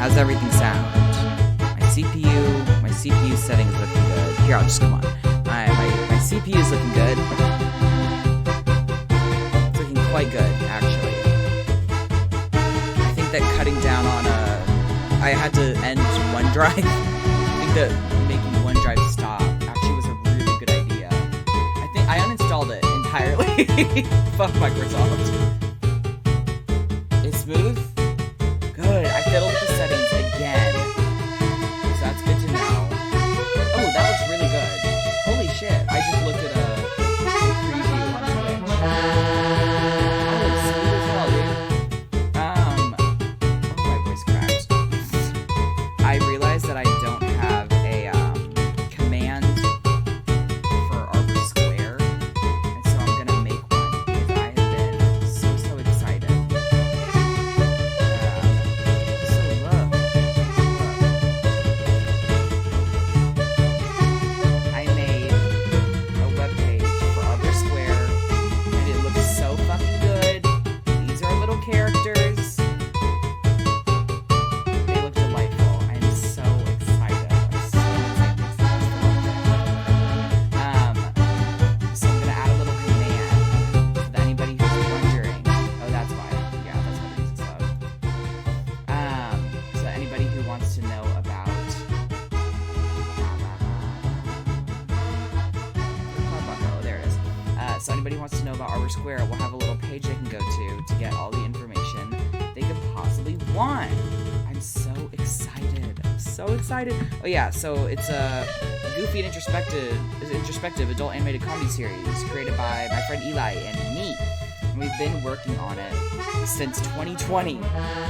How's everything sound? My CPU setting is looking good. Here, I'll just come on. My CPU is looking good. It's looking quite good, actually. I think that cutting down on I had to end OneDrive. I think that making OneDrive stop actually was a really good idea. I think I uninstalled it entirely. Fuck Microsoft. It's smooth? Good. I fiddled with the settings again. So that's good to know. Oh, that looks really good. Holy shit. I just looked at a preview on Twitch. Oh, it's smooth as hell, dude. Oh, my voice cracked. I realized that I don't have a command for Arbor Square. And so I'm gonna make one because I have been so excited. I made a webpage for Arbor Square, and it looks so fucking good. These are little characters. They look delightful. I am so excited. So I'm gonna add a little command so that anybody who's wondering. Oh, that's why. Yeah, that's why the music's loud. So anybody who wants to know about oh, there it is. So anybody who wants to know about Arbor Square, we'll have a little page they can go to get all the information they could possibly want. I'm so excited. I'm so excited. Oh yeah, so it's a goofy and introspective adult animated comedy series created by my friend Eli and me. And we've been working on it since 2020.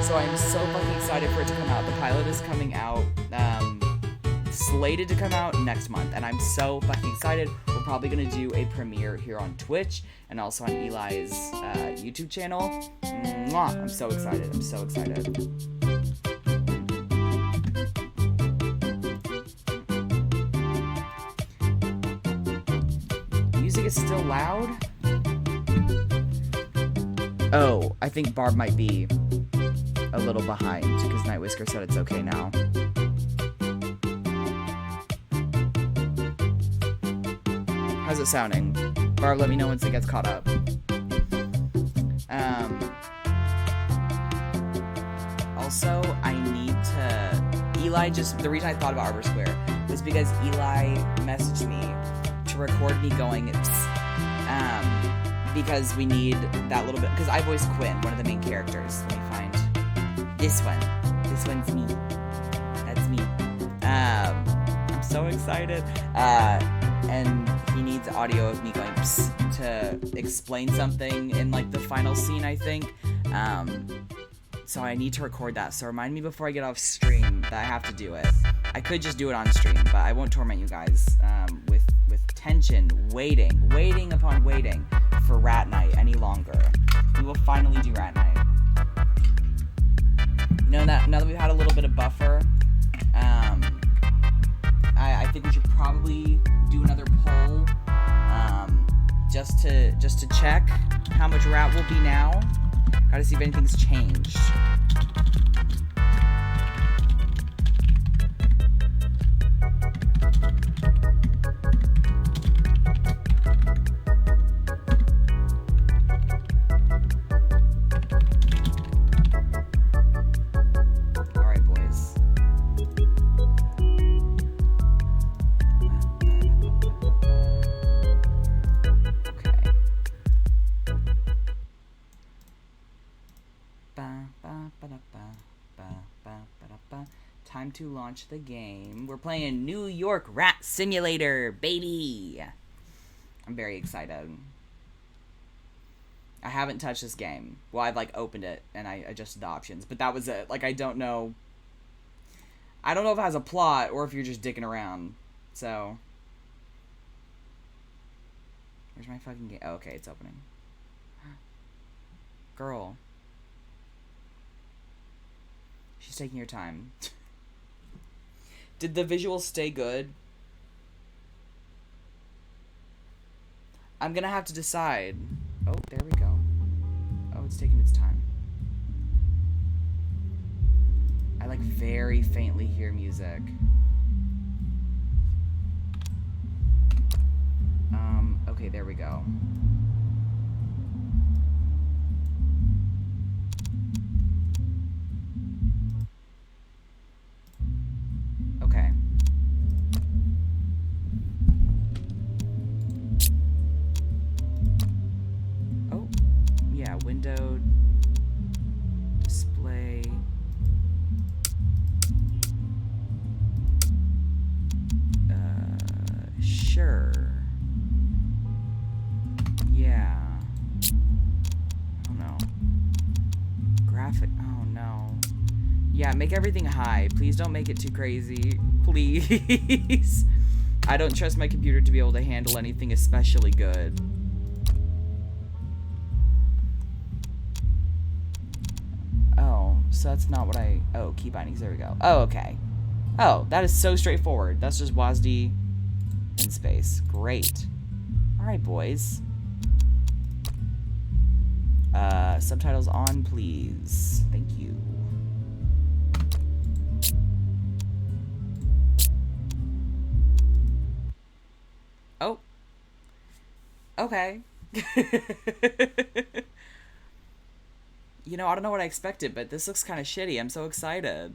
So I'm so fucking excited for it to come out. The pilot is coming out, slated to come out next month, and I'm so fucking excited. We're probably gonna do a premiere here on Twitch and also on Eli's YouTube channel. Mwah! I'm so excited. I'm so excited. Music is still loud. Oh, I think Barb might be a little behind because Night Whisker said it's okay now. How's it sounding? Barb, let me know once it gets caught up. Also, I need to... Eli the reason I thought about Arbor Square was because Eli messaged me to record me going, because we need that little bit, because I voice Quinn, one of the main characters. Let me find this one. This one's me. That's me. I'm so excited. And he needs audio of me going psst to explain something in like the final scene, I think. So I need to record that. So remind me before I get off stream that I have to do it. I could just do it on stream, but I won't torment you guys with tension, waiting upon waiting for Rat Night any longer. We will finally do Rat Night. You know, now that we've had a little bit of buffer, I think we should probably do another poll, just to check how much Rat will be now. Gotta see if anything's changed. Time to launch the game. We're playing New York Rat Simulator, baby! I'm very excited. I haven't touched this game. Well, I've, opened it, and I adjusted the options, but that was it. I don't know... I don't know if it has a plot, or if you're just dicking around. So... Where's my fucking game? Oh, okay, it's opening. Girl. She's taking her time. Did the visuals stay good? I'm gonna have to decide. Oh, there we go. Oh, it's taking its time. I like very faintly hear music. Okay, there we go. Okay. Oh, yeah, window, display. Sure. Yeah. I don't know. Graphic. Oh no. Yeah, make everything high. Please don't make it too crazy. Please. I don't trust my computer to be able to handle anything especially good. Oh, so that's not what I... Oh, key bindings. There we go. Oh, okay. Oh, that is so straightforward. That's just WASD in space. Great. Alright, boys. Subtitles on, please. Thank you. Oh. Okay. You know, I don't know what I expected, but this looks kind of shitty. I'm so excited.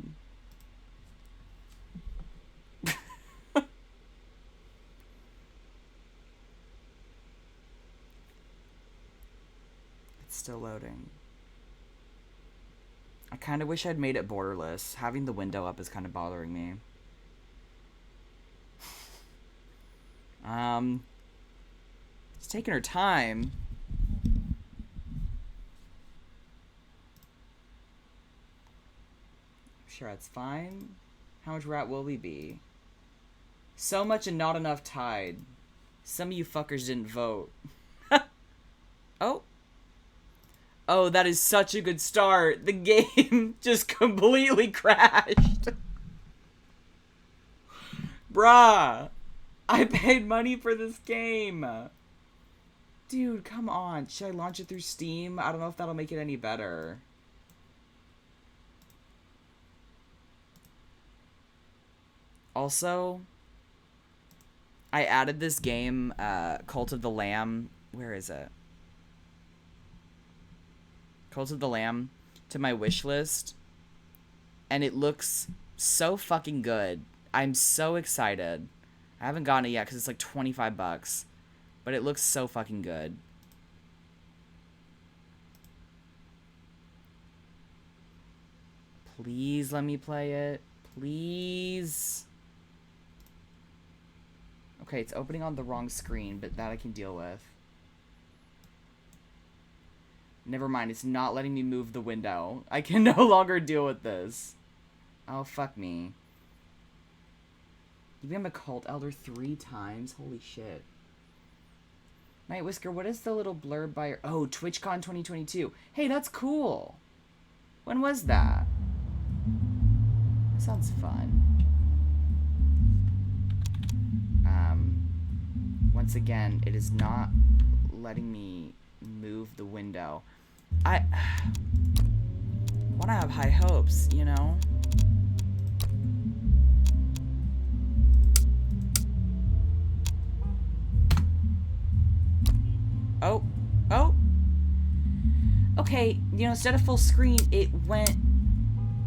It's still loading. I kind of wish I'd made it borderless. Having the window up is kind of bothering me. It's taking her time. Sure, that's fine. How much rat will we be? So much and not enough tied. Some of you fuckers didn't vote. Oh. Oh, that is such a good start. The game just completely crashed. Bruh. I paid money for this game. Dude, come on. Should I launch it through Steam? I don't know if that'll make it any better. Also, I added this game, Cult of the Lamb. Where is it? Cult of the Lamb to my wish list. And it looks so fucking good. I'm so excited. I haven't gotten it yet because it's like 25 bucks. But it looks so fucking good. Please let me play it. Please. Okay, it's opening on the wrong screen, but that I can deal with. Never mind, it's not letting me move the window. I can no longer deal with this. Oh, fuck me. You became a cult elder 3 times? Holy shit. Night Whisker, what is the little blurb by your... Oh, TwitchCon 2022. Hey, that's cool. When was that? That sounds fun. Once again, it is not letting me move the window. I want to have high hopes, you know? Oh. Oh. Okay, you know, instead of full screen, it went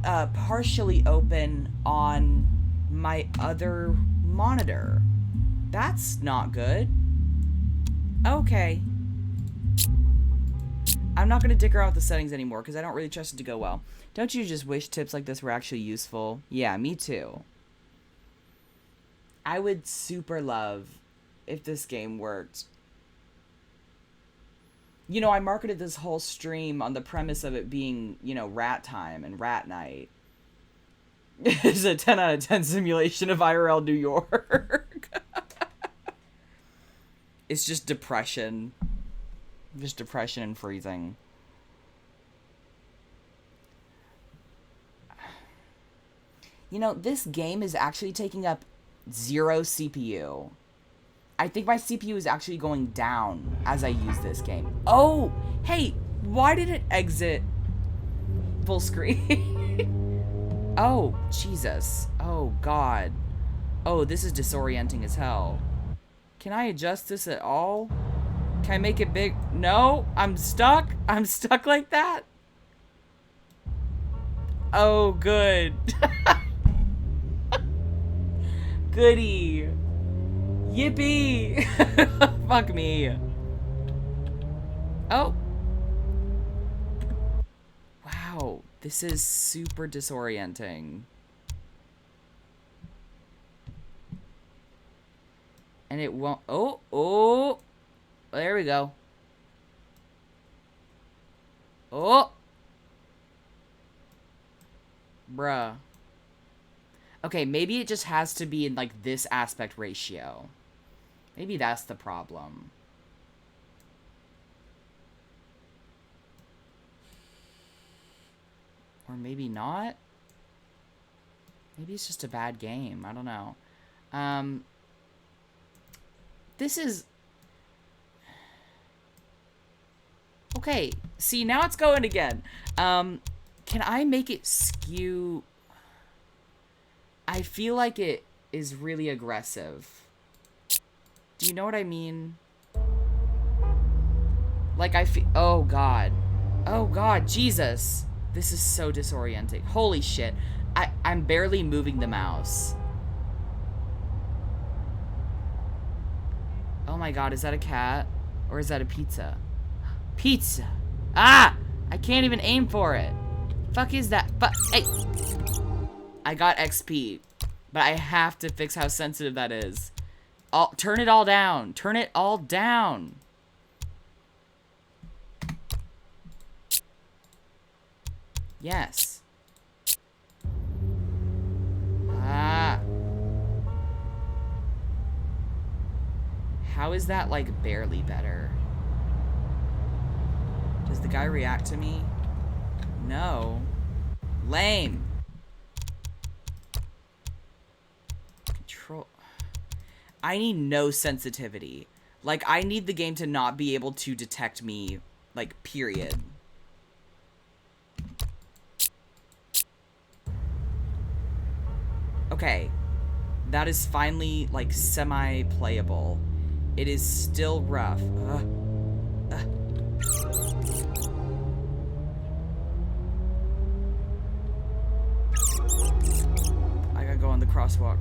partially open on my other monitor. That's not good. Okay. I'm not going to dick around with the settings anymore because I don't really trust it to go well. Don't you just wish tips like this were actually useful? Yeah, me too. I would super love if this game worked. You know, I marketed this whole stream on the premise of it being, you know, rat time and rat night. It's a 10 out of 10 simulation of IRL New York. It's just depression. Just depression and freezing. You know, this game is actually taking up 0 CPU. I think my CPU is actually going down as I use this game. Oh! Hey! Why did it exit full screen? Oh, Jesus. Oh, God. Oh, this is disorienting as hell. Can I adjust this at all? Can I make it big? No, I'm stuck. I'm stuck like that. Oh, good. Goody. Yippee. Fuck me. Oh. Wow. This is super disorienting. And it won't. Oh. There we go. Oh. Bruh. Okay, maybe it just has to be in, like, this aspect ratio. Maybe that's the problem. Or maybe not. Maybe it's just a bad game. I don't know. This is... Okay, see, now it's going again. Can I make it skew... I feel like it is really aggressive. Do you know what I mean? Like, I feel... Oh, God. Oh, God, Jesus. This is so disorienting. Holy shit. I'm barely moving the mouse. Oh, my God, is that a cat? Or is that a pizza? Pizza. Ah! I can't even aim for it. Fuck is that? Hey! I got XP. But I have to fix how sensitive that is. Turn it all down. Turn it all down. Yes. Ah. How is that, like, barely better? Does the guy react to me? No. Lame. Control. I need no sensitivity. Like, I need the game to not be able to detect me, like, period. Okay. That is finally, like, semi-playable. It is still rough. I gotta go on the crosswalk.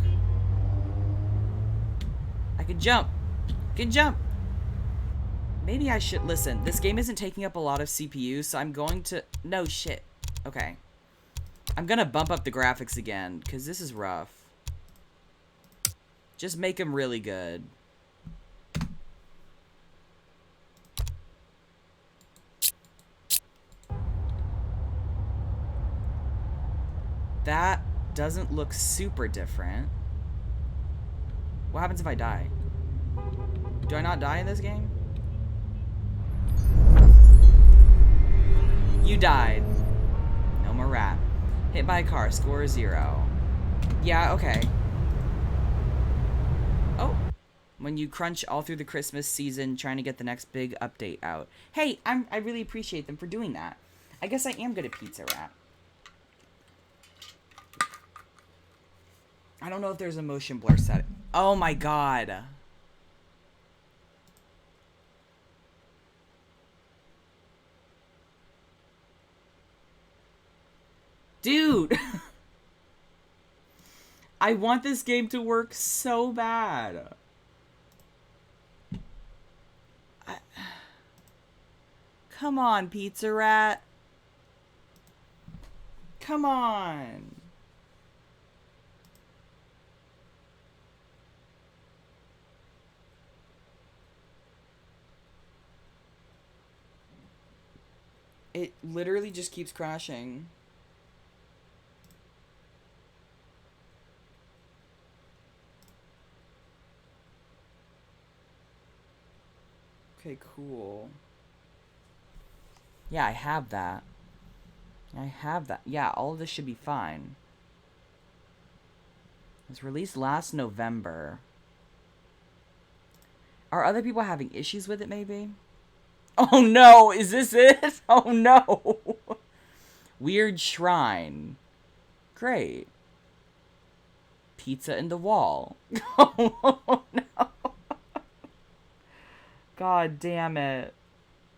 I can jump. I can jump. Maybe I should... Listen, this game isn't taking up a lot of CPU, so I'm going to... No, shit. Okay. I'm gonna bump up the graphics again, because this is rough. Just make them really good. That doesn't look super different. What happens if I die? Do I not die in this game? You died. No more rat. Hit by a car. Score 0. Yeah, okay. Oh. When you crunch all through the Christmas season trying to get the next big update out. Hey, I really appreciate them for doing that. I guess I am good at Pizza Rat. I don't know if there's a motion blur set. Oh my god. Dude. I want this game to work so bad. Come on, Pizza Rat. Come on. It literally just keeps crashing. Okay, cool. Yeah, I have that. I have that. Yeah, all of this should be fine. It was released last November. Are other people having issues with it, maybe? Oh no, is this it? Oh no. Weird Shrine. Great. Pizza in the wall. Oh, no. God damn it.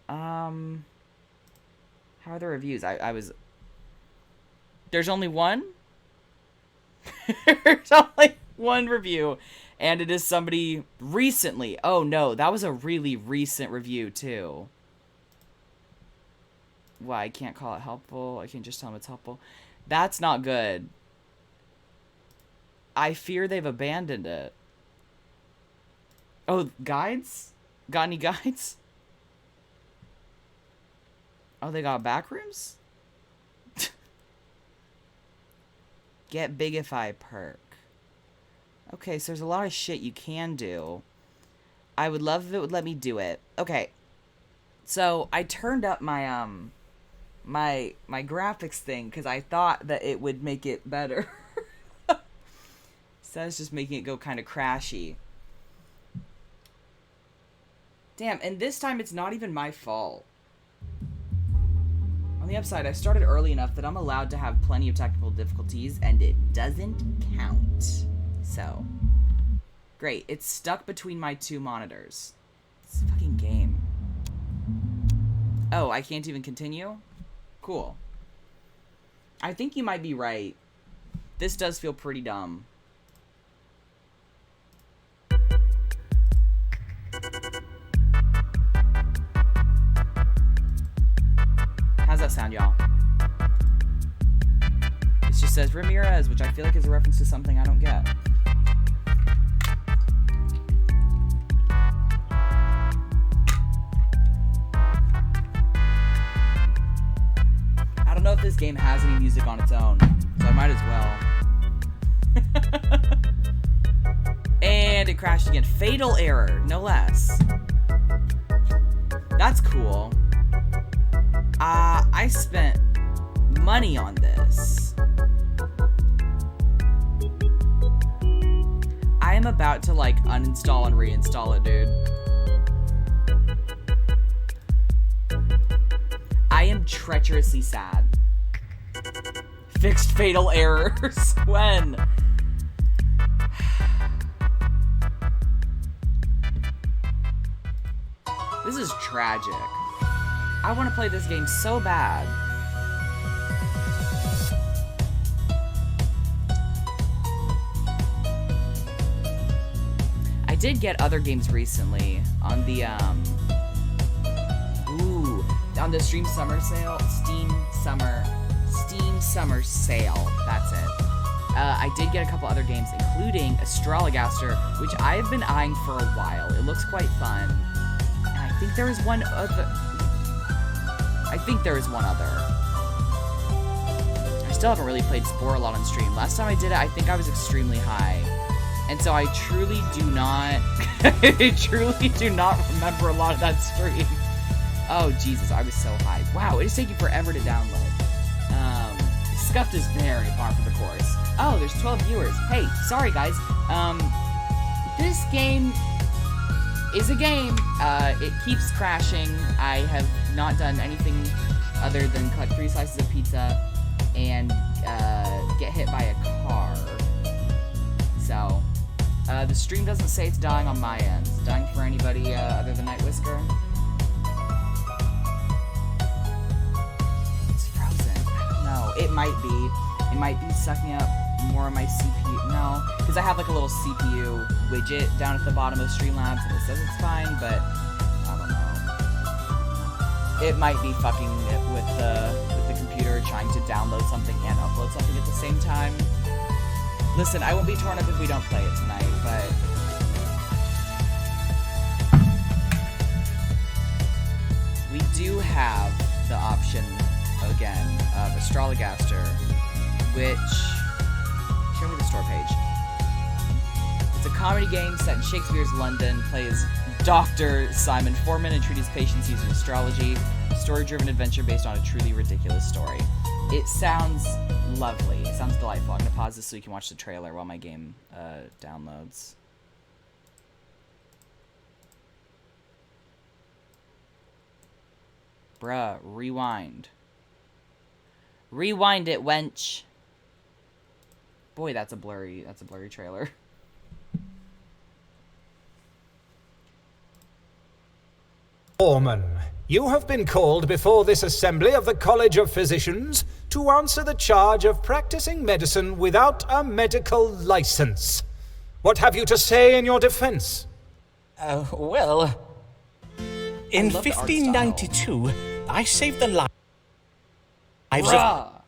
How are the reviews? There's only one? There's only one review. And it is somebody recently. Oh, no. That was a really recent review, too. Why? I can't call it helpful. I can't just tell them it's helpful. That's not good. I fear they've abandoned it. Oh, guides? Got any guides? Oh, they got backrooms? Get Bigify perk. Okay, so there's a lot of shit you can do. I would love if it would let me do it. Okay. So, I turned up my, my graphics thing because I thought that it would make it better. So it's just making it go kind of crashy. Damn, and this time it's not even my fault. On the upside, I started early enough that I'm allowed to have plenty of technical difficulties, and it doesn't count. So, great. It's stuck between my two monitors. It's a fucking game. Oh, I can't even continue? Cool. I think you might be right. This does feel pretty dumb. How's that sound, y'all? It just says Ramirez, which I feel like is a reference to something I don't get. I don't know if this game has any music on its own, so I might as well. And it crashed again. Fatal error, no less. That's cool. I spent money on this. I am about to, like, uninstall and reinstall it, dude. I am treacherously sad. Fixed fatal errors. When? This is tragic. I want to play this game so bad. I did get other games recently on the on the Steam Summer Sale. That's it. I did get a couple other games, including Astrologaster, which I've been eyeing for a while. It looks quite fun. And I think there is one other. I still haven't really played Spore a lot on stream. Last time I did it, I think I was extremely high. And so I truly do not remember a lot of that stream. Oh, Jesus, I was so high. Wow, it is taking forever to download. Scuffed is very par for the course. Oh, there's 12 viewers. Hey, sorry, guys. This game is a game. It keeps crashing. I have not done anything other than collect 3 slices of pizza and get hit by a car. So, the stream doesn't say it's dying on my end. Is it dying for anybody other than Night Whisker? It's frozen. I don't know. It might be. It might be sucking up more of my CPU. No, because I have like a little CPU widget down at the bottom of Streamlabs and it says it's fine, but I don't know. It might be fucking with the computer trying to download something and upload something at the same time. Listen, I won't be torn up if we don't play it tonight, but we do have the option again of Astrologaster, which show me the store page. It's a comedy game set in Shakespeare's London, plays Dr. Simon Foreman and treats patients using astrology. A story-driven adventure based on a truly ridiculous story. It sounds lovely. It sounds delightful. I'm going to pause this so you can watch the trailer while my game downloads. Bruh, rewind. Rewind it, wench. Boy, that's a blurry trailer. Foreman, you have been called before this assembly of the College of Physicians to answer the charge of practicing medicine without a medical license. What have you to say in your defense? Well, in 1592, I saved the lives of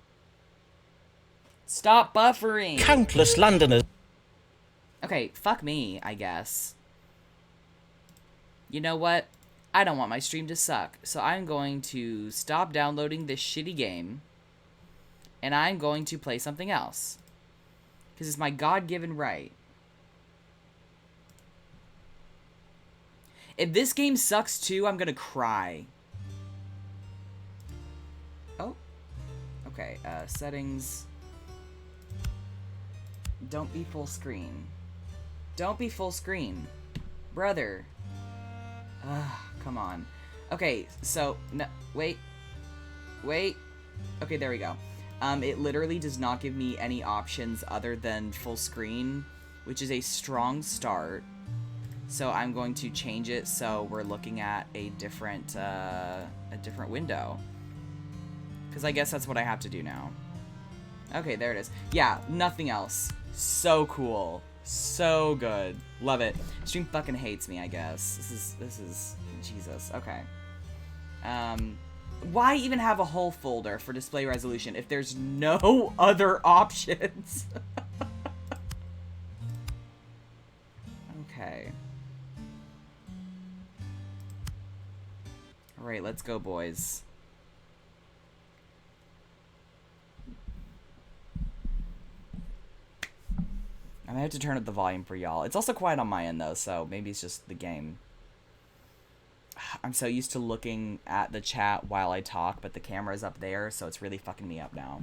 Stop buffering. countless Londoners. Okay, fuck me, I guess. You know what? I don't want my stream to suck, so I'm going to stop downloading this shitty game, and I'm going to play something else. Because it's my God-given right. If this game sucks too, I'm gonna cry. Oh. Okay, settings. Don't be full screen. Don't be full screen. Brother. Ugh, come on. Okay, so, no, wait. Okay, there we go. It literally does not give me any options other than full screen, which is a strong start. So I'm going to change it so we're looking at a different window. Because I guess that's what I have to do now. Okay, there it is. Yeah, nothing else. So cool. So good. Love it. Stream fucking hates me, I guess. This is Jesus. Okay. Why even have a whole folder for display resolution if there's no other options? Okay. Alright, let's go, boys. I might have to turn up the volume for y'all. It's also quiet on my end, though, so maybe it's just the game. I'm so used to looking at the chat while I talk, but the camera's up there, so it's really fucking me up now.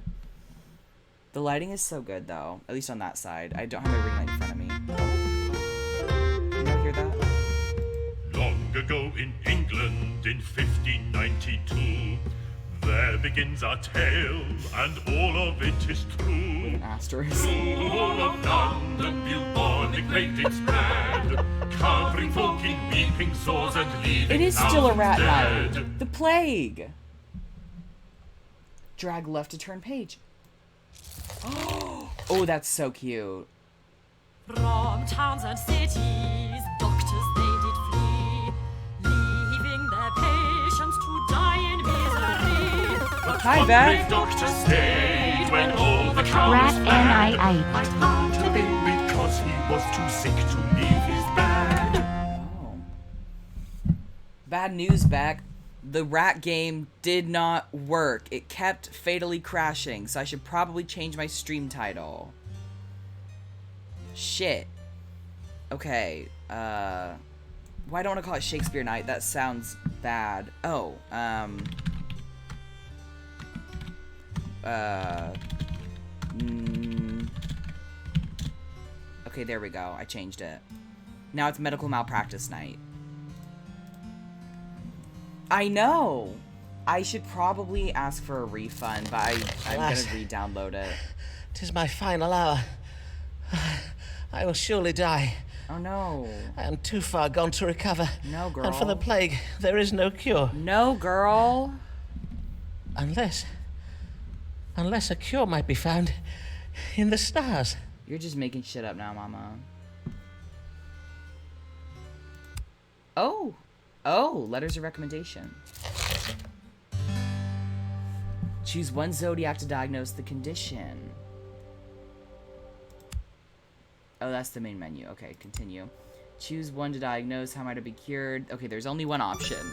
The lighting is so good, though. At least on that side. I don't have my ring light in front of me. Can you hear that? Long ago in England in 1592, there begins our tale, and all of it is true. With an asterisk. Through all of London, bubonic plague did spread, covering folk in weeping sores and leaving It is still a rat dead. night. The plague. Drag left to turn page. Oh, that's so cute. From towns and cities, doctors they did flee, leaving their patients to die in misery. But Hi, one Beth. brave doctor stayed when all the cows Rat fled. NIA. Went out a bit because he was too sick to leave his bed. Oh. Bad news, Beck. The rat game did not work. It kept fatally crashing, so I should probably change my stream title. Shit. Okay, why don't I want to call it Shakespeare Night? That sounds bad. Oh, okay, there we go. I changed it. Now it's Medical Malpractice Night. I know! I should probably ask for a refund, but I'm gonna Alas. re-download it. 'Tis my final hour. I will surely die. Oh no. I am too far gone to recover. No, girl. And for the plague, there is no cure. No, girl. Unless a cure might be found in the stars. You're just making shit up now, mama. Oh. Oh, letters of recommendation. Choose one zodiac to diagnose the condition. Oh, that's the main menu. Okay, continue. Choose one to diagnose. How might it be cured? Okay, there's only one option.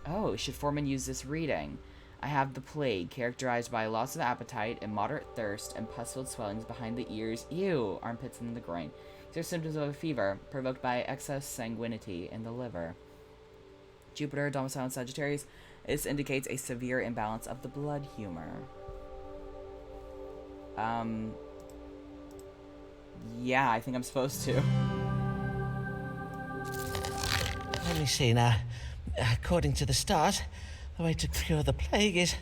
Oh, should Foreman use this reading? I have the plague, characterized by loss of appetite, immoderate thirst, and pus-filled swellings behind the ears, ew, armpits, and the groin. These are symptoms of a fever, provoked by excess sanguinity in the liver. Jupiter, domicile in Sagittarius. This indicates a severe imbalance of the blood humor. Yeah, I think I'm supposed to. Let me see now. According to the stars, the way to cure the plague is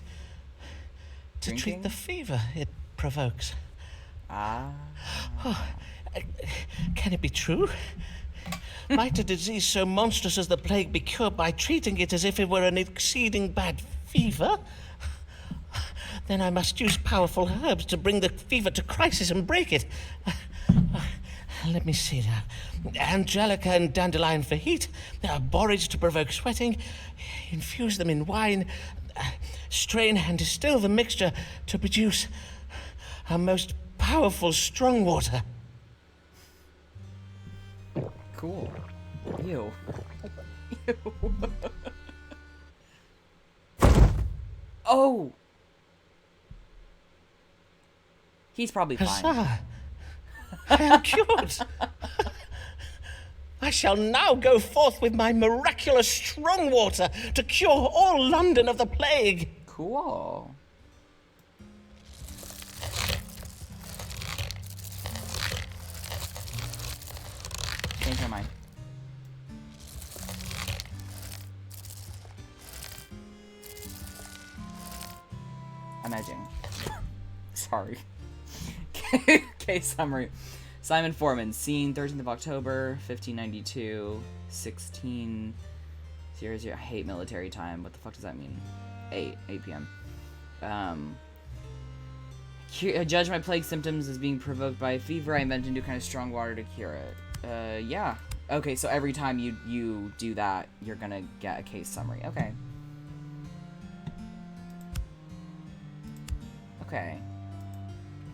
to treat Drinking? the fever it provokes. Can it be true? Might a disease so monstrous as the plague be cured by treating it as if it were an exceeding bad fever? Then I must use powerful herbs to bring the fever to crisis and break it. Let me see now. Angelica and dandelion for heat, borage to provoke sweating, infuse them in wine, strain and distill the mixture to produce a most powerful strong water. Cool. Ew. Ew. Oh! He's probably fine. Huzzah! I am cured! I shall now go forth with my miraculous strong water to cure all London of the plague. Cool. Change my mind. I'm edging. Sorry. Case summary. Simon Foreman, scene 13th of October, 1592, 16:00. I hate military time. What the fuck does that mean? 8 p.m. I judge my plague symptoms as being provoked by a fever. I invented a new kind of strong water to cure it. Yeah. Okay, so every time you do that, you're gonna get a case summary. Okay. Okay.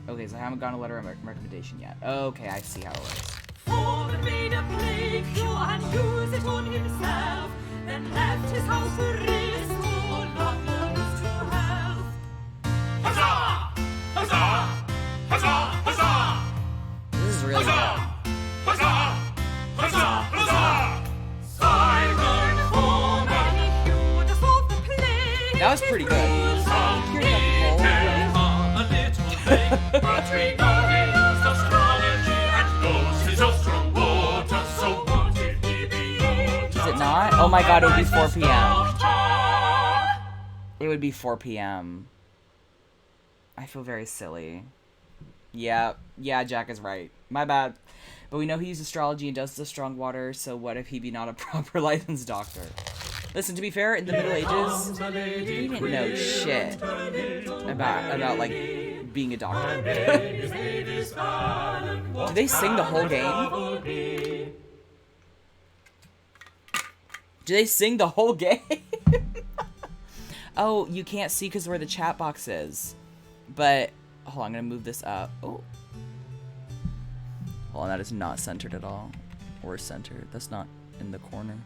Okay, so I haven't gotten a letter of recommendation yet. Okay, I see how it works. Foreman made a plague cure and used it on himself, then left his house to restore Londoners to health. Huzzah! Huzzah! Huzzah! Huzzah! This is really good. Huzzah! Huzzah! Huzzah! Simon Foreman! He cured us of the plague. That was pretty good. Hear that But we know he used astrology and knows his own strong water, so won't it be yours? Is it not? Oh my god, it would be 4 p.m. It would be 4 p.m. I feel very silly. Yeah, Jack is right. My bad. But we know he used astrology and does the strong water, so what if he be not a proper licensed doctor? Listen, to be fair, in the Middle Ages, he didn't know shit about like, being a doctor. Do they sing the whole game? Do they sing the whole game? Oh, you can't see because where the chat box is. But, hold on, I'm going to move this up. Oh. Hold on, that is not centered at all. Or centered. That's not in the corner.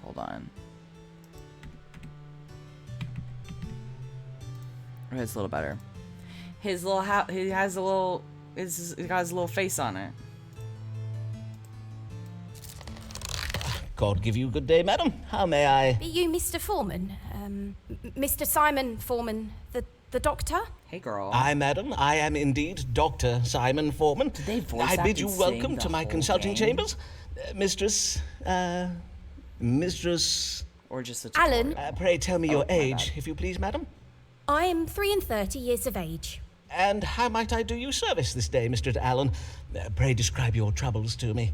Hold on. Oh, it's a little better. His little he has a little, he's got his little face on it. God give you good day, madam. How may I? Be you Mr. Foreman? Mr. Simon Foreman, the doctor? Hey, girl. I, madam, I am indeed Dr. Simon Foreman. Did they voice I act bid you and welcome sing to the my whole consulting game? chambers. Mistress. Or just a Alan. tutorial. Pray tell me your my age, bad. if you please, madam. I am 33 years of age. And how might I do you service this day, Mr. Allen? Pray describe your troubles to me.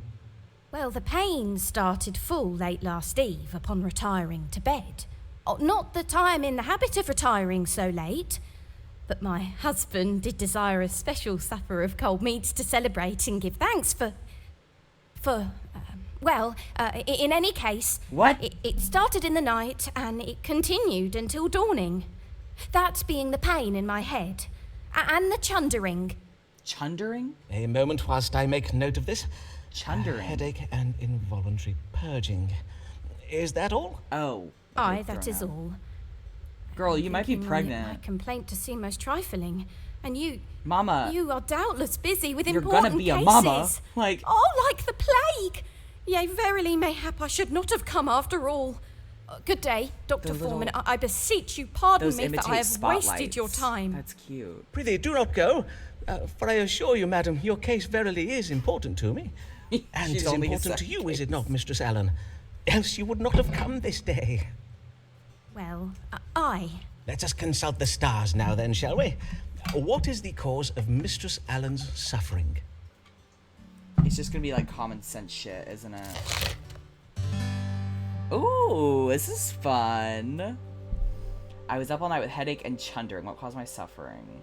Well, the pain started full late last eve upon retiring to bed. Oh, not that I am in the habit of retiring so late, but my husband did desire a special supper of cold meats to celebrate and give thanks in any case... What? It started in the night and it continued until dawning. That being the pain in my head. And the chundering. Chundering? A moment whilst I make note of this. Chundering. Headache and involuntary purging. Is that all? Oh. Aye, okay, that thrown is out. all. Girl, you might be My pregnant. complaint to seem most trifling. And you... Mama. You are doubtless busy with You're important gonna be a cases. mama. Like... Oh, like the plague! Yea, verily, mayhap I should not have come after all. Good day, Dr. The Foreman. little- I beseech you, pardon Those me that imitate I have spotlights. wasted your time. That's cute. Prithee, do not go. For I assure you, madam, your case verily is important to me. And She's it's only a important to second you, is it not, Mistress Allen? Else you would not have come this day. Well, aye. Let us consult the stars now then, shall we? What is the cause of Mistress Allen's suffering? It's just gonna be like common sense shit, isn't it? Ooh, this is fun. I was up all night with headache and chundering. What caused my suffering?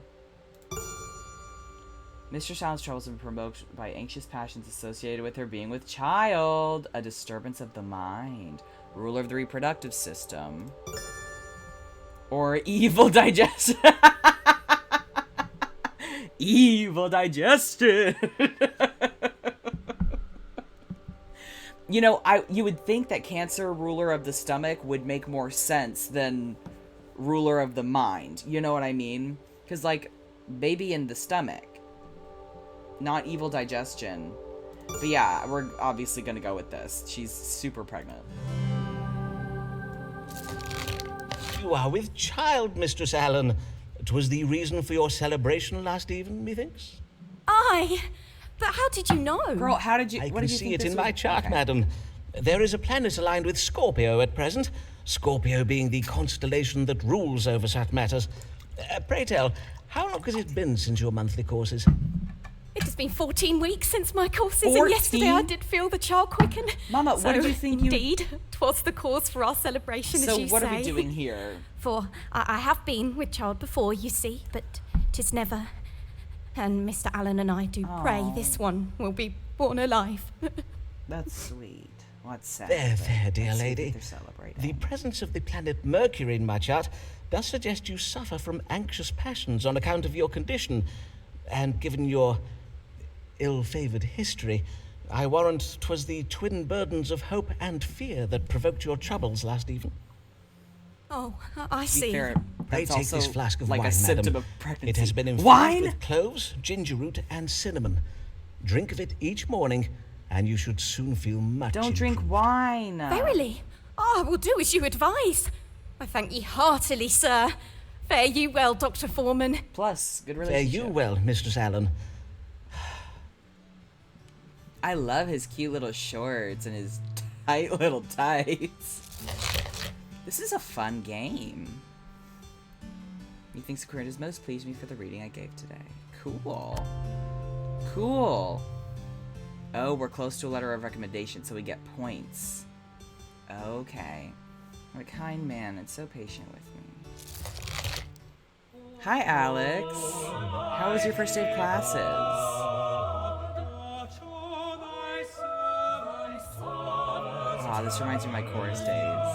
Mr. Allen's troubles have been provoked by anxious passions associated with her being with child. A disturbance of the mind. Ruler of the reproductive system. Or evil digestion. Evil digestion. You know, you would think that Cancer, ruler of the stomach, would make more sense than ruler of the mind. You know what I mean? Because, like, baby in the stomach. Not evil digestion. But yeah, we're obviously going to go with this. She's super pregnant. You are with child, Mistress Allen. 'Twas the reason for your celebration last even, methinks. But how did you know? Girl, how did you... I what can did you see think it this in my would- chart, okay. madam. There is a planet aligned with Scorpio at present, Scorpio being the constellation that rules over such matters. Pray tell, how long has it been since your monthly courses? It has been 14 weeks since my courses, and 14? yesterday I did feel the child quicken. Mama, what did you think you... Indeed, 'twas the cause for our celebration, So as you what say. are we doing here? For I have been with child before, you see, but 'tis never. And Mr. Allen and I do pray this one will be born alive. That's sweet. What's sad? There, dear That's sweet that lady. They're celebrating. The presence of the planet Mercury in my chart does suggest you suffer from anxious passions on account of your condition, and given your ill-favoured history, I warrant 'twas the twin burdens of hope and fear that provoked your troubles last even. Oh, I To be see. fair, Pray that's take also this flask of like wine, a symptom madam. of pregnancy. It has been infused Wine? with cloves, ginger root, and cinnamon. Drink of it each morning, and you should soon feel much Don't drink improved. wine. Verily, I will do as you advise. I thank ye heartily, sir. Fare you well, Dr. Foreman. Plus, good Fare relationship. you well, Mistress Allen. I love his cute little shorts and his tight little tights. This is a fun game. Methinks Corinne has most pleased me for the reading I gave today. Cool. Cool. Oh, we're close to a letter of recommendation, so we get points. Okay. What a kind man and so patient with me. Hi, Alex. How was your first day of classes? Ah, this reminds me of my chorus days.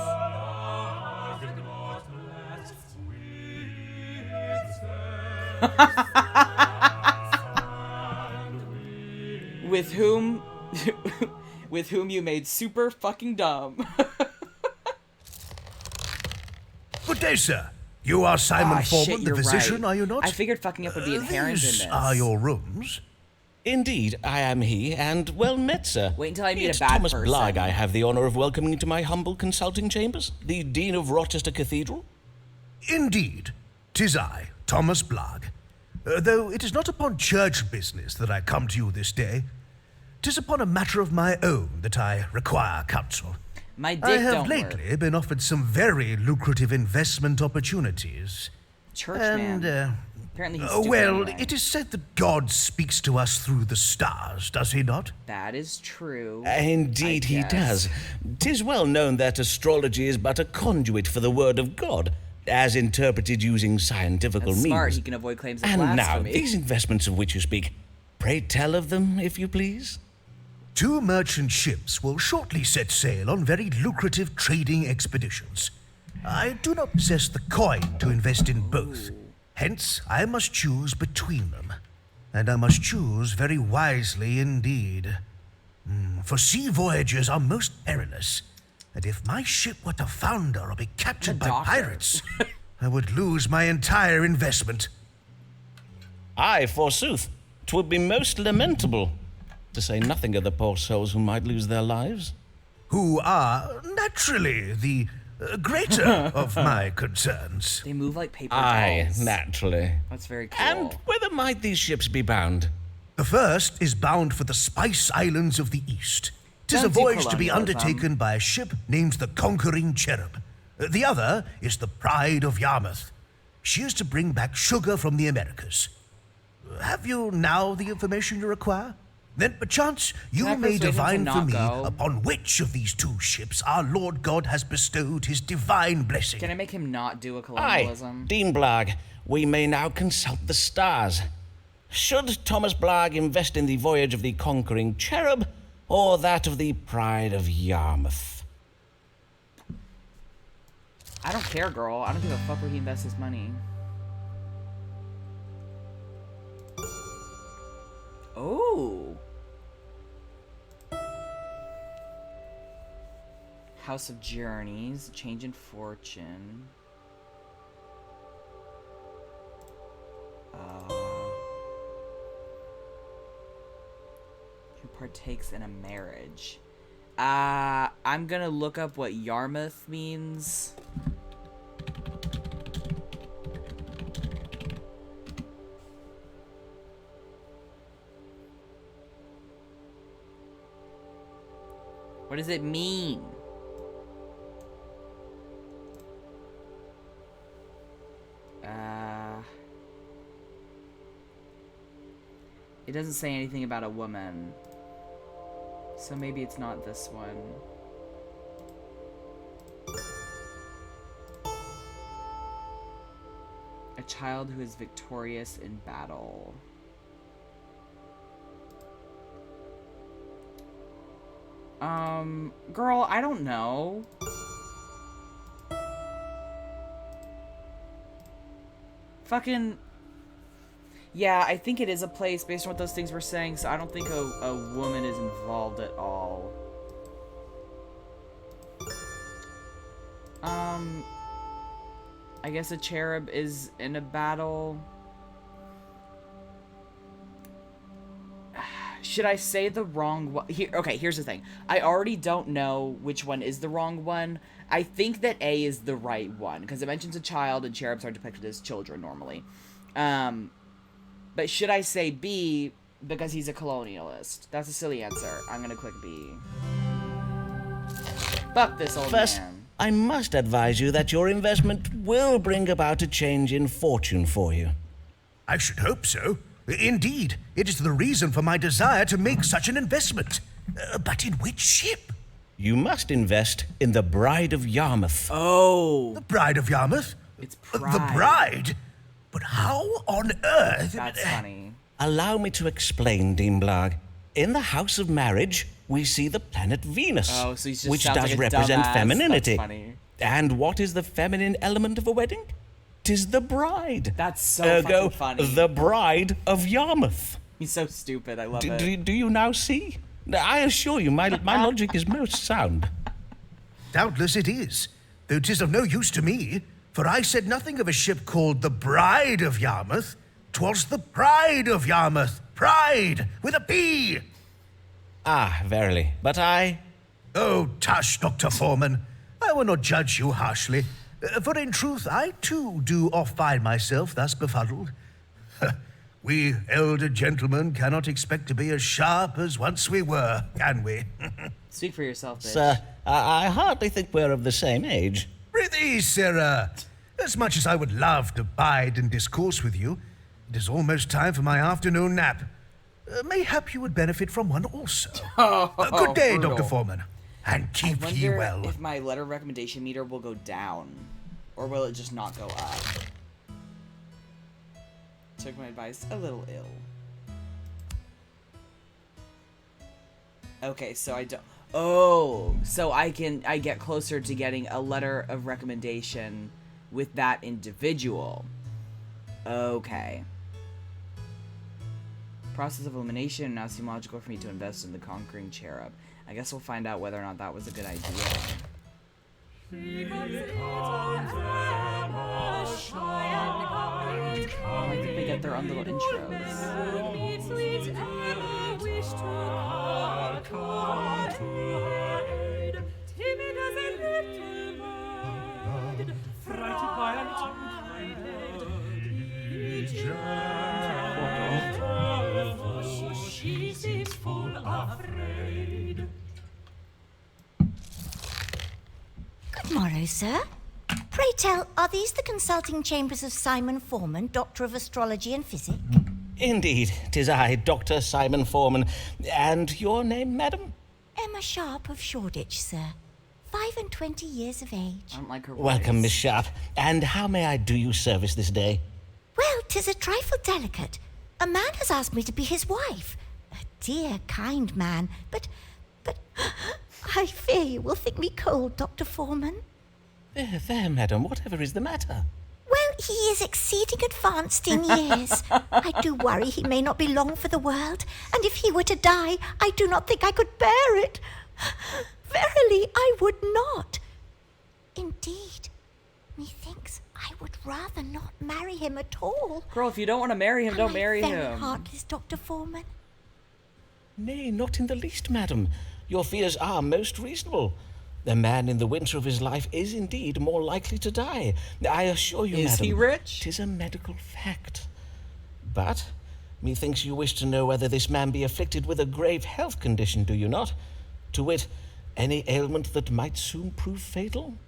With whom you made super fucking dumb. Good day, sir. You are Simon Ah, Foreman, shit, the you're physician, right. are you not? I figured fucking up would be inherent in These this. are your rooms. Indeed, I am he, and well met, sir. Wait until I meet It's a bad Thomas person. Blagg I have the honour of welcoming to my humble consulting chambers, the Dean of Rochester Cathedral. Indeed, 'tis I, Thomas Blagg. Though it is not upon church business that I come to you this day. 'Tis upon a matter of my own that I require counsel. My dick I have don't lately work. been offered some very lucrative investment opportunities. Church And, man. Apparently he's stupid well, anyway. it is said that God speaks to us through the stars, does he not? That is true. Indeed, I he guess. does. 'Tis well known that astrology is but a conduit for the word of God, as interpreted using scientifical That's means. smart. He can avoid claims of And now, blasphemy. these investments of which you speak, pray tell of them, if you please. 2 merchant ships will shortly set sail on very lucrative trading expeditions. I do not possess the coin to invest in both. Hence, I must choose between them. And I must choose very wisely indeed. For sea voyages are most perilous. And if my ship were to founder or be captured by doctor. pirates, I would lose my entire investment. Aye, forsooth, 'twould be most lamentable, to say nothing of the poor souls who might lose their lives. Who are, naturally, the greater of my concerns. They move like paper Aye, dolls. naturally. That's very cool. And whither might these ships be bound? The first is bound for the Spice Islands of the East. 'Tis a Don't do voyage to be colonialism. undertaken by a ship named the Conquering Cherub. The other is the Pride of Yarmouth. She is to bring back sugar from the Americas. Have you now the information you require? Then perchance you I may persuade him to divine for not me go? upon which of these two ships our Lord God has bestowed his divine blessing. Can I make him not do a Aye, colonialism? Dean Blarg, we may now consult the stars. Should Thomas Blarg invest in the voyage of the Conquering Cherub, or that of the Pride of Yarmouth? I don't care, girl. I don't give a fuck where he invests his money. Oh. House of Journeys, change in fortune. Who partakes in a marriage? I'm gonna look up what Yarmouth means. What does it mean? It doesn't say anything about a woman. So maybe it's not this one. A child who is victorious in battle. Girl, I don't know. Fucking... Yeah, I think it is a place based on what those things were saying, so I don't think a woman is involved at all. I guess a cherub is in a battle. Should I say the wrong one? Here, okay, here's the thing. I already don't know which one is the wrong one. I think that A is the right one, because it mentions a child, and cherubs are depicted as children normally. But should I say B because he's a colonialist? That's a silly answer. I'm gonna click B. Fuck this old First, man. I must advise you that your investment will bring about a change in fortune for you. I should hope so. Indeed, it is the reason for my desire to make such an investment. But in which ship? You must invest in the Bride of Yarmouth. Oh, The Bride of Yarmouth? it's The pride. Bride? But how on earth? That's funny. Allow me to explain, Dean Blarg. In the house of marriage, we see the planet Venus, Oh, so he just which sounds does like a represent dumbass. femininity. That's funny. And what is the feminine element of a wedding? 'Tis the bride. That's so Ergo, fucking funny. the Bride of Yarmouth. He's so stupid. I love it. Do you now see? I assure you, my logic is most sound. Doubtless it is, though 'tis of no use to me, for I said nothing of a ship called the Bride of Yarmouth. 'Twas the Pride of Yarmouth. Pride, with a P. Ah, verily. But I... Oh, tush, Dr. Foreman. I will not judge you harshly, for in truth I too do oft find myself thus befuddled. We elder gentlemen cannot expect to be as sharp as once we were, can we? Speak for yourself, bitch. Sir, I hardly think we're of the same age. Prithee, sirrah, as much as I would love to bide and discourse with you, it is almost time for my afternoon nap. Mayhap you would benefit from one also. Good day, brutal. Dr. Foreman, and I keep ye wonder well. if my letter recommendation meter will go down, or will it just not go up? Took my advice a little ill. Okay, so I don't. Oh, so I get closer to getting a letter of recommendation with that individual. Okay. Process of elimination now seem logical for me to invest in the Conquering Cherub. I guess we'll find out whether or not that was a good idea. I think they get their own little intros. She seems full afraid. Good morrow, sir. Pray tell, are these the consulting chambers of Simon Foreman, Doctor of Astrology and Physic? Indeed, 'tis I, Dr. Simon Foreman. And your name, madam? Emma Sharp of Shoreditch, sir. 25 years of age. I don't like her voice. Welcome, Miss Sharp. And how may I do you service this day? Well, 'tis a trifle delicate. A man has asked me to be his wife. A dear, kind man, but I fear you will think me cold, Dr. Foreman. There, madam, whatever is the matter? Well, he is exceeding advanced in years. I do worry he may not be long for the world, and if he were to die, I do not think I could bear it. Verily, I would not. Indeed, methinks I would rather not marry him at all. Girl, if you don't want to marry him, don't marry Very him. heartless, Dr. Foreman. Nay, not in the least, madam. Your fears are most reasonable. The man in the winter of his life is indeed more likely to die. I assure you, Is madam. he rich? 'Tis a medical fact. But methinks you wish to know whether this man be afflicted with a grave health condition, do you not? To wit, any ailment that might soon prove fatal?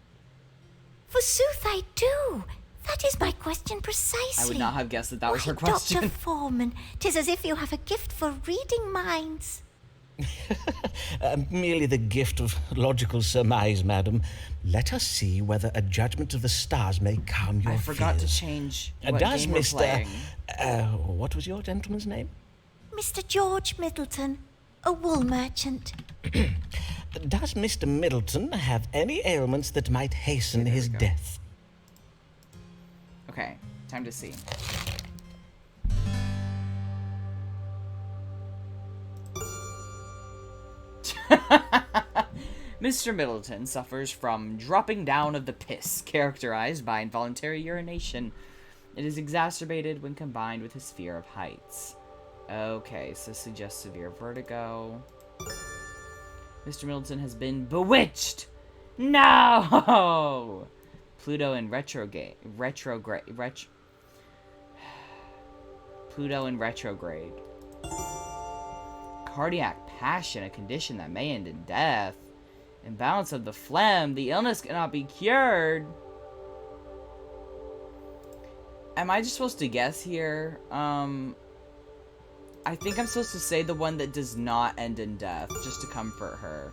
Forsooth I do. That is my question precisely. I would not have guessed that was her Why, question. Dr. Foreman, 'tis as if you have a gift for reading minds. Merely the gift of logical surmise, madam. Let us see whether a judgment of the stars may calm your I forgot to fears. change what Does game we're Mr. playing. What was your gentleman's name? Mr. George Middleton, a wool merchant. Does Mr. Middleton have any ailments that might hasten his go. death? Okay, time to see. Mr. Middleton suffers from dropping down of the piss, characterized by involuntary urination. It is exacerbated when combined with his fear of heights. Okay, so suggests severe vertigo. Mr. Middleton has been bewitched! No! Pluto in Pluto in retrograde. Cardiac passion, a condition that may end in death. Imbalance of the phlegm, the illness cannot be cured. Am I just supposed to guess here? I think I'm supposed to say the one that does not end in death, just to comfort her.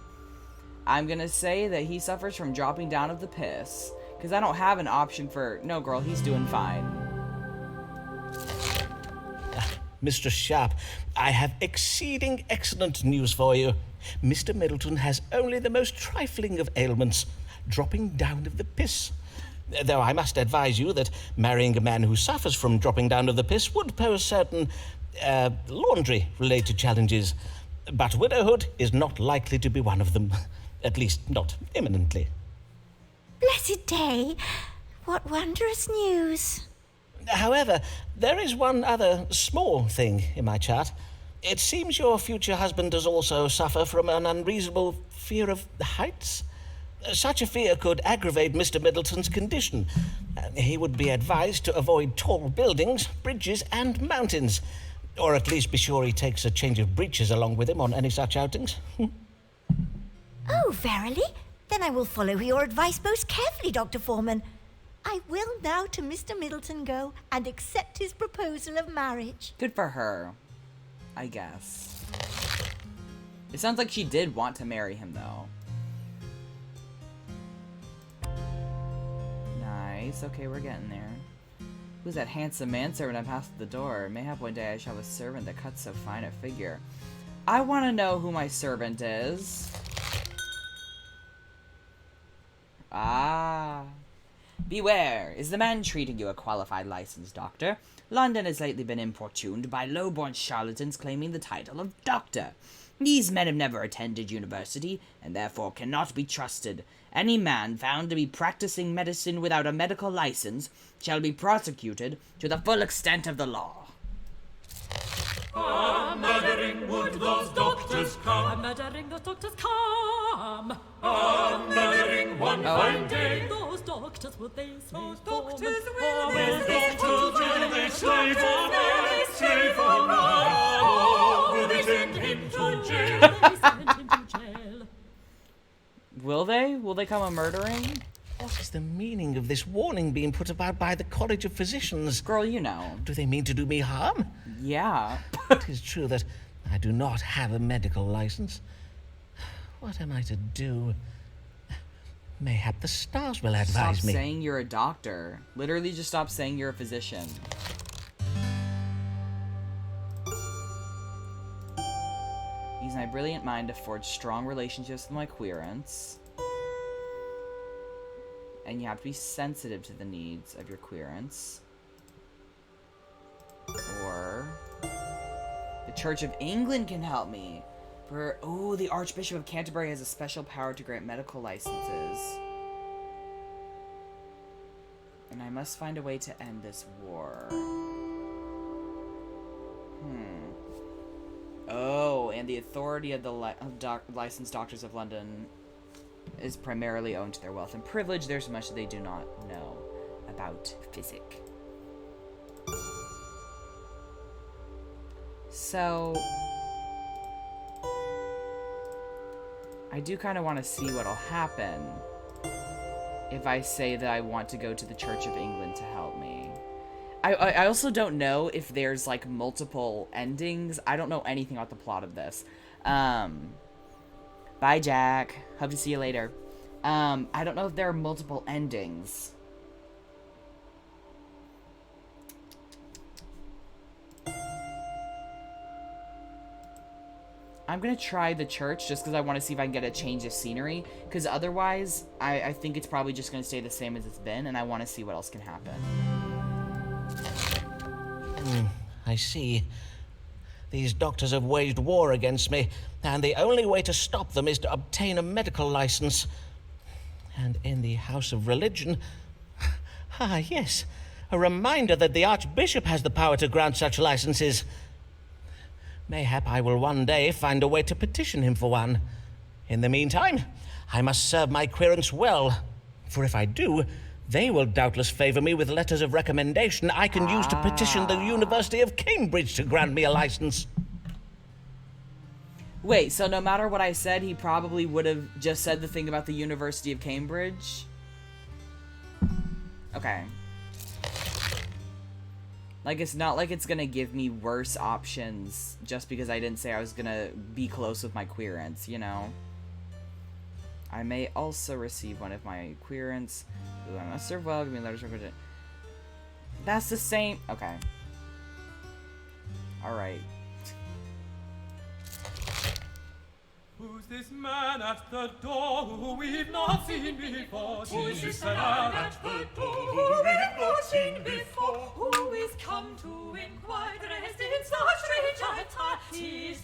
I'm gonna say that he suffers from dropping down of the piss, because I don't have an option for, no girl, he's doing fine. Mr. Sharp, I have exceeding excellent news for you. Mr. Middleton has only the most trifling of ailments, dropping down of the piss. Though I must advise you that marrying a man who suffers from dropping down of the piss would pose certain laundry-related challenges. But widowhood is not likely to be one of them, at least not imminently. Blessed day! What wondrous news! However, there is one other small thing in my chart. It seems your future husband does also suffer from an unreasonable fear of heights. Such a fear could aggravate Mr. Middleton's condition. He would be advised to avoid tall buildings, bridges, and mountains. Or at least be sure he takes a change of breeches along with him on any such outings. Oh, verily? Then I will follow your advice most carefully, Dr. Foreman. I will now to Mr. Middleton go and accept his proposal of marriage. Good for her, I guess. It sounds like she did want to marry him, though. Nice. Okay, we're getting there. Who's that handsome manservant I passed at the door? Mayhap one day I shall have a servant that cuts so fine a figure. I want to know who my servant is. Ah. Beware, is the man treating you a qualified licensed doctor? London has lately been importuned by low-born charlatans claiming the title of doctor. These men have never attended university, and therefore cannot be trusted. Any man found to be practicing medicine without a medical license shall be prosecuted to the full extent of the law. Murdering would those doctors come. Murdering those doctors come. Murdering one fine day. Those doctors, will they slave Those doctors will will they slave on us, slave on us, or will they send him to jail? Will they? Will they come a murdering? What is the meaning of this warning being put about by the College of Physicians? Girl, you know. Do they mean to do me harm? Yeah. It is true that I do not have a medical license. What am I to do? Mayhap the stars will advise Stop me. saying you're a doctor. Literally just stop saying you're a physician. Use my brilliant mind to forge strong relationships with my querents. And you have to be sensitive to the needs of your querents. Or the Church of England can help me. Oh, the Archbishop of Canterbury has a special power to grant medical licenses. And I must find a way to end this war. Oh, and the authority of the licensed doctors of London is primarily owed to their wealth and privilege. There's much that they do not know about physic. So I do kind of want to see what'll happen if I say that I want to go to the Church of England to help me. I also don't know if there's, like, multiple endings. I don't know anything about the plot of this. Bye, Jack. Hope to see you later. I don't know if there are multiple endings. I'm gonna try the church just because I want to see if I can get a change of scenery. Because otherwise, I think it's probably just gonna stay the same as it's been, and I want to see what else can happen. I see. These doctors have waged war against me, and the only way to stop them is to obtain a medical license. And in the House of Religion... Ah, yes. A reminder that the Archbishop has the power to grant such licenses. Mayhap I will one day find a way to petition him for one. In the meantime, I must serve my querents well, for if I do, they will doubtless favor me with letters of recommendation I can use to petition the University of Cambridge to grant me a license. Wait, so no matter what I said, he probably would have just said the thing about the University of Cambridge? Okay. Like, it's not like it's gonna give me worse options just because I didn't say I was gonna be close with my querents, you know? I may also receive one of my querents. Who I must serve well, give me letters of... That's the same... Okay. Alright. Who's this man at the door who we've not seen before? Who's this man at the door who we've not seen before? Who is come to inquire dressed in so strange attire? 'Tis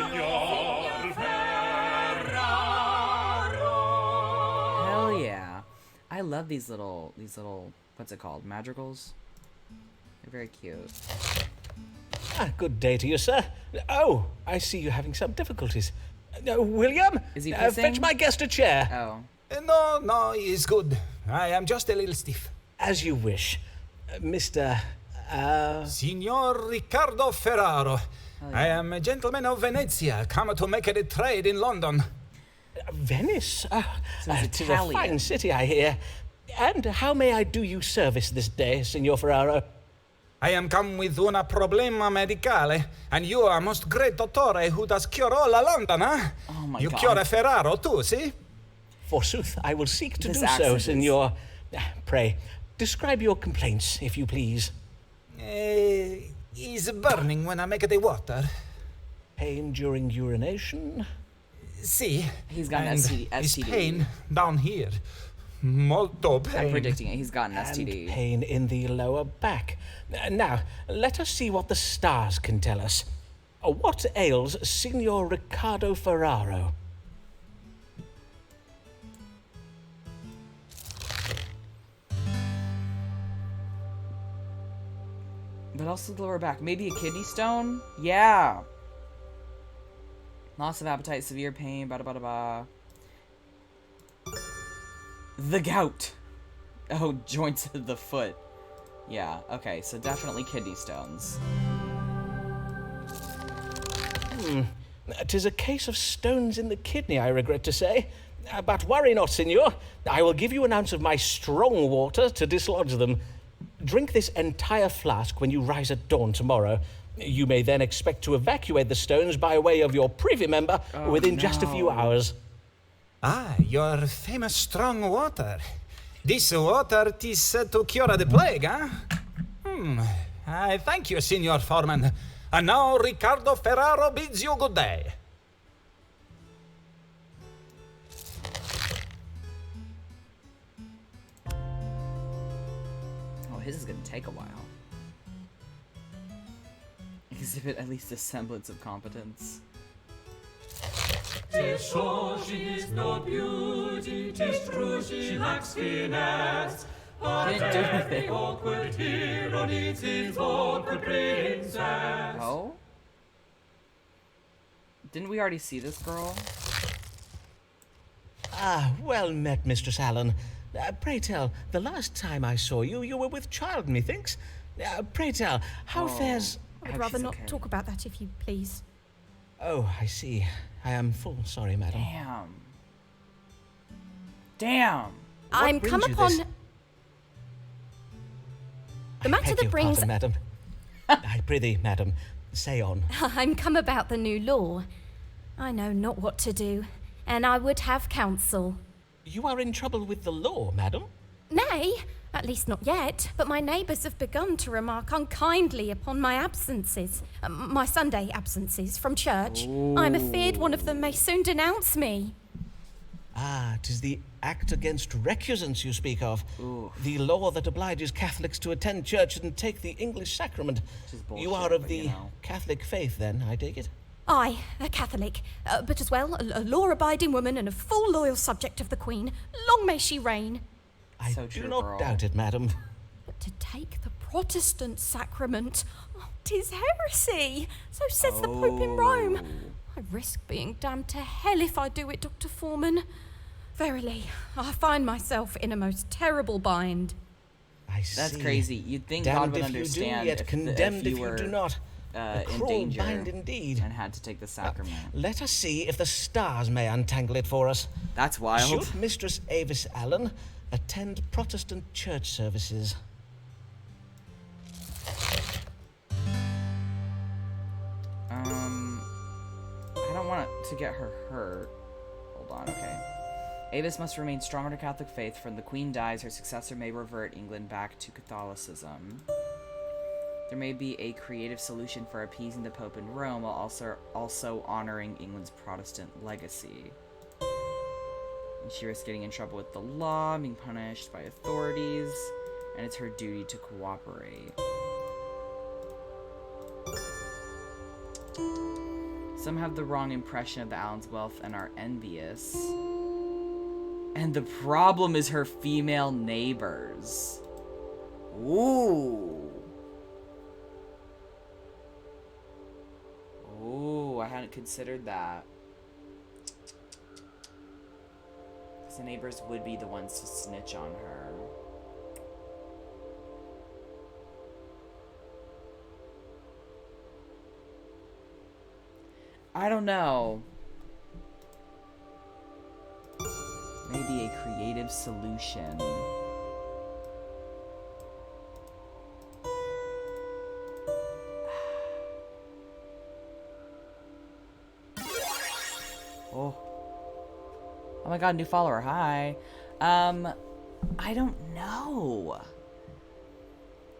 Signor Ferraro. Hell yeah. I love these little, what's it called? Madrigals? They're very cute. Good day to you, sir. Oh, I see you're having some difficulties. William? Is he fetch pissing? my guest a chair. Oh. No, it's good. I am just a little stiff. As you wish. Mr. Signor Riccardo Ferraro. I am a gentleman of Venezia, come to make a trade in London. Venice? So it's Tis a Italian. fine city, I hear. And how may I do you service this day, Signor Ferraro? I am come with una problema medicale, and you are most great dottore who does cure all London, huh? Oh my you God. cure Ferraro too, see? Forsooth, I will seek to This do so, accent is- Signor. Pray, describe your complaints, if you please. Is burning when I make the water. Pain during urination? See? He's got an and STD. is pain down here. Molto pain. I'm predicting it. He's got an And STD. pain in the lower back. Now, let us see what the stars can tell us. What ails Signor Riccardo Ferraro? But also the lower back. Maybe a kidney stone? Yeah. Loss of appetite, severe pain, bada bada ba. The gout. Oh, joints of the foot. Yeah, okay, so definitely kidney stones. 'Tis a case of stones in the kidney, I regret to say. But worry not, Signor. I will give you an ounce of my strong water to dislodge them. Drink this entire flask when you rise at dawn tomorrow. You may then expect to evacuate the stones by way of your privy member within just a few hours. Ah, your famous strong water. This water is said to cure the plague, huh? I thank you, Signor Foreman. And now Riccardo Ferraro bids you good day. Oh, his is gonna take a while. Exhibit at least a semblance of competence. 'Tis sure she is no beauty, 'tis true she lacks finesse. But Can't do every anything. awkward hero needs his awkward princess. Oh? Didn't we already see this girl? Ah, well met, Mistress Allen. Pray tell, the last time I saw you, you were with child, methinks. Pray tell, how fares... I would hope rather she's not okay. talk about that if you please. Oh, I see. I am full sorry, madam. Damn. I'm brings come you upon... this? The matter Beg that your brings... pardon, madam. I prithee, madam, say on. I'm come about the new law. I know not what to do, and I would have counsel. You are in trouble with the law, madam? Nay, at least not yet, but my neighbours have begun to remark unkindly upon my absences, my Sunday absences from church. I'm afeard one of them may soon denounce me. Ah, 'tis the Act Against Recusants you speak of. The law that obliges Catholics to attend church and take the English sacrament. is You bullshit, are of but the you know. Catholic faith, then, I take it? I, a Catholic, but as well a law-abiding woman and a full loyal subject of the Queen. Long may she reign. I So do true, not girl. doubt it, madam. But to take the Protestant sacrament, 'tis heresy. So says the Pope in Rome. I risk being damned to hell if I do it, Dr. Foreman. Verily, I find myself in a most terrible bind. I see. That's crazy. You'd think Damned God would if you do, understand yet if condemned if if you you were do not. A in cruel danger bind indeed. and had to take the sacrament. Let us see if the stars may untangle it for us. That's wild. Should Mistress Avis Allen attend Protestant church services? I don't want to get her hurt. Hold on, okay. Avis must remain strong in her Catholic faith, for when the Queen dies, her successor may revert England back to Catholicism. There may be a creative solution for appeasing the Pope in Rome while also honoring England's Protestant legacy. And she risks getting in trouble with the law, being punished by authorities, and it's her duty to cooperate. Some have the wrong impression of the Allen's wealth and are envious. And the problem is her female neighbors. Ooh. Ooh, I hadn't considered that. Because the neighbors would be the ones to snitch on her. I don't know. Maybe a creative solution. Oh. Oh my god, new follower. Hi. I don't know.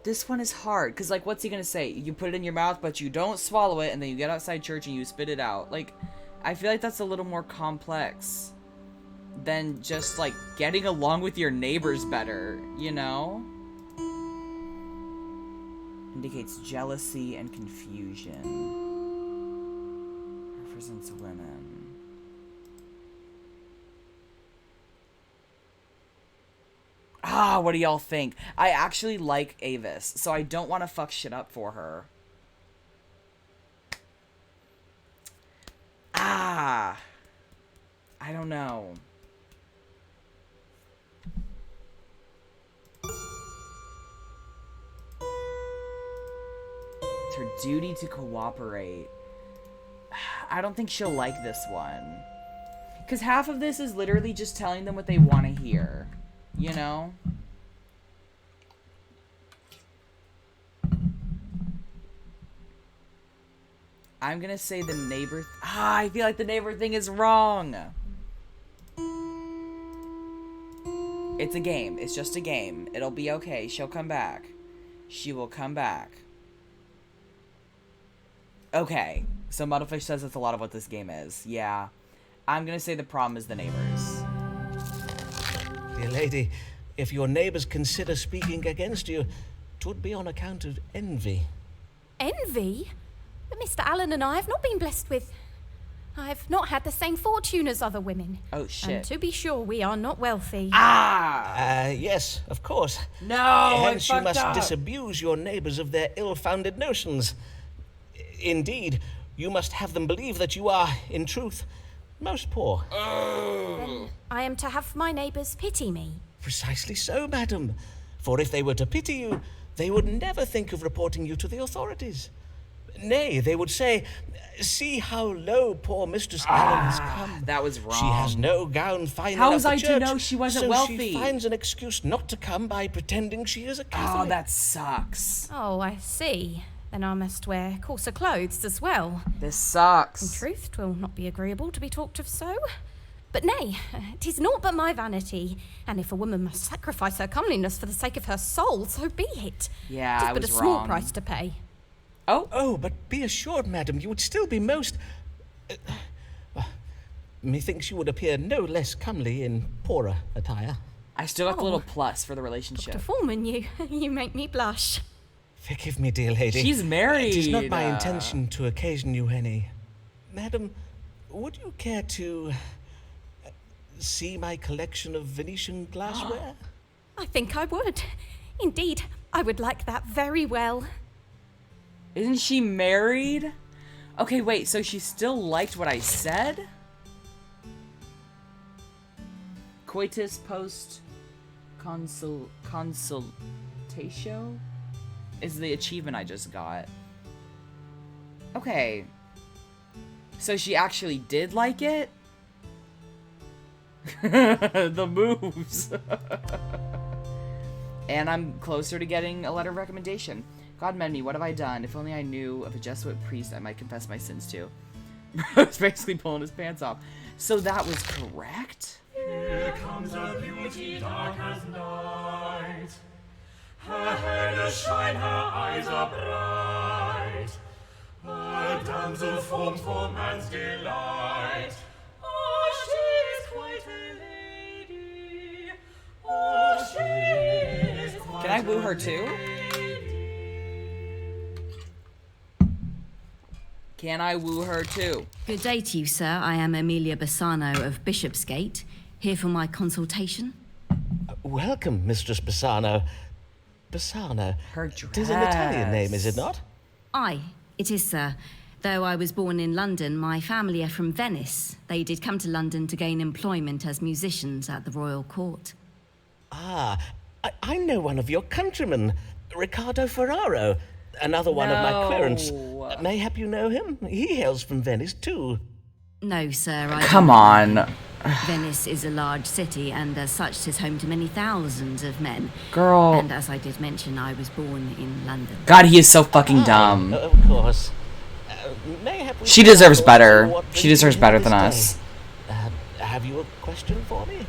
This one is hard, because, like, what's he gonna say? You put it in your mouth, but you don't swallow it, and then you get outside church and you spit it out. Like, I feel like that's a little more complex than just, like, getting along with your neighbors better, you know? Indicates jealousy and confusion. Represents women. Ah, what do y'all think? I actually like Avis, so I don't want to fuck shit up for her. Ah. I don't know. It's her duty to cooperate. I don't think she'll like this one. Because half of this is literally just telling them what they want to hear. You know? I'm gonna say the neighbor... I feel like the neighbor thing is wrong. It's a game. It's just a game. It'll be okay. She'll come back. She will come back. Okay. So Muddlefish says that's a lot of what this game is. Yeah. I'm gonna say the problem is the neighbors. Dear lady, if your neighbors consider speaking against you, 'twould be on account of envy. Envy? But Mr. Allen and I have not been blessed with... I've not had the same fortune as other women. Oh, shit. And to be sure, we are not wealthy. Yes, of course. No, Hence I you must fucked up. disabuse your neighbors of their ill-founded notions. Indeed, you must have them believe that you are, in truth, most poor. Then I am to have my neighbours pity me. Precisely so, madam. For if they were to pity you, they would never think of reporting you to the authorities. Nay, they would say, see how low poor Mistress Allen has come. That was wrong. She has no gown fine How enough was for I to church, know she wasn't so wealthy? she finds an excuse not to come by pretending she is a Catholic. Oh, that sucks. Oh, I see. Then I must wear coarser clothes as well. This sucks. In truth, 'twill not be agreeable to be talked of so. But nay, 'tis naught but my vanity, and if a woman must sacrifice her comeliness for the sake of her soul, so be it. Yeah, 'Tis I but was a small wrong. price to pay. Oh, but be assured, madam, you would still be most... methinks you would appear no less comely in poorer attire. I still got the little plus for the relationship. Dr. Foreman, you make me blush. Forgive me, dear lady. She's married. It is not my intention to occasion you any. Madam, would you care to see my collection of Venetian glassware? I think I would. Indeed, I would like that very well. Isn't she married? Okay, wait, so she still liked what I said? Coitus post consultatio is the achievement I just got. Okay. So she actually did like it? The moves. And I'm closer to getting a letter of recommendation. God mend me, what have I done? If only I knew of a Jesuit priest I might confess my sins to. It's basically pulling his pants off. So that was correct? Here comes a beauty dark as night. Her hair does shine, her eyes are bright. A damsel formed for man's delight. Oh, she is quite a lady. Oh, she is quite Can I woo her too? Can I woo her too? Good day to you, sir. I am Amelia Bassano of Bishopsgate, here for my consultation. Welcome, Mistress Bassano. Bassano. Her It is an Italian name, is it not? Aye, it is, sir. Though I was born in London, my family are from Venice. They did come to London to gain employment as musicians at the royal court. Ah, I know one of your countrymen, Riccardo Ferraro. Another one of my clearance. Mayhap you know him? He hails from Venice, too. No, sir, I Come on. Venice is a large city, and as such, 'tis home to many thousands of men. Girl. And as I did mention, I was born in London. God, he is so fucking dumb. Of course. Mayhap we She can deserves also better. know what She brings deserves you better here than this us. day. Have you a question for me?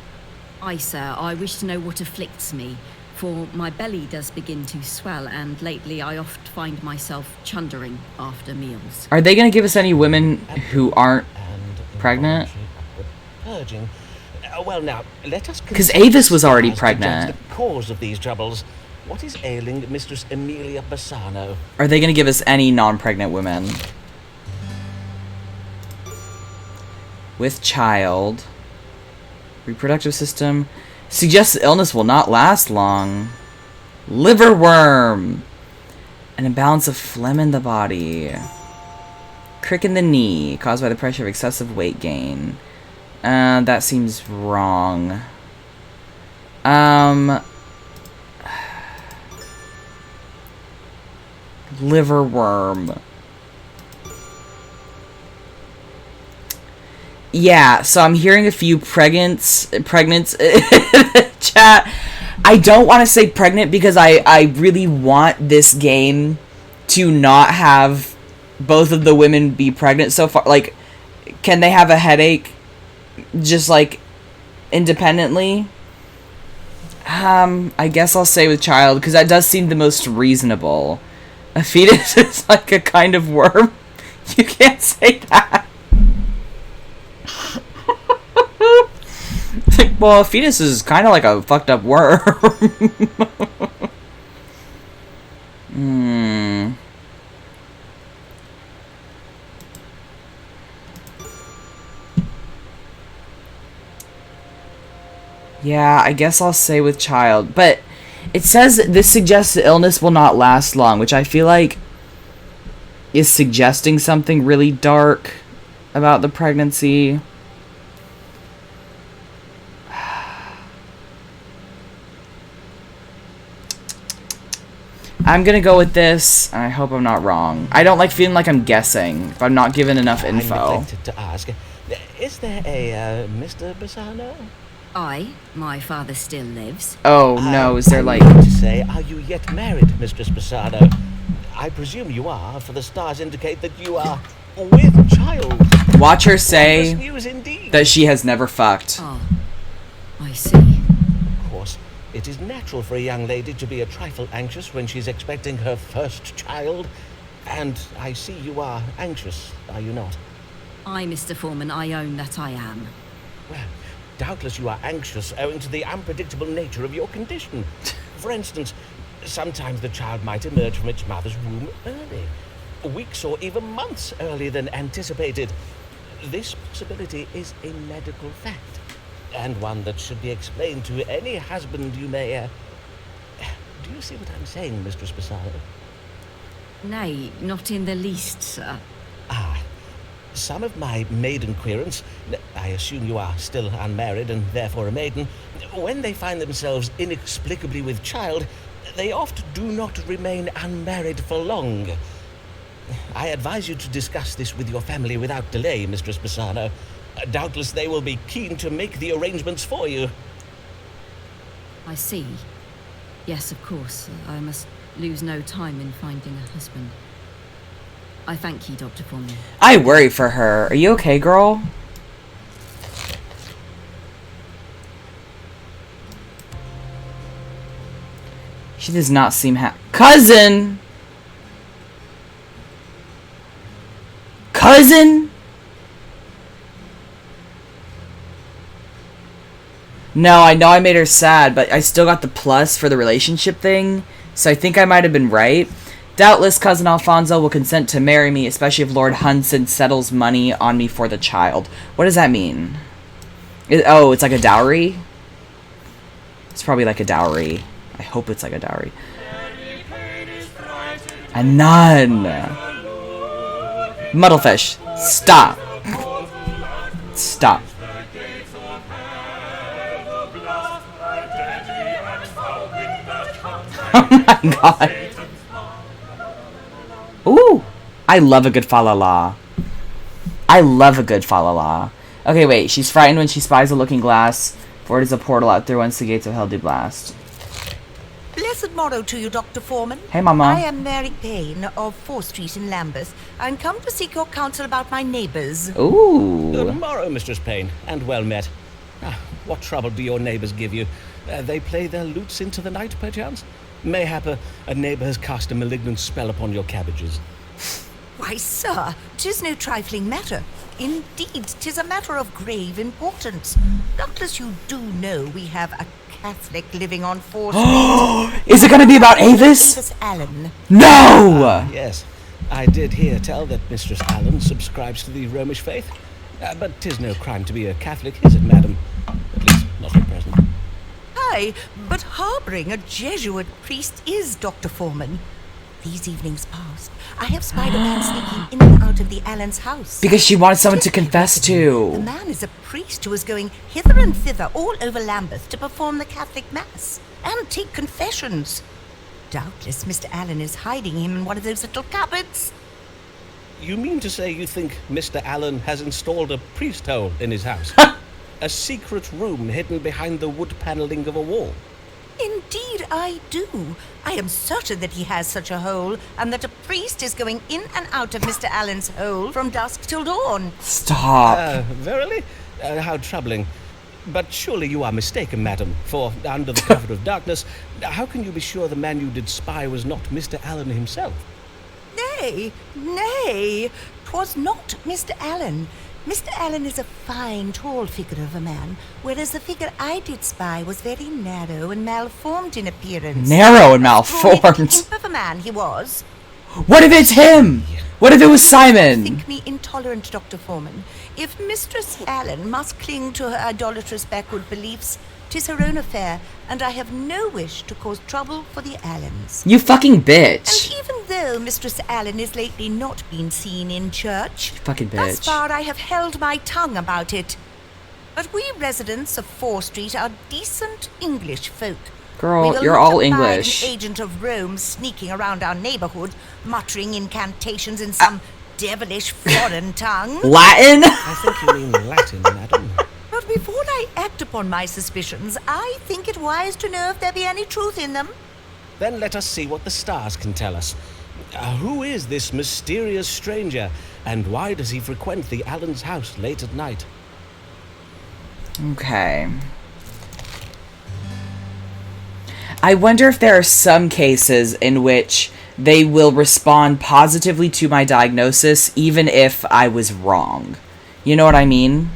Aye, sir, I wish to know what afflicts me, for my belly does begin to swell, and lately I oft find myself chundering after meals. Are they gonna give us any women who aren't And pregnant? Purging. Well, now, let us... 'Cause Avis was already as to pregnant. judge the cause of these troubles. What is ailing Mistress Amelia Bassano? Are they gonna give us any non-pregnant women? With child. Reproductive system. Suggests the illness will not last long. Liver worm. An imbalance of phlegm in the body. Crick in the knee, caused by the pressure of excessive weight gain. That seems wrong. Liver worm. Yeah, so I'm hearing a few pregnants chat. I don't want to say pregnant because I really want this game to not have both of the women be pregnant so far. Like, can they have a headache just, like, independently? I guess I'll say with child, because that does seem the most reasonable. A fetus is like a kind of worm. You can't say that. Well, a fetus is kind of like a fucked up worm. Yeah, I guess I'll say with child. But it says this suggests the illness will not last long, which I feel like is suggesting something really dark about the pregnancy. I'm gonna go with this, and I hope I'm not wrong. I don't like feeling like I'm guessing if I'm not given enough info. I neglected to ask, is there a Mr. Bassano? My father still lives. Oh no, is there like... I mean to say, are you yet married, Mistress Bassano? I presume you are, for the stars indicate that you are with child. Watch her say news indeed. that she has never fucked. Oh, I see. Of course, it is natural for a young lady to be a trifle anxious when she's expecting her first child. And I see you are anxious, are you not? Mr. Foreman, I own that I am. Well, doubtless you are anxious owing to the unpredictable nature of your condition. For instance, sometimes the child might emerge from its mother's womb early, weeks or even months earlier than anticipated. This possibility is a medical fact, and one that should be explained to any husband you may... Do you see what I'm saying, Mistress Bassano? Nay, not in the least, sir. Some of my maiden querents, I assume you are still unmarried and therefore a maiden, when they find themselves inexplicably with child, they oft do not remain unmarried for long. I advise you to discuss this with your family without delay, Mistress Bassano. Doubtless they will be keen to make the arrangements for you. I see. Yes, of course. I must lose no time in finding a husband. I thank you, Dr. Foreman. I worry for her. Are you okay, girl? She does not seem happy. Cousin! Cousin? No, I know I made her sad, but I still got the plus for the relationship thing, so I think I might have been right. Doubtless Cousin Alfonso will consent to marry me, especially if Lord Hunson settles money on me for the child. What does that mean? It's like a dowry? It's probably like a dowry. I hope it's like a dowry. A nun! Muddlefish, stop. Stop. Oh my god. Ooh! I love a good fa-la-la. I love a good fa-la-la. Okay, wait. She's frightened when she spies a looking glass, for it is a portal out through whence the gates of hell do blast. Blessed morrow to you, Dr. Foreman. Hey, Mama. I am Mary Payne of 4th Street in Lambeth. I'm come to seek your counsel about my neighbours. Ooh. Good morrow, Mistress Payne, and well met. What trouble do your neighbours give you? They play their lutes into the night, perchance? Mayhap a neighbour has cast a malignant spell upon your cabbages. Why, sir, 'tis no trifling matter. Indeed, 'tis a matter of grave importance. Doubtless you do know we have a Catholic living on 4th Street. Is it going to be about Avis? Avis Allen. No! Yes, I did hear tell that Mistress Allen subscribes to the Romish faith. But 'tis no crime to be a Catholic, is it, madam? At least, not at present. Aye, but harbouring a Jesuit priest is, Dr. Foreman. These evenings past, I have spied a man sneaking in and out of the Allen's house. Because she wanted someone to confess The to. man is a priest who is going hither and thither all over Lambeth to perform the Catholic Mass and take confessions. Doubtless Mr. Allen is hiding him in one of those little cupboards. You mean to say you think Mr. Allen has installed a priest hole in his house? A secret room hidden behind the wood panelling of a wall? Indeed, I do. I am certain that he has such a hole, and that a priest is going in and out of Mr. Allen's hole from dusk till dawn. Stop. Verily? How troubling. But surely you are mistaken, madam, for under the cover of darkness, how can you be sure the man you did spy was not Mr. Allen himself? Nay, nay, 'twas not Mr. Allen. Mr. Allen is a fine, tall figure of a man, whereas the figure I did spy was very narrow and malformed in appearance. Narrow and A malformed. imp of a man he was. What if it's him? What if it was Simon? Think me intolerant, Dr. Foreman. If Mistress Allen must cling to her idolatrous backward beliefs, 'tis her own affair, and I have no wish to cause trouble for the Allens. You fucking bitch. And even though Mistress Allen has lately not been seen in church, Fucking thus bitch. far I have held my tongue about it. But we residents of 4 Street are decent English folk. Girl, We will you're not all abide English. An agent of Rome sneaking around our neighborhood, muttering incantations in some devilish foreign tongue. Latin? I think you mean Latin, madam. But before I act upon my suspicions, I think it wise to know if there be any truth in them. Then let us see what the stars can tell us. Who is this mysterious stranger, and why does he frequent the Allen's house late at night? Okay. I wonder if there are some cases in which they will respond positively to my diagnosis even if I was wrong. You know what I mean?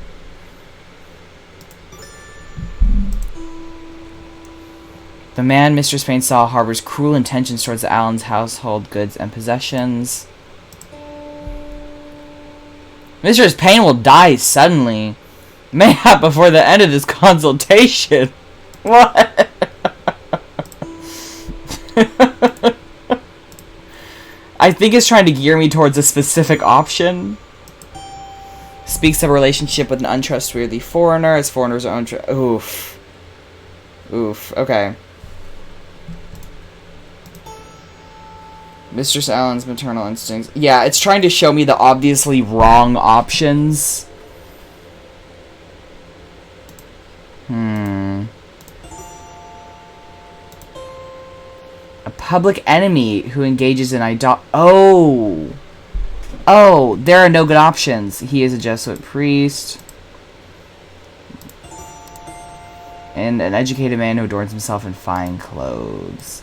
The man Mr. Spain saw harbors cruel intentions towards the Allen's household goods and possessions. Mr. Payne will die suddenly. Mayhap before the end of this consultation. What? I think it's trying to gear me towards a specific option. Speaks of a relationship with an untrustworthy foreigner, as foreigners are oof. Oof, okay. Mistress Allen's maternal instincts. Yeah, it's trying to show me the obviously wrong options. A public enemy who engages in Oh, there are no good options. He is a Jesuit priest. And an educated man who adorns himself in fine clothes.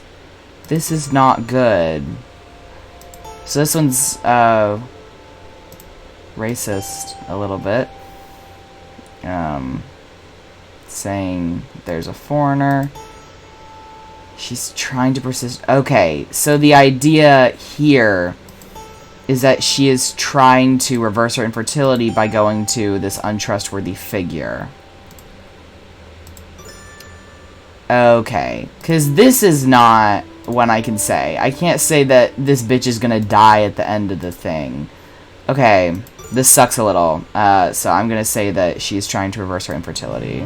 This is not good. So this one's, racist a little bit. Saying there's a foreigner. She's trying to persist. Okay, so the idea here is that she is trying to reverse her infertility by going to this untrustworthy figure. Okay, because this is not one I can say. I can't say that this bitch is gonna die at the end of the thing. Okay, this sucks a little. So I'm gonna say that she's trying to reverse her infertility.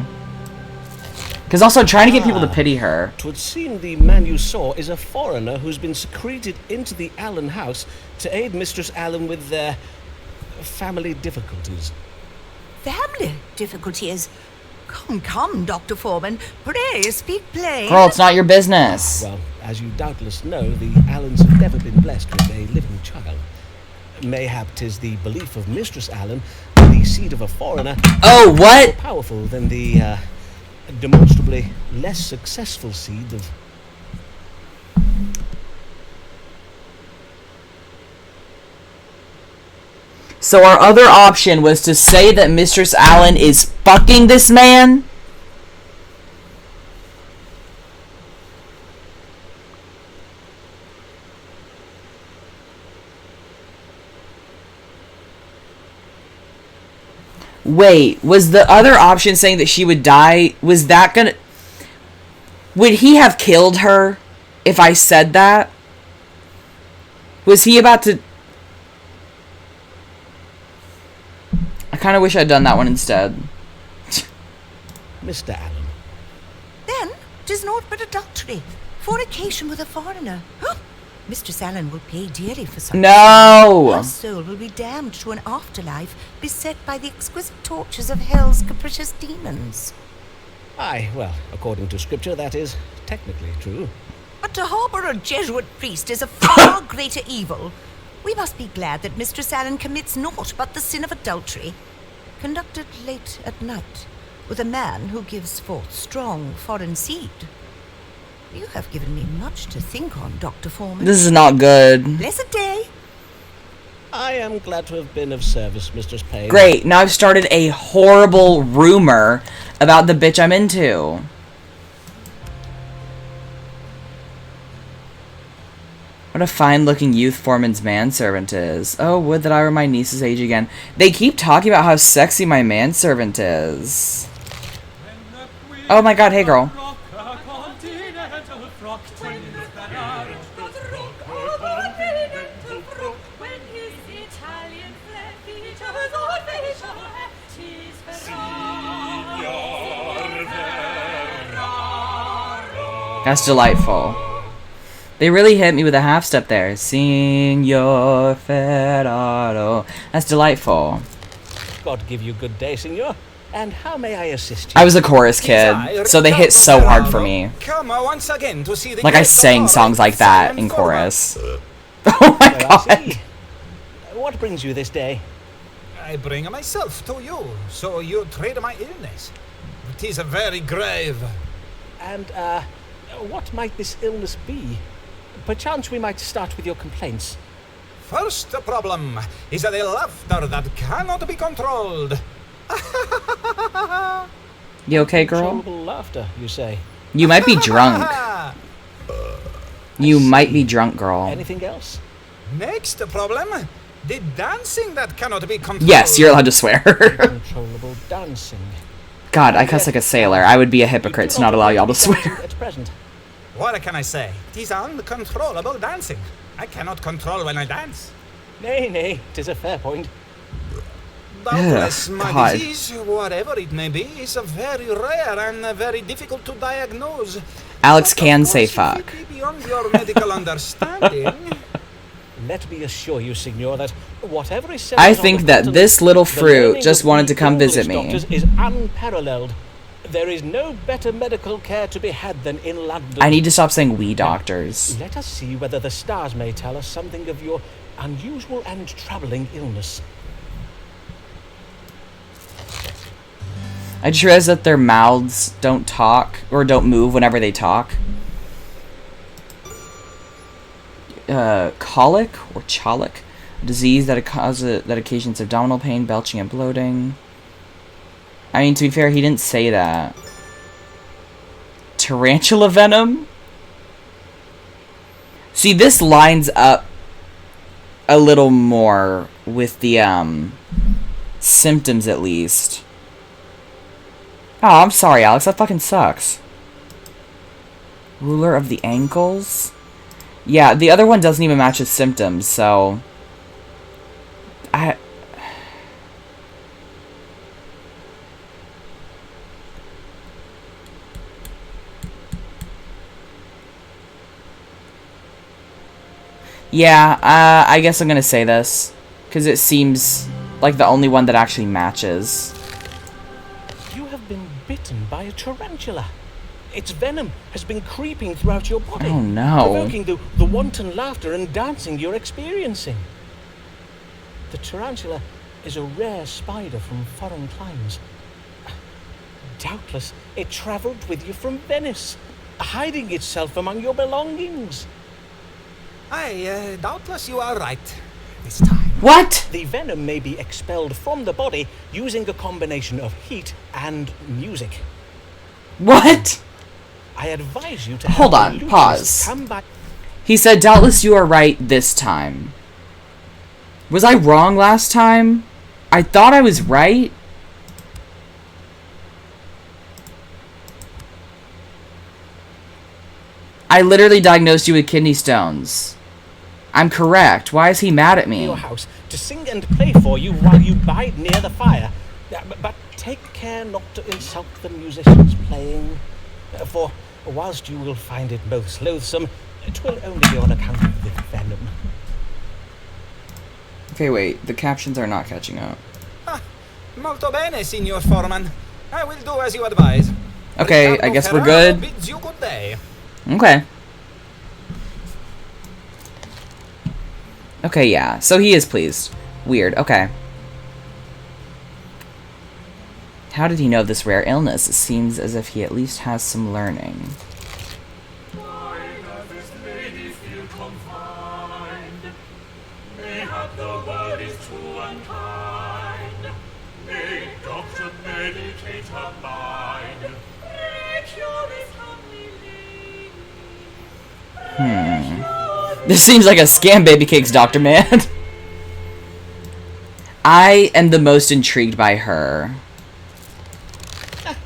Because also trying to get people to pity her. 'Twould seem the man you saw is a foreigner who's been secreted into the Allen house to aid Mistress Allen with their family difficulties. Family difficulties? Come, come, Dr. Foreman. Pray, speak plain. Girl, it's not your business. Well, as you doubtless know, the Allens have never been blessed with a living child. Mayhap 'tis the belief of Mistress Allen that the seed of a foreigner Oh, what? is more powerful than the demonstrably less successful seed of... So our other option was to say that Mistress Allen is fucking this man? Wait, was the other option saying that she would die? Was that gonna... Would he have killed her if I said that? Was he about to... I kind of wish I'd done that one instead. Mr. Allen. Then, 'tis naught but adultery, fornication with a foreigner. Huh? Mistress Allen will pay dearly for such. No! Her soul will be damned to an afterlife beset by the exquisite tortures of hell's capricious demons. Aye, well, according to scripture, that is technically true. But to harbour a Jesuit priest is a far greater evil. We must be glad that Mistress Allen commits naught but the sin of adultery, conducted late at night, with a man who gives forth strong foreign seed. You have given me much to think on, Dr. Foreman. This is not good. Blessed day. I am glad to have been of service, Mistress Payne. Great, now I've started a horrible rumor about the bitch I'm into. What a fine-looking youth Foreman's manservant is. Oh, would that I were my niece's age again. They keep talking about how sexy my manservant is. Oh my god, hey girl. That's delightful. They really hit me with a half step there. Signor Ferraro. That's delightful. God give you good day, Signor. And how may I assist you? I was a chorus kid, so they hit so hard for me. Come once again to see the Like I sang songs like that in chorus. Oh my god. What brings you this day? I bring myself to you, so you trade my illness. It is very grave. And, what might this illness be? Perchance we might start with your complaints. First problem is the laughter that cannot be controlled. You okay, girl? Uncontrollable laughter, you say? You might be drunk. You might be drunk, girl. Anything else? Next problem, the dancing that cannot be controlled. Yes, you're allowed to swear. Uncontrollable dancing. God, I cuss like a sailor. I would be a hypocrite to not allow y'all to swear. At present. What can I say? It is uncontrollable dancing. I cannot control when I dance. Nay, 'tis a fair point. Doubtless, my God. disease, whatever it may be, is very rare and very difficult to diagnose. Alex But of can course, say if fuck. it be beyond your medical understanding. Let me assure you, Signor, that whatever is said I on think the that continent, this little the fruit learning just of wanted to we come English visit me. doctors is unparalleled. There is no better medical care to be had than in London. I need to stop saying we doctors. Let us see whether the stars may tell us something of your unusual and troubling illness. I just realized that their mouths don't talk, or don't move whenever they talk. Colic, or cholic, a disease that occasions abdominal pain, belching, and bloating. I mean, to be fair, he didn't say that. Tarantula venom? See, this lines up a little more with the, symptoms, at least. Oh, I'm sorry, Alex. That fucking sucks. Ruler of the ankles? Yeah, the other one doesn't even match his symptoms, so... Yeah, I guess I'm gonna say this. Because it seems like the only one that actually matches. You have been bitten by a tarantula. Its venom has been creeping throughout your body. Oh, no. Provoking the wanton laughter and dancing you're experiencing. The tarantula is a rare spider from foreign climes. Doubtless it travelled with you from Venice, hiding itself among your belongings. Aye, doubtless you are right. This time. What? The venom may be expelled from the body using a combination of heat and music. What? I advise you to Hold have on, the pause. Lucas come back. He said, doubtless you are right this time. Was I wrong last time? I thought I was right. I literally diagnosed you with kidney stones. I'm correct. Why is he mad at me? Your house to sing and play for you while you bide near the fire. But take care not to insult the musicians playing, for whilst you will find it most loathsome, it will only be on account of with venom. Okay, wait. The captions are not catching up. Molto bene, Signor Foreman. I will do as you advise. Okay, Ricardo I guess we're Ferraro good. bids you good day. Okay. Okay, yeah. So he is pleased. Weird. Okay. How did he know of this rare illness? It seems as if he at least has some learning. Why does this lady feel confined? Mayhap the world is too unkind. May doctor medicate her mind. Recure this comely lady. This seems like a scam, baby cakes, Dr. Man. I am the most intrigued by her.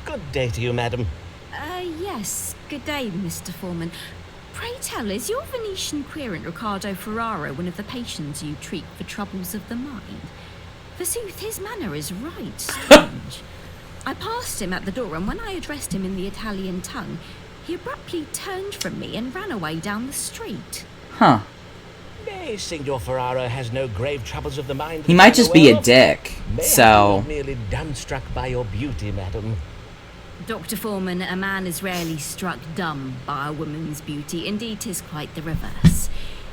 Good day to you, madam. Yes. Good day, Mr. Foreman. Pray tell, is your Venetian querent Riccardo Ferraro one of the patients you treat for troubles of the mind? Forsooth, his manner is right strange. I passed him at the door, and when I addressed him in the Italian tongue, he abruptly turned from me and ran away down the street. Huh. Nay, Signor Ferraro has no grave troubles of the mind. He might just be a Well, dick. may I So, be merely dumbstruck by your beauty, madam. Dr. Foreman, a man is rarely struck dumb by a woman's beauty. Indeed, 'tis quite the reverse.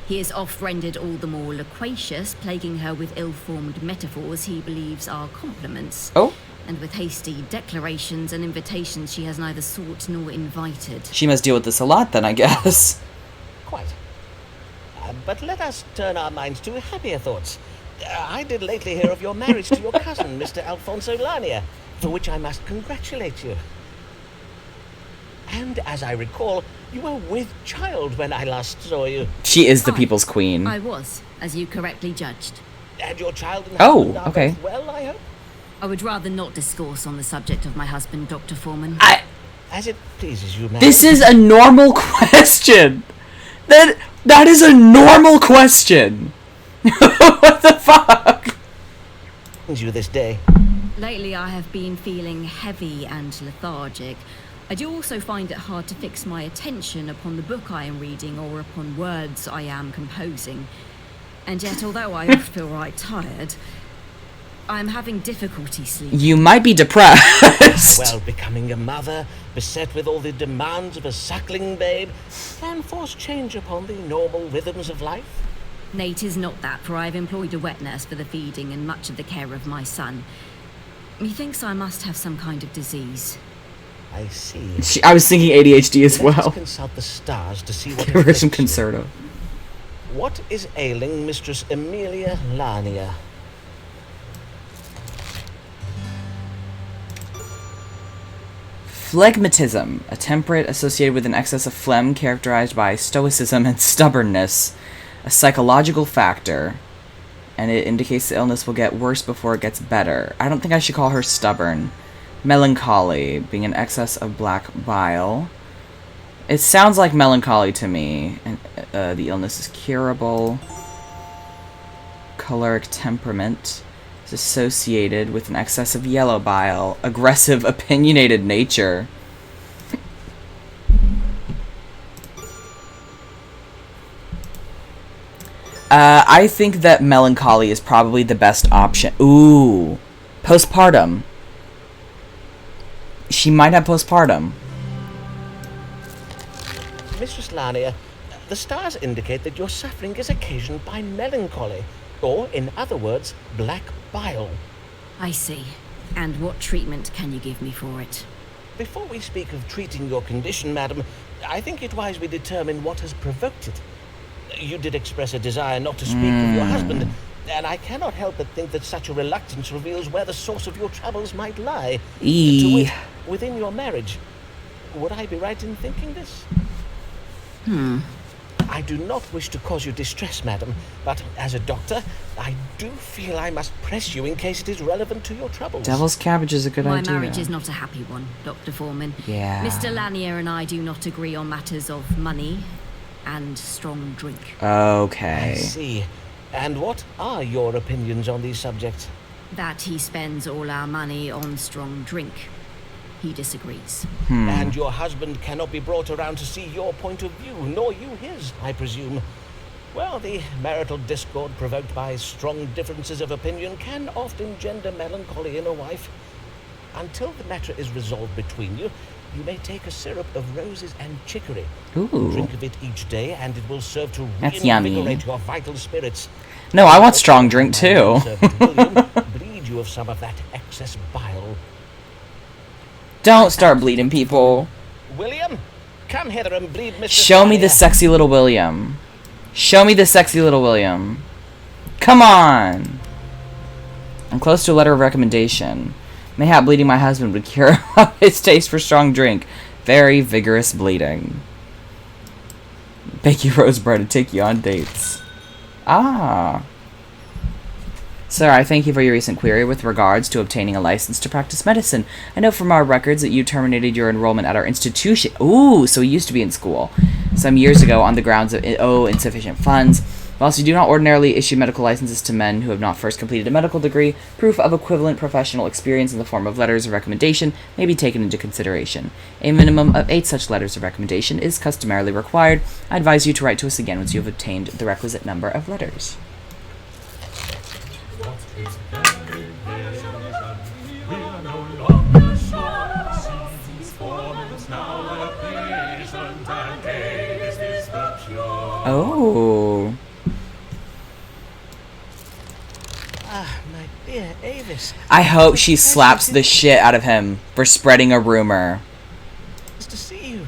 He is oft rendered all the more loquacious, plaguing her with ill-formed metaphors he believes are compliments. oh, And with hasty declarations and invitations she has neither sought nor invited. she must deal with this a lot then, I guess. Quite. But let us turn our minds to happier thoughts. I did lately hear of your marriage to your cousin, Mr. Alfonso Lania, for which I must congratulate you. And as I recall, you were with child when I last saw you. She is the people's queen. I was, as you correctly judged. And your child and Oh, husband are okay. both well, I hope? I would rather not discourse on the subject of my husband, Dr. Foreman. As it pleases you, madam. This is a normal question. That is a normal question. What the fuck? You this day. Lately I have been feeling heavy and lethargic. I do also find it hard to fix my attention upon the book I am reading or upon words I am composing. And yet, although I oft feel right tired, I am having difficulty sleeping. You might be depressed. Well, becoming a mother, beset with all the demands of a suckling babe, can force change upon the normal rhythms of life. Nay, 'tis not that, for I have employed a wet nurse for the feeding and much of the care of my son. Methinks I must have some kind of disease. I see. I was thinking ADHD as Let us well. consult the stars to see what Give her some afflicts you. concerto. What is ailing Mistress Amelia Lania? Phlegmatism, a temperament associated with an excess of phlegm characterized by stoicism and stubbornness, a psychological factor, and it indicates the illness will get worse before it gets better. I don't think I should call her stubborn. Melancholy, being an excess of black bile. It sounds like melancholy to me. And the illness is curable. Choleric temperament is associated with an excess of yellow bile. Aggressive, opinionated nature. I think that melancholy is probably the best option. Ooh. Postpartum. She might have postpartum. Mistress Lania, the stars indicate that your suffering is occasioned by melancholy, or, in other words, black bile. I see. And what treatment can you give me for it? Before we speak of treating your condition, madam, I think it wise we determine what has provoked it. You did express a desire not to speak of your husband, and I cannot help but think that such a reluctance reveals where the source of your troubles might lie. To wit, within your marriage. Would I be right in thinking this? I do not wish to cause you distress, madam, but as a doctor, I do feel I must press you in case it is relevant to your troubles. Devil's cabbage is a good My idea. marriage is not a happy one, Dr. Foreman. Yeah. Mr. Lanier and I do not agree on matters of money and strong drink. Okay. I see. And what are your opinions on these subjects? That he spends all our money on strong drink. He disagrees. And your husband cannot be brought around to see your point of view, nor you his, I presume. Well, the marital discord provoked by strong differences of opinion can often engender melancholy in a wife. Until the matter is resolved between you, you may take a syrup of roses and chicory. Ooh. Drink of it each day, and it will serve to That's yummy. reinvigorate your vital spirits. No, I want strong drink too. William, bleed you of some of that excess bile. Don't start bleeding people. William, come hither and bleed Mr. Show me the Sawyer. sexy little William. Show me the sexy little William. Come on. I'm close to a letter of recommendation. Mayhap bleeding my husband would cure his taste for strong drink. Very vigorous bleeding. Bake you rose bread and take you on dates. Ah. Sir, I thank you for your recent query with regards to obtaining a license to practice medicine. I know from our records that you terminated your enrollment at our institution. Ooh, so you used to be in school some years ago on the grounds of insufficient funds. Whilst you do not ordinarily issue medical licenses to men who have not first completed a medical degree, proof of equivalent professional experience in the form of letters of recommendation may be taken into consideration. A minimum of 8 such letters of recommendation is customarily required. I advise you to write to us again once you have obtained the requisite number of letters. What is very vision? We are no longer sure. Seasons formless now are patient, and age is the cure. Oh. Ah, my dear Avis. I hope she slaps the shit out of him for spreading a rumor. Nice to see you.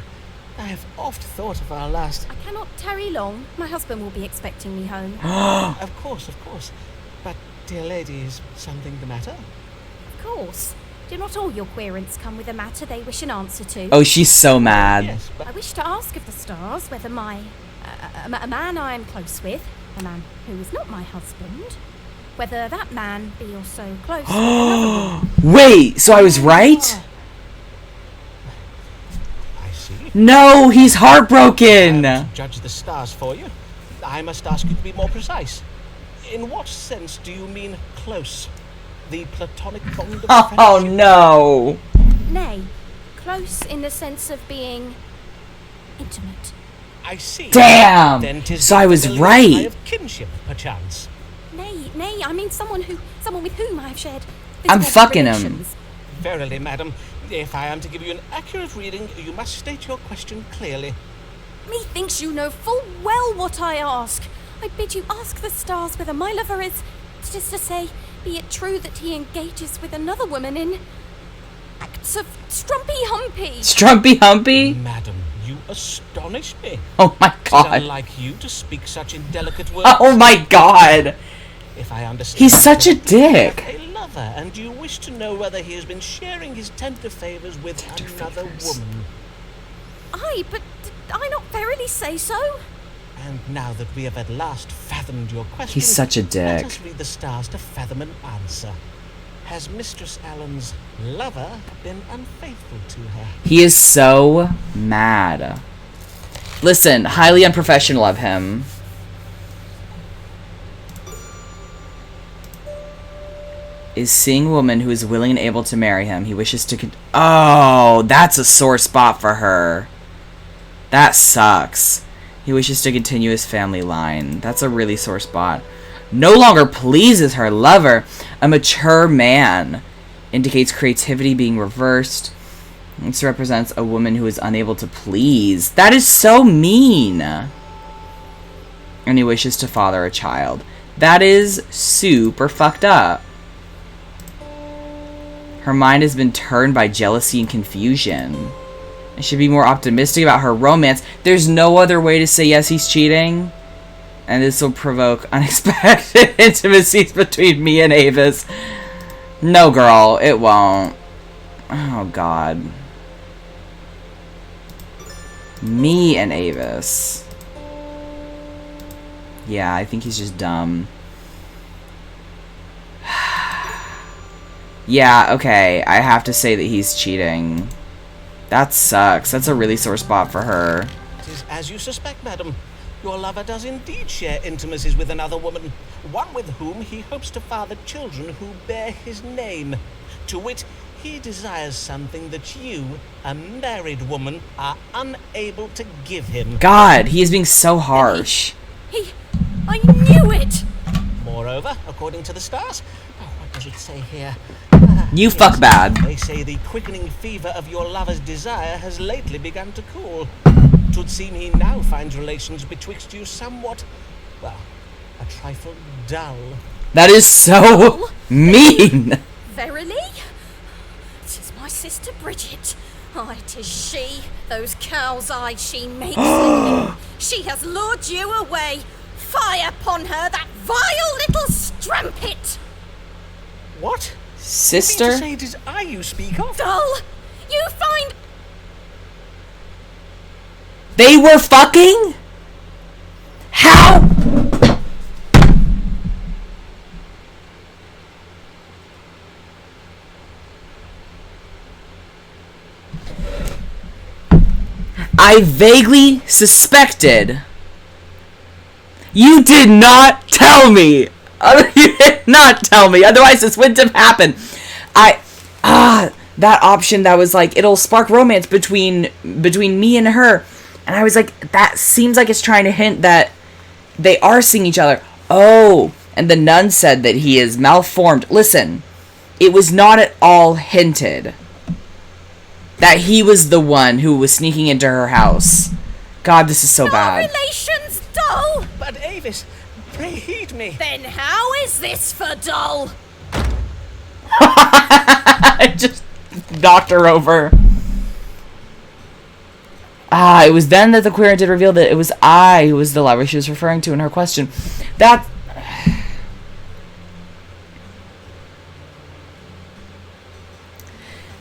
I have oft thought of our last... I cannot tarry long. My husband will be expecting me home. Of course, of course. But, dear lady, is something the matter? Of course. Do not all your querents come with a matter they wish an answer to? Oh, she's so mad. Yes, but I wish to ask of the stars whether a man I am close with, a man who is not my husband, whether that man be also close with another woman. Wait, so I was right? I see. No, he's heartbroken. To judge the stars for you, I must ask you to be more precise. In what sense do you mean close? The platonic bond of Oh friendship? no. Nay, close in the sense of being intimate. I see. Damn. Then 'tis So I was familiar right. tie of kinship, perchance. Nay, I mean someone with whom I have shared I'm physical fucking him. relations. Verily, madam, if I am to give you an accurate reading, you must state your question clearly. Methinks you know full well what I ask. I bid you ask the stars whether my lover is, just to say, be it true that he engages with another woman in acts of strumpy-humpy. Strumpy-humpy? Madam, you astonish me. Oh my It's god. unlike you to speak such indelicate words. Oh my god. If I understand, He's such a correctly, you have dick. a lover, and you wish to know whether he has been sharing his tender favors with another woman. Aye, but did I not verily say so? And now that we have at last fathomed your question, He's such a let dick. us read the stars to fathom an answer. Has Mistress Allen's lover been unfaithful to her? He is so mad. Listen, highly unprofessional of him. Is seeing a woman who is willing and able to marry him. He wishes to oh, that's a sore spot for her. That sucks. He wishes to continue his family line. That's a really sore spot. No longer pleases her lover. A mature man. Indicates creativity being reversed. This represents a woman who is unable to please. That is so mean. And he wishes to father a child. That is super fucked up. Her mind has been turned by jealousy and confusion. I should be more optimistic about her romance. There's no other way to say yes, he's cheating. And this will provoke unexpected intimacies between me and Avis. No, girl, it won't. Oh, God. Me and Avis. Yeah, I think he's just dumb. Yeah, okay, I have to say that he's cheating. That sucks. That's a really sore spot for her. It is as you suspect, madam. Your lover does indeed share intimacies with another woman, one with whom he hopes to father children who bear his name. To wit, he desires something that you, a married woman, are unable to give him. God, he is being so harsh. He I knew it! Moreover, according to the stars, what does it say here? You fuck bad. They say the quickening fever of your lover's desire has lately begun to cool. 'Twould seem he now finds relations betwixt you somewhat, well, a trifle dull. That is so mean. Verily? 'Tis my sister Bridget. Aye, 'tis she. Those cow's eyes she makes at you. She has lured you away. Fire upon her, that vile little strumpet! What? Sister? You mean to say it is I you speak of? Dull! You find... They were fucking? How? I vaguely suspected. You did not tell me. You did not tell me. Otherwise, this wouldn't have happened. That option that was like, it'll spark romance between me and her. And I was like, that seems like it's trying to hint that they are seeing each other. Oh, and the nun said that he is malformed. Listen, it was not at all hinted that he was the one who was sneaking into her house. God, this is so bad. relations, Dull! But Avis, pray heed me. Then how is this for Dull? I just knocked her over. It was then that the querent did reveal that it was I who was the lover she was referring to in her question. That...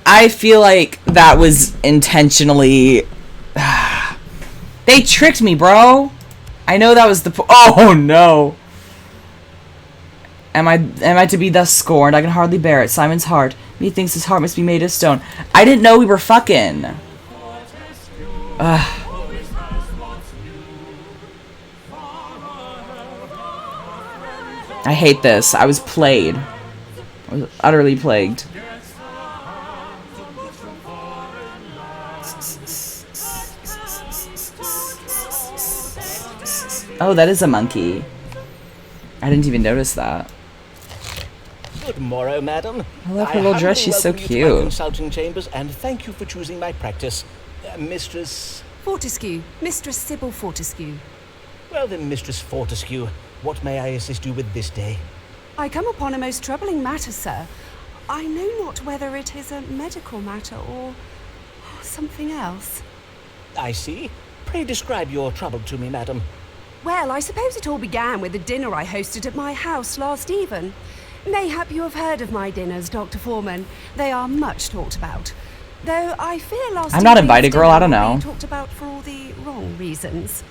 I feel like that was intentionally... They tricked me, bro. I know that was the... Oh, no. Am I to be thus scorned? I can hardly bear it. Simon's heart. Methinks his heart must be made of stone. I didn't know we were fucking. Ugh. I hate this. I was played. I was utterly plagued. Oh, that is a monkey. I didn't even notice that. Good morrow, madam. I love her little dress. She's so welcome you to my cute. consulting chambers, and thank you for choosing my practice, Mistress. Fortescue, Mistress Sybil Fortescue. Well then, Mistress Fortescue, what may I assist you with this day? I come upon a most troubling matter, sir. I know not whether it is a medical matter or something else. I see. Pray describe your trouble to me, madam. Well, I suppose it all began with a dinner I hosted at my house last even. Mayhap you have heard of my dinners, Dr. Foreman. They are much talked about. Though I fear last I'm not evening's invited, girl. dinner I don't know. will be talked about for all the wrong reasons.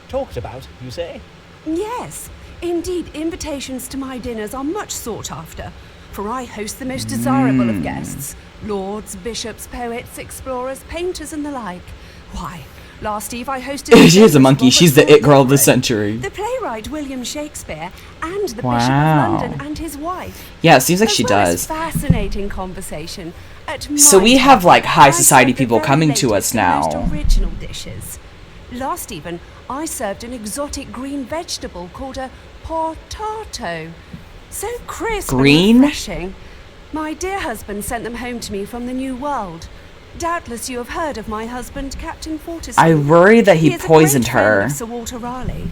Talked about, you say? Yes. Indeed, invitations to my dinners are much sought after, for I host the most desirable of guests. Lords, bishops, poets, explorers, painters, and the like. Why, last eve I hosted... She is a monkey. She's the it girl of the century. The playwright William Shakespeare and the Wow. Bishop of London and his wife. Yeah, it seems like As she well as does. Fascinating conversation. At So my we have, like, table, high I society served the people very coming to latest us and most now. original dishes. Last even, I served an exotic green vegetable called a portato. So crisp Green? and refreshing. My dear husband sent them home to me from the New World. Doubtless you have heard of my husband, Captain Fortescue. I worry that he is a great poisoned friend her. of Sir Walter Raleigh.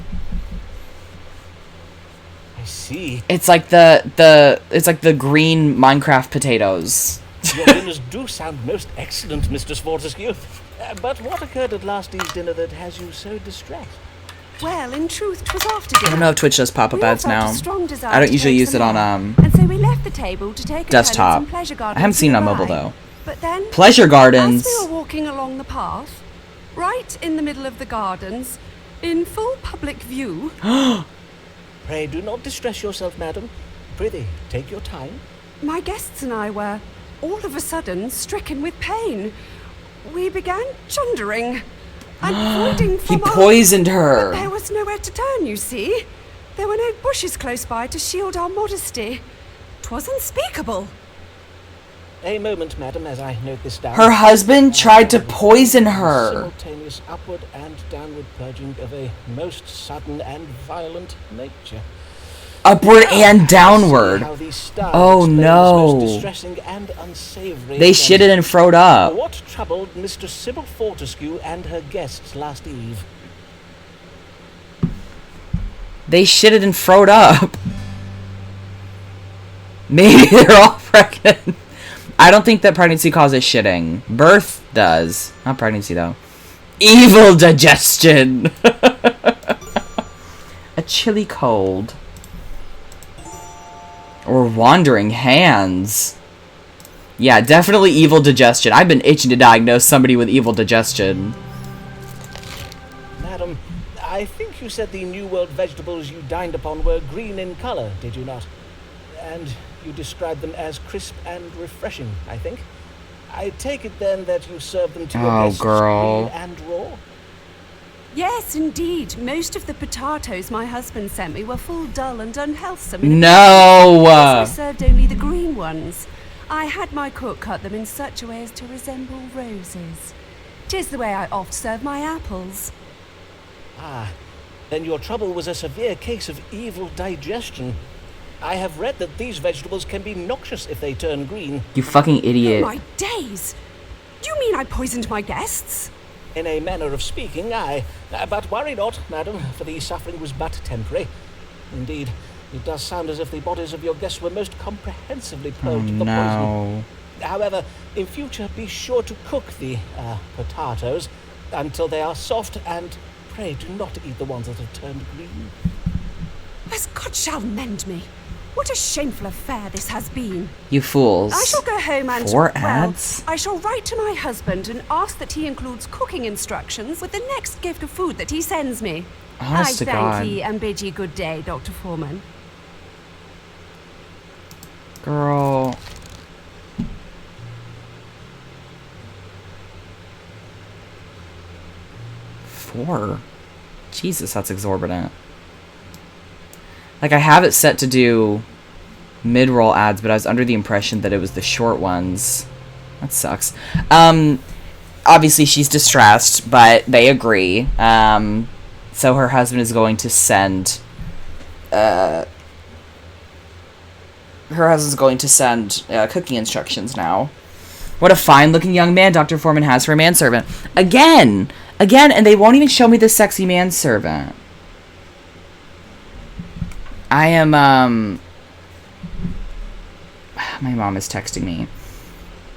I see. It's like the green Minecraft potatoes. Your dinners do sound most excellent, Mistress Fortescue. But what occurred at last eve's dinner that has you so distressed? Well, in truth, 'twas after dinner. I don't know if Twitch does pop-up We all ads felt a now. strong desire I don't to usually take use it some on air, and so we left the table to take a desktop. turn in some pleasure gardens I haven't seen it on nearby. mobile though. But then, Pleasure gardens. as we were walking along the path, right in the middle of the gardens, in full public view, Pray do not distress yourself, madam. Prithee, take your time. my guests and I were, all of a sudden, stricken with pain. We began chundering and voiding He from our... poisoned But her. there was nowhere to turn, you see. There were no bushes close by to shield our modesty. 'Twas unspeakable. A moment, madam, as I note this down. Her husband tried to poison her. Simultaneous upward and downward purging of a most sudden and violent nature. Upward and downward. How these stars Oh explain this no. most distressing and unsavory They event. shitted and froed up. What troubled Mr. Sybil Fortescue and her guests last eve? They shitted and froed up. Maybe they're all pregnant. I don't think that pregnancy causes shitting. Birth does. Not pregnancy, though. Evil digestion. A chilly cold. Or wandering hands. Yeah, definitely evil digestion. I've been itching to diagnose somebody with evil digestion. Madam, I think you said the New World vegetables you dined upon were green in colour, did you not? And you described them as crisp and refreshing, I think. I take it then that you served them to your guests girl. green and raw? Yes, indeed. Most of the potatoes my husband sent me were full dull and unhealthsome. No! So I served only the green ones. I had my cook cut them in such a way as to resemble roses. 'Tis the way I oft serve my apples. Ah, then your trouble was a severe case of evil digestion. I have read that these vegetables can be noxious if they turn green. You fucking idiot. Oh my days! Do you mean I poisoned my guests? In a manner of speaking, aye. But worry not, madam, for the suffering was but temporary. Indeed, it does sound as if the bodies of your guests were most comprehensively purged of the poison. However, in future, be sure to cook the potatoes until they are soft, and pray do not eat the ones that have turned green. As God shall mend me. What a shameful affair this has been. You fools. I shall go home and... 4 ads? I shall write to my husband and ask that he includes cooking instructions with the next gift of food that he sends me. Honest to God. I thank ye and bid ye good day, Dr. Foreman. Girl. $4? Jesus, that's exorbitant. Like, I have it set to do mid-roll ads, but I was under the impression that it was the short ones. That sucks. Obviously, she's distressed, but they agree. So her husband is going to send... cooking instructions now. What a fine-looking young man Dr. Foreman has for a manservant. Again, and they won't even show me the sexy manservant. I am, my mom is texting me.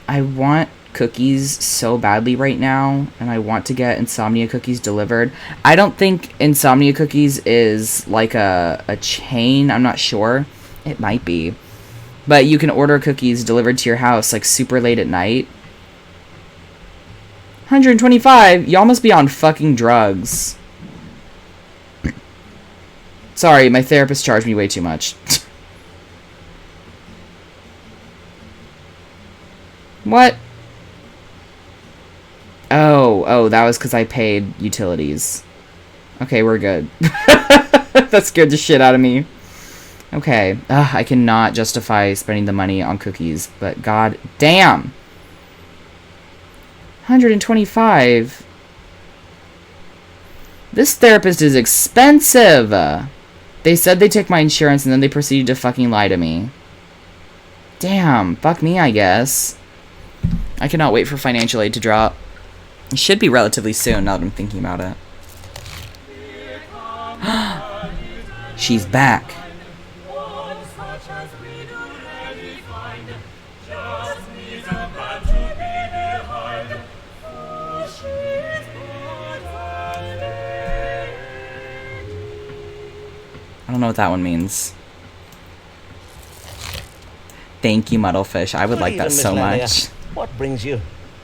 I want cookies so badly right now, and I want to get Insomnia cookies delivered. I don't think Insomnia cookies is like a chain. I'm not sure. It might be. But you can order cookies delivered to your house, like, super late at night. 125? Y'all must be on fucking drugs. Sorry, my therapist charged me way too much. What? Oh, that was because I paid utilities. Okay, we're good. That scared the shit out of me. Okay, I cannot justify spending the money on cookies, but god damn. 125. This therapist is expensive. They said they took my insurance and then they proceeded to fucking lie to me. Damn, fuck me, I guess. I cannot wait for financial aid to drop. It should be relatively soon now that I'm thinking about it. She's back. I don't know what that one means. Thank you, Muddlefish. I would like that so much. What brings you?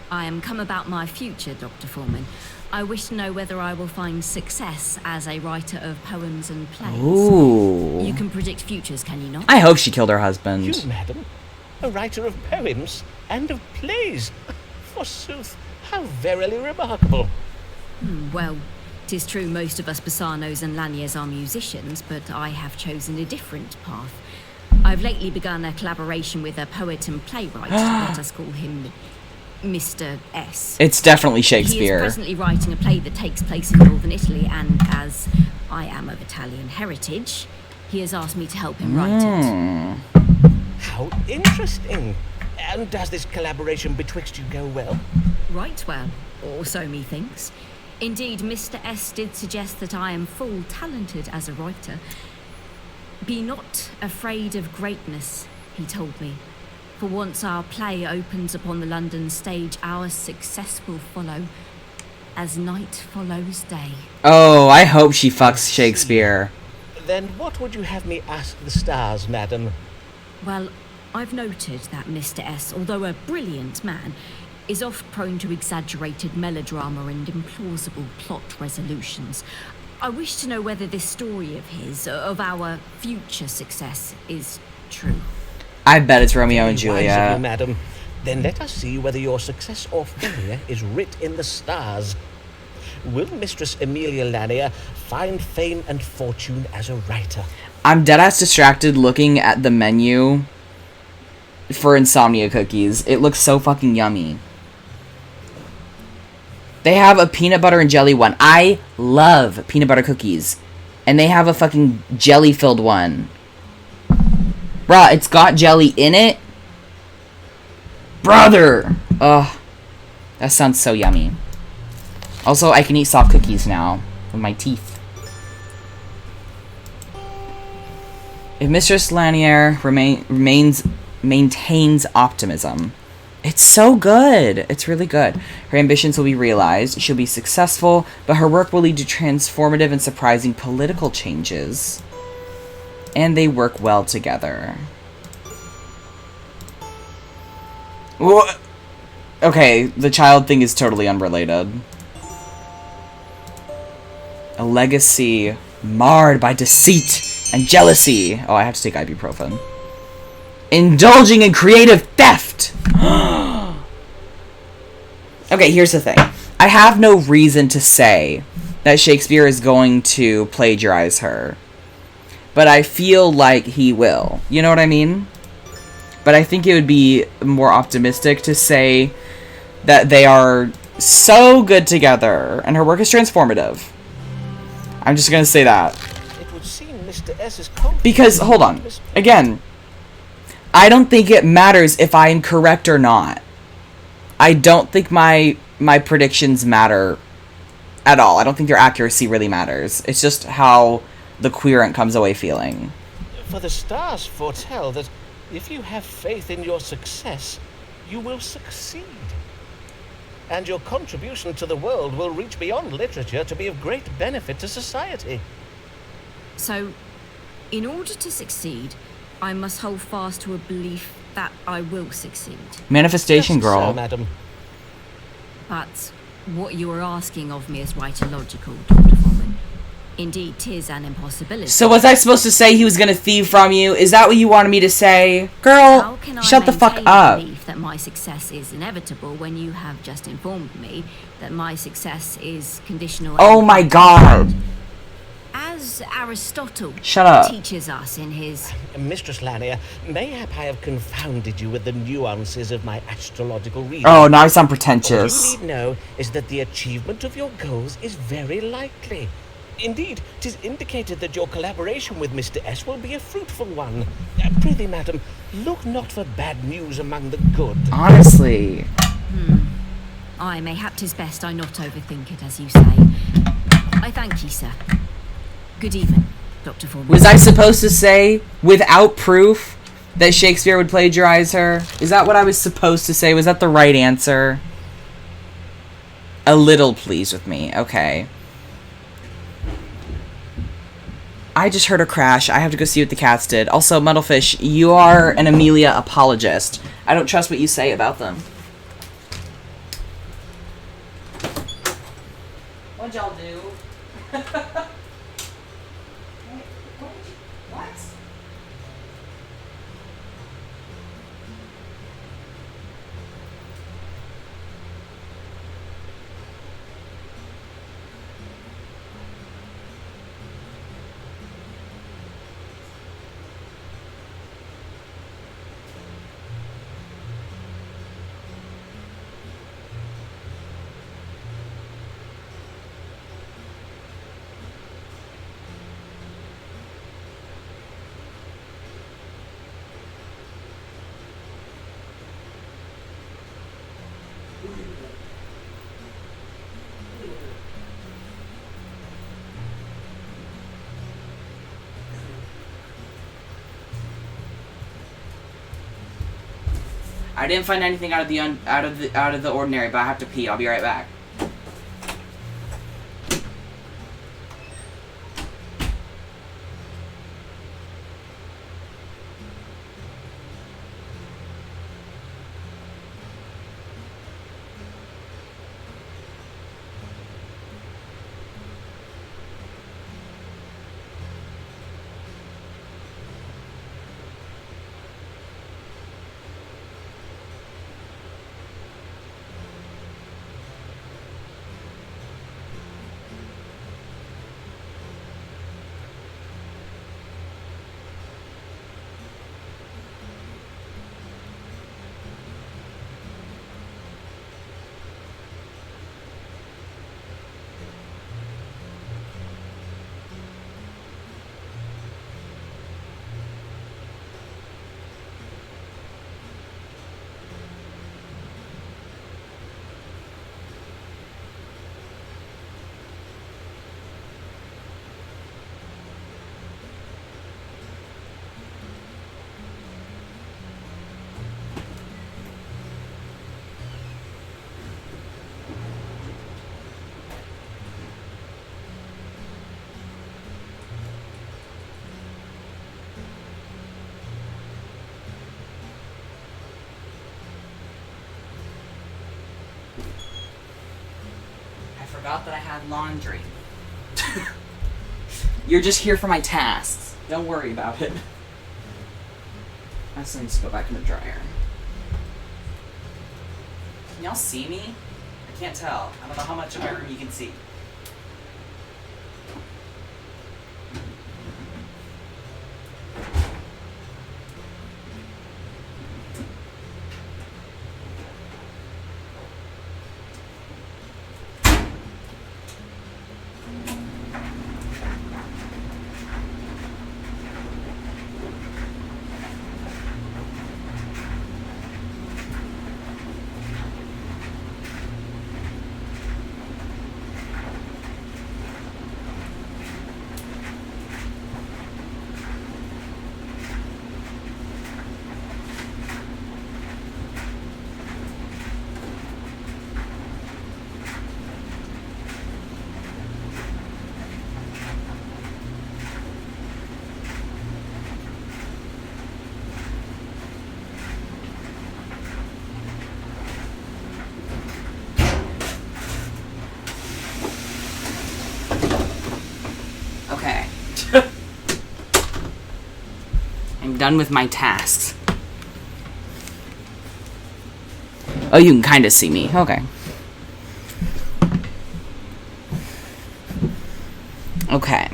I am come about my future, Dr. Foreman. I wish to know whether I will find success as a writer of poems and plays. Ooh. You can predict futures, can you not? I hope she killed her husband. You, madam? A writer of poems and of plays? Forsooth, how verily remarkable. Well, 'tis true most of us Basanos and Laniers are musicians, but I have chosen a different path. I've lately begun a collaboration with a poet and playwright. Let us call him Mr. S. It's definitely He is Shakespeare. presently writing a play that takes place in northern Italy, and as I am of Italian heritage, he has asked me to help him write it. How interesting. And does this collaboration betwixt you go well? Right well, or so methinks. Indeed, Mr. S did suggest that I am full talented as a writer. Be not afraid of greatness, he told me. For once our play opens upon the London stage, our success will follow, as night follows day. Oh, I hope she fucks Shakespeare. Then what would you have me ask the stars, madam? Well, I've noted that Mr. S, although a brilliant man, is oft prone to exaggerated melodrama and implausible plot resolutions. I wish to know whether this story of his, of our future success, is true. I bet it's Romeo and Wise of you, Juliet. madam. Then let us see whether your success or failure is writ in the stars. Will Mistress Amelia Lanier find fame and fortune as a writer? I'm deadass distracted looking at the menu for insomnia cookies. It looks so fucking yummy. They have a peanut butter and jelly one. I love peanut butter cookies. And they have a fucking jelly-filled one. Bruh, it's got jelly in it. Brother! Ugh. That sounds so yummy. Also, I can eat soft cookies now with my teeth. If Mistress Lanier maintains optimism. It's so good. It's really good. Her ambitions will be realized. She'll be successful, but her work will lead to transformative and surprising political changes. And they work well together. What? Okay, the child thing is totally unrelated. A legacy marred by deceit and jealousy. Oh, I have to take ibuprofen. Indulging in creative theft. Okay, here's the thing. I have no reason to say that Shakespeare is going to plagiarize her. But I feel like he will. You know what I mean? But I think it would be more optimistic to say that they are so good together and her work is transformative. I'm just going to say that. It would seem Mr. S is Because, hold on. Again, I don't think it matters if I am correct or not. I don't think my predictions matter at all. I don't think their accuracy really matters. It's just how the querent comes away feeling. For the stars foretell that if you have faith in your success, you will succeed. And your contribution to the world will reach beyond literature to be of great benefit to society. So, in order to succeed, I must hold fast to a belief that I will succeed. Manifestation, girl. So, madam. But what you are asking of me is right illogical, Dr. Foreman. Indeed, 'tis an impossibility. So was I supposed to say he was gonna thieve from you? Is that what you wanted me to say? Girl, shut the fuck up. Believe that my success is inevitable when you have just informed me that my success is conditional. Oh my god. As Aristotle Shut up. teaches us in his... Mistress Lanier, mayhap I have confounded you with the nuances of my astrological reading. Oh, now I sound All pretentious. you need know is that the achievement of your goals is very likely. Indeed, 'tis indicated that your collaboration with Mr. S will be a fruitful one. Prithee, madam, look not for bad news among the good. Honestly. Aye, mayhap 'tis best I not overthink it, as you say. I thank ye, sir. Good evening, Dr. Foreman. Was I supposed to say, without proof, that Shakespeare would plagiarize her? Is that what I was supposed to say? Was that the right answer? A little pleased with me. Okay. I just heard a crash. I have to go see what the cats did. Also, Muddlefish, you are an Amelia apologist. I don't trust what you say about them. What'd y'all do? What? I didn't find anything out of the ordinary, but I have to pee. I'll be right back. Forgot that I had laundry. You're just here for my tasks. Don't worry about it. I still need to go back in the dryer. Can y'all see me? I can't tell. I don't know how much of my room you can see. I'm done with my tasks. Oh, you can kind of see me. Okay. Okay.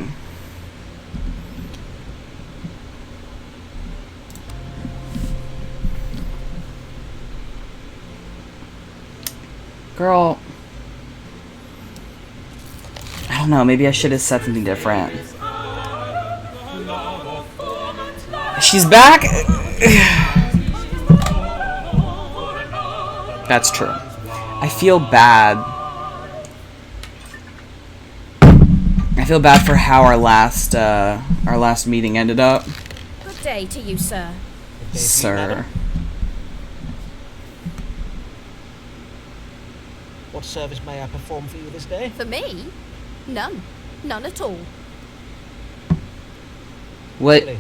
Girl. I don't know. Maybe I should have said something different. She's back. That's true. I feel bad. I feel bad for how our last meeting ended up. Good day to you, sir. Sir. What service may I perform for you this day? For me? None. None at all. What? Really?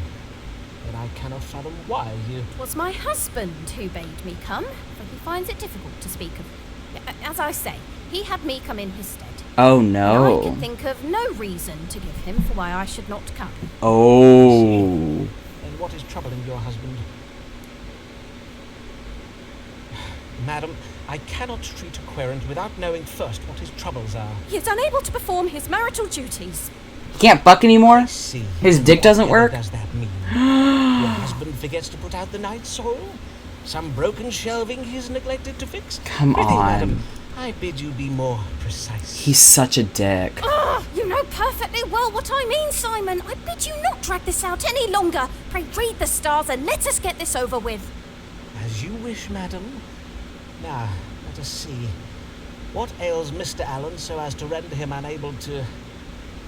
But I cannot fathom why you... It was my husband who bade me come, for he finds it difficult to speak of. As I say, he had me come in his stead. Oh Now no. I can think of no reason to give him for why I should not come. Oh. And what is troubling your husband? Madam, I cannot treat a querent without knowing first what his troubles are. He is unable to perform his marital duties. He can't buck anymore? See. His dick doesn't work? What does that mean? Your husband forgets to put out the night soil? Some broken shelving he's neglected to fix? Come Prithee, on. madam, I bid you be more precise. He's such a dick. Ah, you know perfectly well what I mean, Simon. I bid you not drag this out any longer. Pray read the stars and let us get this over with. As you wish, madam. Now, let us see. What ails Mr. Allen so as to render him unable to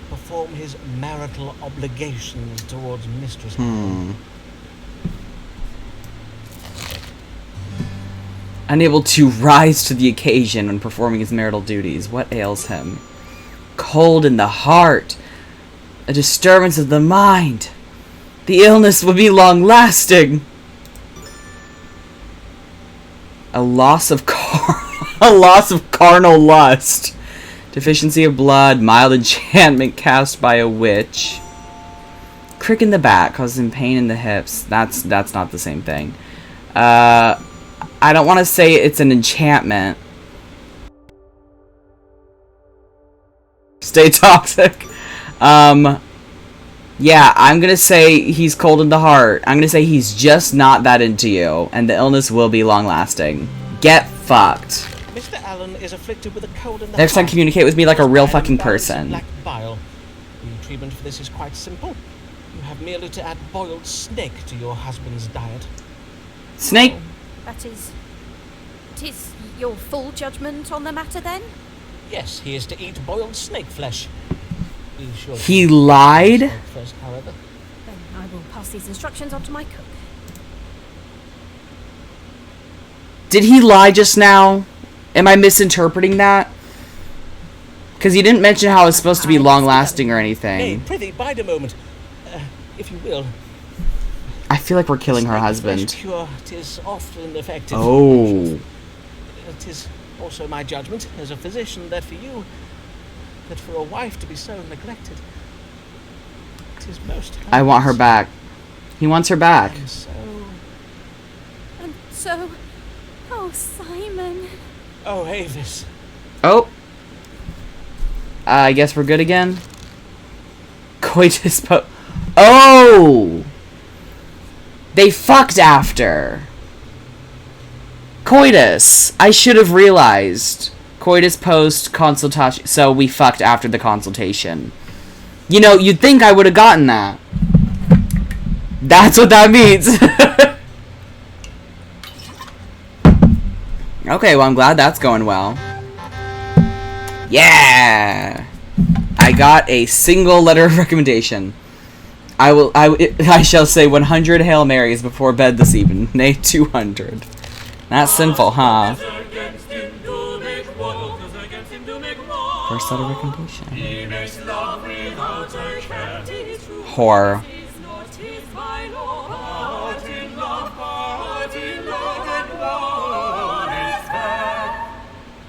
perform his marital obligations towards Mistress Allen? Unable to rise to the occasion when performing his marital duties. What ails him? Cold in the heart. A disturbance of the mind. The illness will be long-lasting. A loss of carnal lust. Deficiency of blood. Mild enchantment cast by a witch. Crick in the back causes him pain in the hips. That's not the same thing. I don't want to say it's an enchantment. Stay toxic. Yeah, I'm gonna say he's cold in the heart. I'm gonna say he's just not that into you, and the illness will be long-lasting. Get fucked. Mr. Allen is afflicted with a cold in the Next time, heart. communicate with me like a real fucking person. Black bile. The treatment for this is quite simple. You have merely to add boiled snake to your husband's diet. Snake? That is... Tis your full judgment on the matter, then? Yes, he is to eat boiled snake flesh. Be sure to He eat lied? snake first, however. Then I will pass these instructions on to my cook. Did he lie just now? Am I misinterpreting that? Because he didn't mention how it's supposed to be long-lasting or Nay, anything. prithee, bide a moment. If you will. I feel like we're killing her husband. Cure, 'tis often effective. Oh. It is also my judgment as a physician that for a wife to be so neglected, it is most. I want her back. He wants her back. And so... Oh, Simon. Oh, Avis. Oh. I guess we're good again. Coitus Oh! They fucked after. Coitus. I should have realized. Coitus post consultation. So we fucked after the consultation. You know, you'd think I would have gotten that. That's what that means. Okay, well, I'm glad that's going well. Yeah! I got a single letter of recommendation. I shall say 100 Hail Marys before bed this evening. Nay, 200. That's sinful, huh? First letter of recommendation. Whore.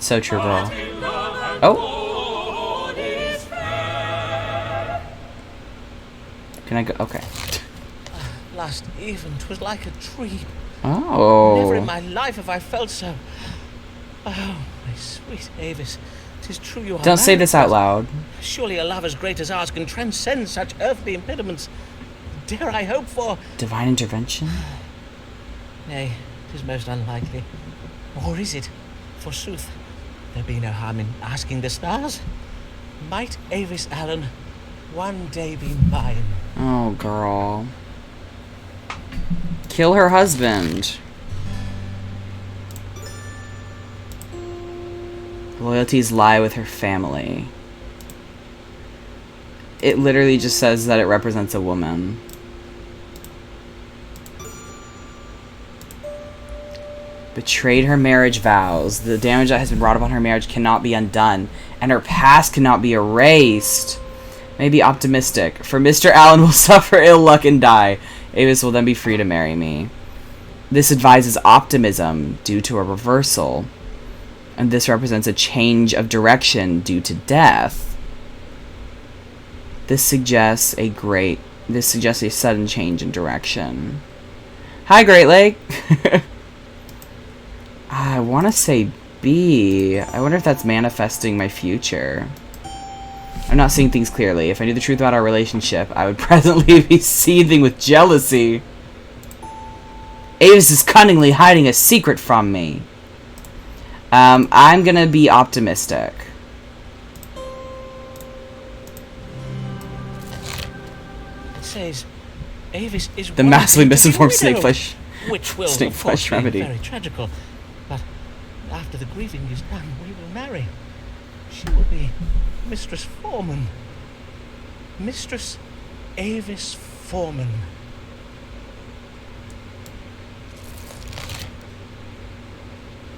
So true, girl. Oh! Can I go? Okay. Last even, 'twas like a dream. Oh. Never in my life have I felt so. Oh, my sweet Avis, 'tis true you are. Don't say married, this out but loud. Surely a love as great as ours can transcend such earthly impediments. Dare I hope for Divine intervention? Nay, 'tis most unlikely. Or is it? Forsooth, there be no harm in asking the stars. Might Avis Allen one day be mine? Oh, girl. Kill her husband. Loyalties lie with her family. It literally just says that it represents a woman. Betrayed her marriage vows. The damage that has been brought upon her marriage cannot be undone, and her past cannot be erased. May be optimistic, for Mr. Allen will suffer ill luck and die. Avis will then be free to marry me. This advises optimism due to a reversal, and this represents a change of direction due to death. This suggests a sudden change in direction. Hi, Great Lake. I want to say B. I wonder if that's manifesting my future. I'm not seeing things clearly. If I knew the truth about our relationship, I would presently be seething with jealousy. Avis is cunningly hiding a secret from me. I'm gonna be optimistic. It says Avis is The massively misinformed snake widow, flesh. which will Snake of course flesh be remedy. very tragical. But after the grieving is done, we will marry. She will be Mistress Foreman. Mistress Avis Foreman. The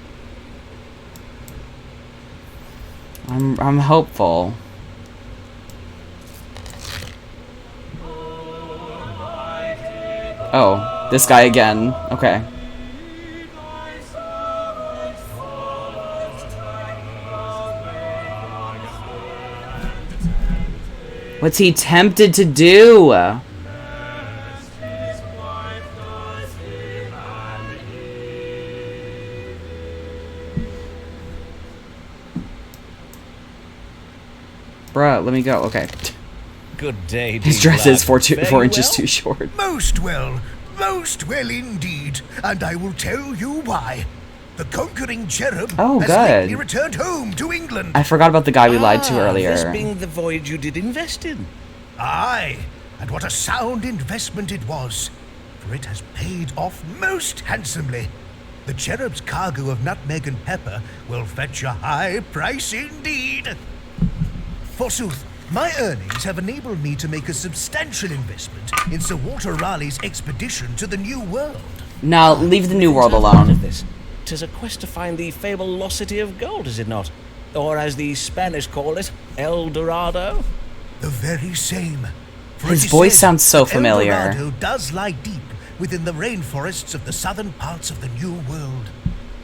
I'm hopeful. Oh, this guy again. Okay. What's he tempted to do? Bruh, let me go. Okay. Good day, His dress is Fare 4 inches well? too short. Most well indeed, and I will tell you why. The conquering cherub Oh, has good. lately returned home to England. I forgot about the guy we lied to This earlier. being the voyage you did invest in. Aye, and what a sound investment it was, for it has paid off most handsomely. The cherub's cargo of nutmeg and pepper will fetch a high price indeed. Forsooth, my earnings have enabled me to make a substantial investment in Sir Walter Raleigh's expedition to the New World. Now, leave the New World alone. This. 'Tis a quest to find the fabled lost city of gold, is it not? Or as the Spanish call it, El Dorado? The very same. For His it is voice said sounds so that familiar. El Dorado does lie deep within the rainforests of the southern parts of the New World,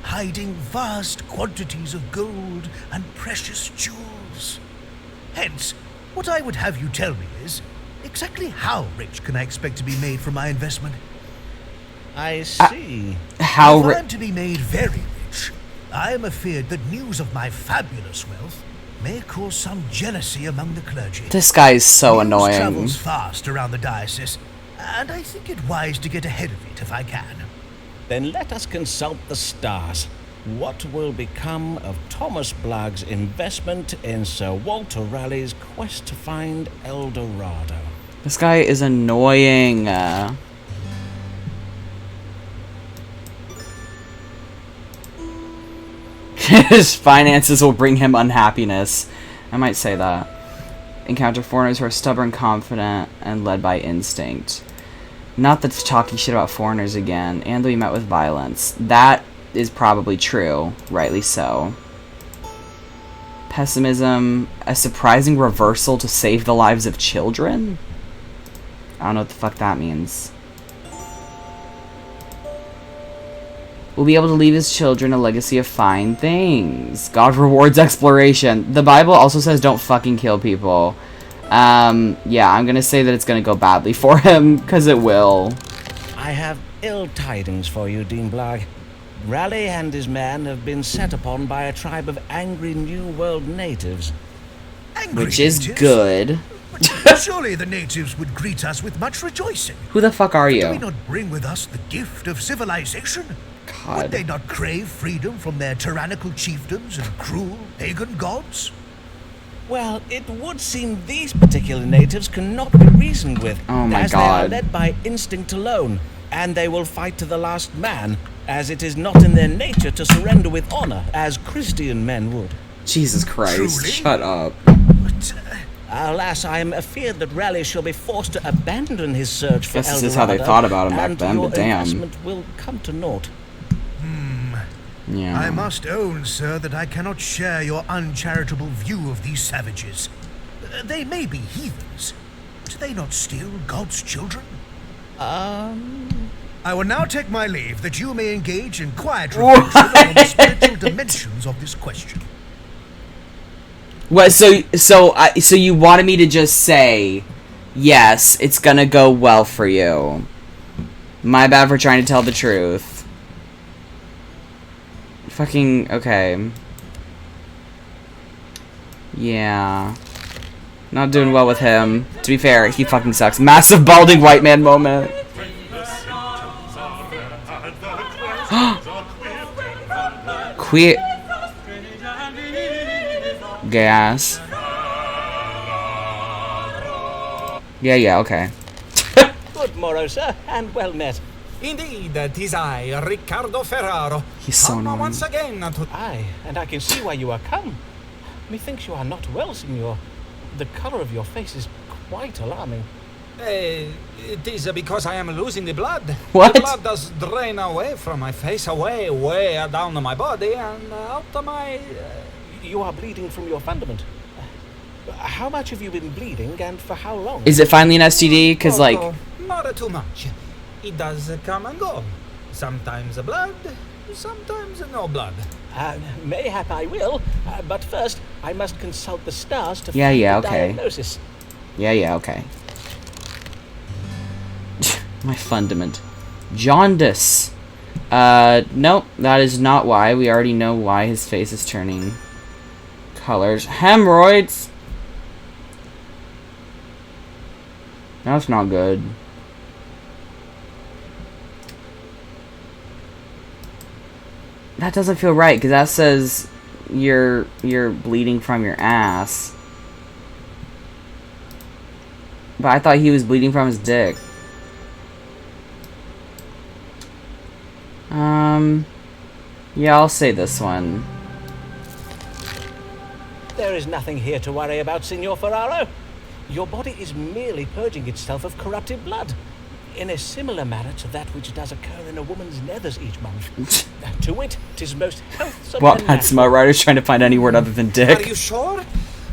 hiding vast quantities of gold and precious jewels. Hence, what I would have you tell me is, exactly how rich can I expect to be made from my investment? I see. How If I'm to be made very rich, I am afeard that news of my fabulous wealth may cause some jealousy among the clergy. This guy is so News annoying. travels fast around the diocese, and I think it wise to get ahead of it if I can. Then let us consult the stars. What will become of Thomas Blagg's investment in Sir Walter Raleigh's quest to find El Dorado? This guy is annoying. His finances will bring him unhappiness. I might say that. Encounter foreigners who are stubborn, confident, and led by instinct. Not that talking shit about foreigners again, and that we met with violence. That is probably true, rightly so. Pessimism, a surprising reversal to save the lives of children? I don't know what the fuck that means. Will be able to leave his children a legacy of fine things. God rewards exploration. The Bible also says don't fucking kill people. Yeah, I'm gonna say that it's gonna go badly for him, because it will. I have ill tidings for you, Dean Blagg. Raleigh and his men have been set upon by a tribe of angry New World natives. Angry Which is natives? good. Surely the natives would greet us with much rejoicing. Who the fuck are Do we you? not bring with us the gift of civilization? Would God. they not crave freedom from their tyrannical chieftains and cruel pagan gods? Well, it would seem these particular natives cannot be reasoned with, Oh my as they are God. led by instinct alone, and they will fight to the last man, as it is not in their nature to surrender with honor, as Christian men would. Jesus Christ, Truly? shut up. But, Alas, I am afeard that Raleigh shall be forced to abandon his search for Guess El this is how they Dorado, thought about him back and then, your but damn. investment will come to naught. Yeah. I must own, sir, that I cannot share your uncharitable view of these savages. They may be heathens, but are they not still God's children? I will now take my leave, that you may engage in quiet reflection on the spiritual dimensions of this question. What? So you wanted me to just say, yes, it's gonna go well for you. My bad for trying to tell the truth. Fucking okay. Yeah. Not doing well with him. To be fair, he fucking sucks. Massive balding white man moment. Queer. Gas. Yeah, okay. Good morrow, sir, and well met. Indeed, 'tis I, Riccardo Ferraro. He's so Come annoying. once again to... Aye, and I can see why you are come. Methinks you are not well, signor. The colour of your face is quite alarming. It is because I am losing the blood. What? The blood does drain away from my face, away down my body, and out of my... You are bleeding from your fundament. How much have you been bleeding, and for how long? Is it finally an STD? Because, like... Oh, not too much. It does come and go. Sometimes blood, sometimes no blood. Mayhap I will, but first I must consult the stars to Yeah, find yeah, the okay. diagnosis. Yeah, okay. My fundament. Jaundice. Nope, that is not why. We already know why his face is turning colors. Hemorrhoids. That's not good. That doesn't feel right, because that says you're bleeding from your ass. But I thought he was bleeding from his dick. Yeah, I'll say this one. There is nothing here to worry about, Signor Ferraro. Your body is merely purging itself of corrupted blood, in a similar manner to that which does occur in a woman's nethers each month. To wit, 'tis most healthsome. Well, that's my writer's trying to find any word other than dick. Are you sure?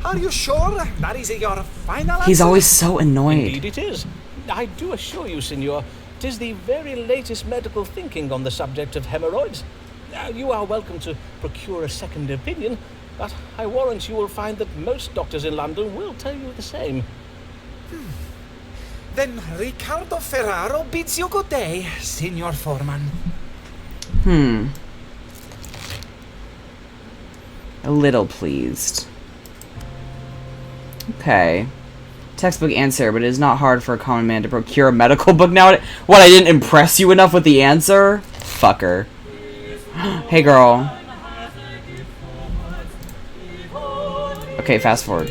Are you sure? That is your final answer? He's always so annoyed. Indeed it is. I do assure you, Signor, 'tis the very latest medical thinking on the subject of hemorrhoids. You are welcome to procure a second opinion, but I warrant you will find that most doctors in London will tell you the same. Then Riccardo Ferraro bids you good day, Signor Foreman. A little pleased. Okay. Textbook answer, but it is not hard for a common man to procure a medical book now. What, I didn't impress you enough with the answer? Fucker. Hey, girl. Okay, fast forward.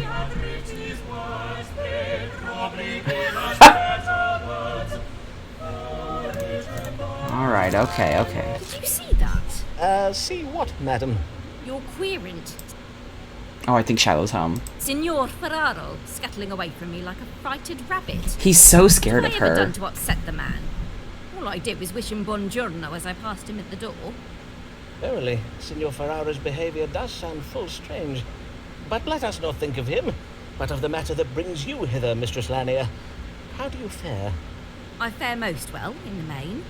Alright, okay. Did you see that? See what, madam? Your querent, Oh, I think Shiloh's home. Signor Ferraro, scuttling away from me like a frightened rabbit. He's so scared What of have I ever her. done to upset the man? All I did was wish him buongiorno as I passed him at the door. Verily, Signor Ferraro's behaviour does sound full strange. But let us not think of him, but of the matter that brings you hither, Mistress Lanier. How do you fare? I fare most well, in the main.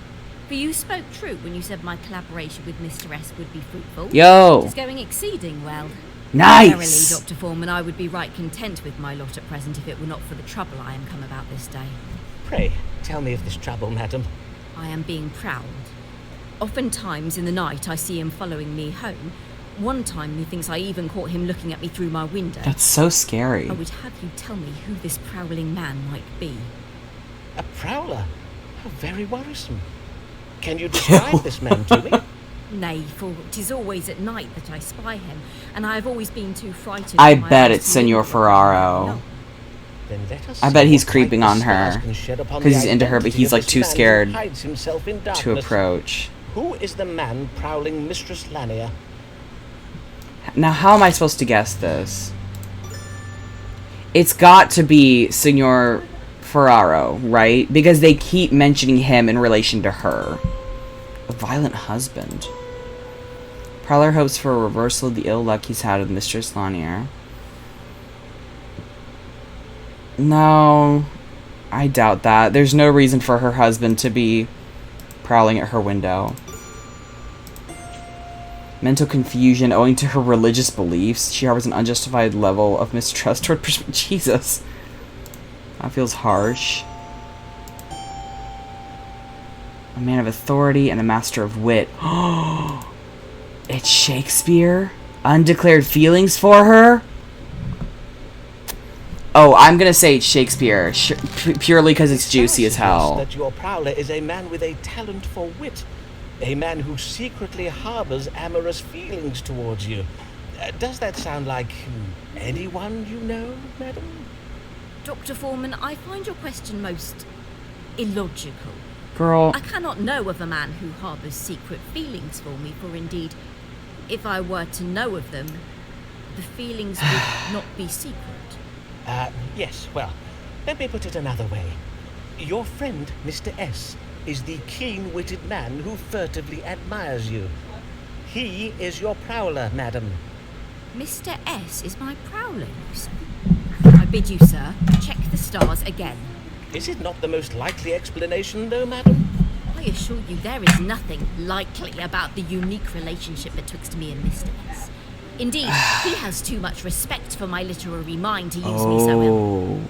For you spoke true when you said my collaboration with Mr. S would be fruitful. Yo! It is going exceeding well. Nice! Verily, Dr. Foreman, I would be right content with my lot at present if it were not for the trouble I am come about this day. Pray, tell me of this trouble, madam. I am being prowled. Oftentimes in the night I see him following me home. One time methinks I even caught him looking at me through my window. That's so scary. I would have you tell me who this prowling man might be. A prowler? How very worrisome. Can you describe this man to me? Nay, for 'tis always at night that I spy him, and I have always been too frightened. I for my bet eyes it's to Senor look. Ferraro. No. Then let us I see bet he's what creeping light on the stars her, can shed upon 'cause the he's into her, but identity he's, of like, this too man who scared hides himself in to darkness. approach. Who is the man prowling Mistress Lanier? Now, how am I supposed to guess this? It's got to be Senor Ferraro, right? Because they keep mentioning him in relation to her. A violent husband. Prowler hopes for a reversal of the ill luck he's had with Mistress Lanier. No, I doubt that. There's no reason for her husband to be prowling at her window. Mental confusion owing to her religious beliefs. She harbors an unjustified level of mistrust toward Jesus. That feels harsh. A man of authority and a master of wit. It's Shakespeare? Undeclared feelings for her? Oh, I'm gonna say it's Shakespeare, purely because it's juicy as hell. That your prowler is a man with a talent for wit. A man who secretly harbors amorous feelings towards you. Does that sound like anyone you know, madam? Dr. Foreman, I find your question most illogical. Girl. I cannot know of a man who harbours secret feelings for me, for indeed, if I were to know of them, the feelings would not be secret. Yes, well, let me put it another way. Your friend, Mr. S., is the keen-witted man who furtively admires you. He is your prowler, madam. Mr. S is my prowler, you say? I bid you, sir, check the stars again. Is it not the most likely explanation, though, madam? I assure you there is nothing likely about the unique relationship betwixt me and Mr. S. Indeed, he has too much respect for my literary mind to use me so ill.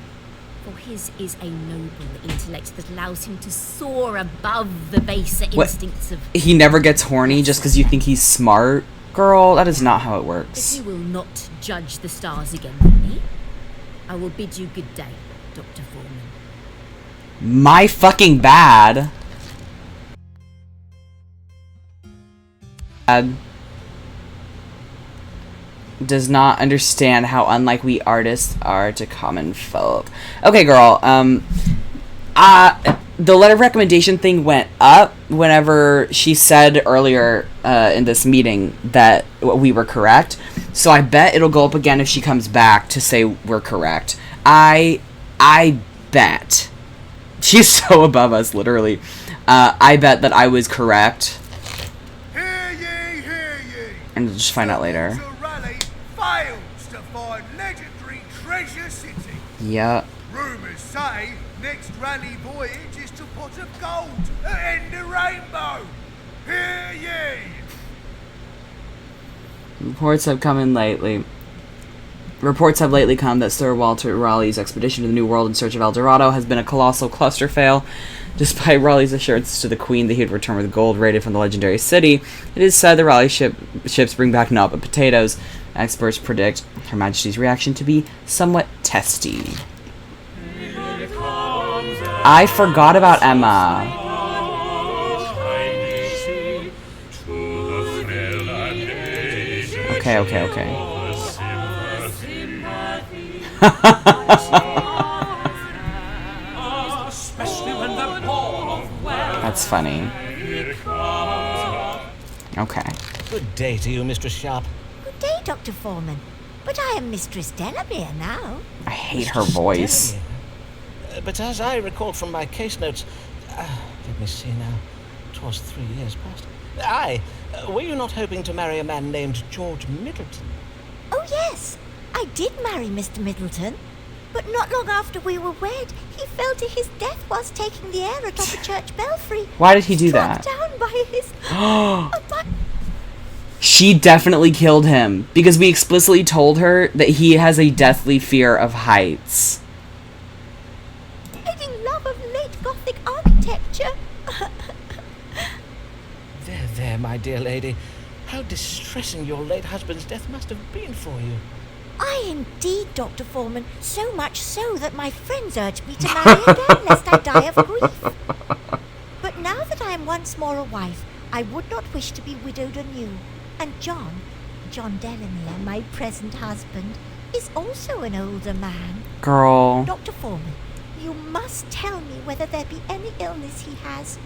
For his is a noble intellect that allows him to soar above the baser instincts of... He never gets horny just because you think he's smart? Girl, that is not how it works. If you will not judge the stars again for me, I will bid you good day, Dr. Foreman. My fucking bad. Does not understand how unlike we artists are to common folk. Okay, girl. The letter of recommendation thing went up whenever she said earlier in this meeting that we were correct. So I bet it'll go up again if she comes back to say we're correct. I bet. She's so above us, literally. I bet that I was correct. Hear ye, hear ye. And we'll just find out later. Raleigh fails to find legendary treasure city. Yep. Rumours say next rally voyage is to pot of gold at end of rainbow. Hear ye. Reports have lately come that Sir Walter Raleigh's expedition to the New World in search of El Dorado has been a colossal cluster fail. Despite Raleigh's assurances to the Queen that he would return with gold raided from the legendary city, it is said the Raleigh ships bring back naught but potatoes. Experts predict Her Majesty's reaction to be somewhat testy. I forgot about Emma. Okay. That's funny. Okay. Good day to you, Mistress Sharp. Good day, Dr. Foreman. But I am Mistress Delamere now. I hate her voice. Delamere. But as I recall from my case notes, let me see now, 'twas 3 years past. Were you not hoping to marry a man named George Middleton? Oh, yes. I did marry Mr. Middleton. But not long after we were wed, he fell to his death whilst taking the air atop a church belfry. Why did he do that? Struck down by his... She definitely killed him because we explicitly told her that he has a deathly fear of heights. Fading love of late Gothic architecture. There, my dear lady. How distressing your late husband's death must have been for you. Aye, indeed, Dr. Foreman. So much so that my friends urged me to marry again, lest I die of grief. But now that I am once more a wife, I would not wish to be widowed anew. And John Delamere, my present husband, is also an older man. Girl. Dr. Foreman, you must tell me whether there be any illness he has,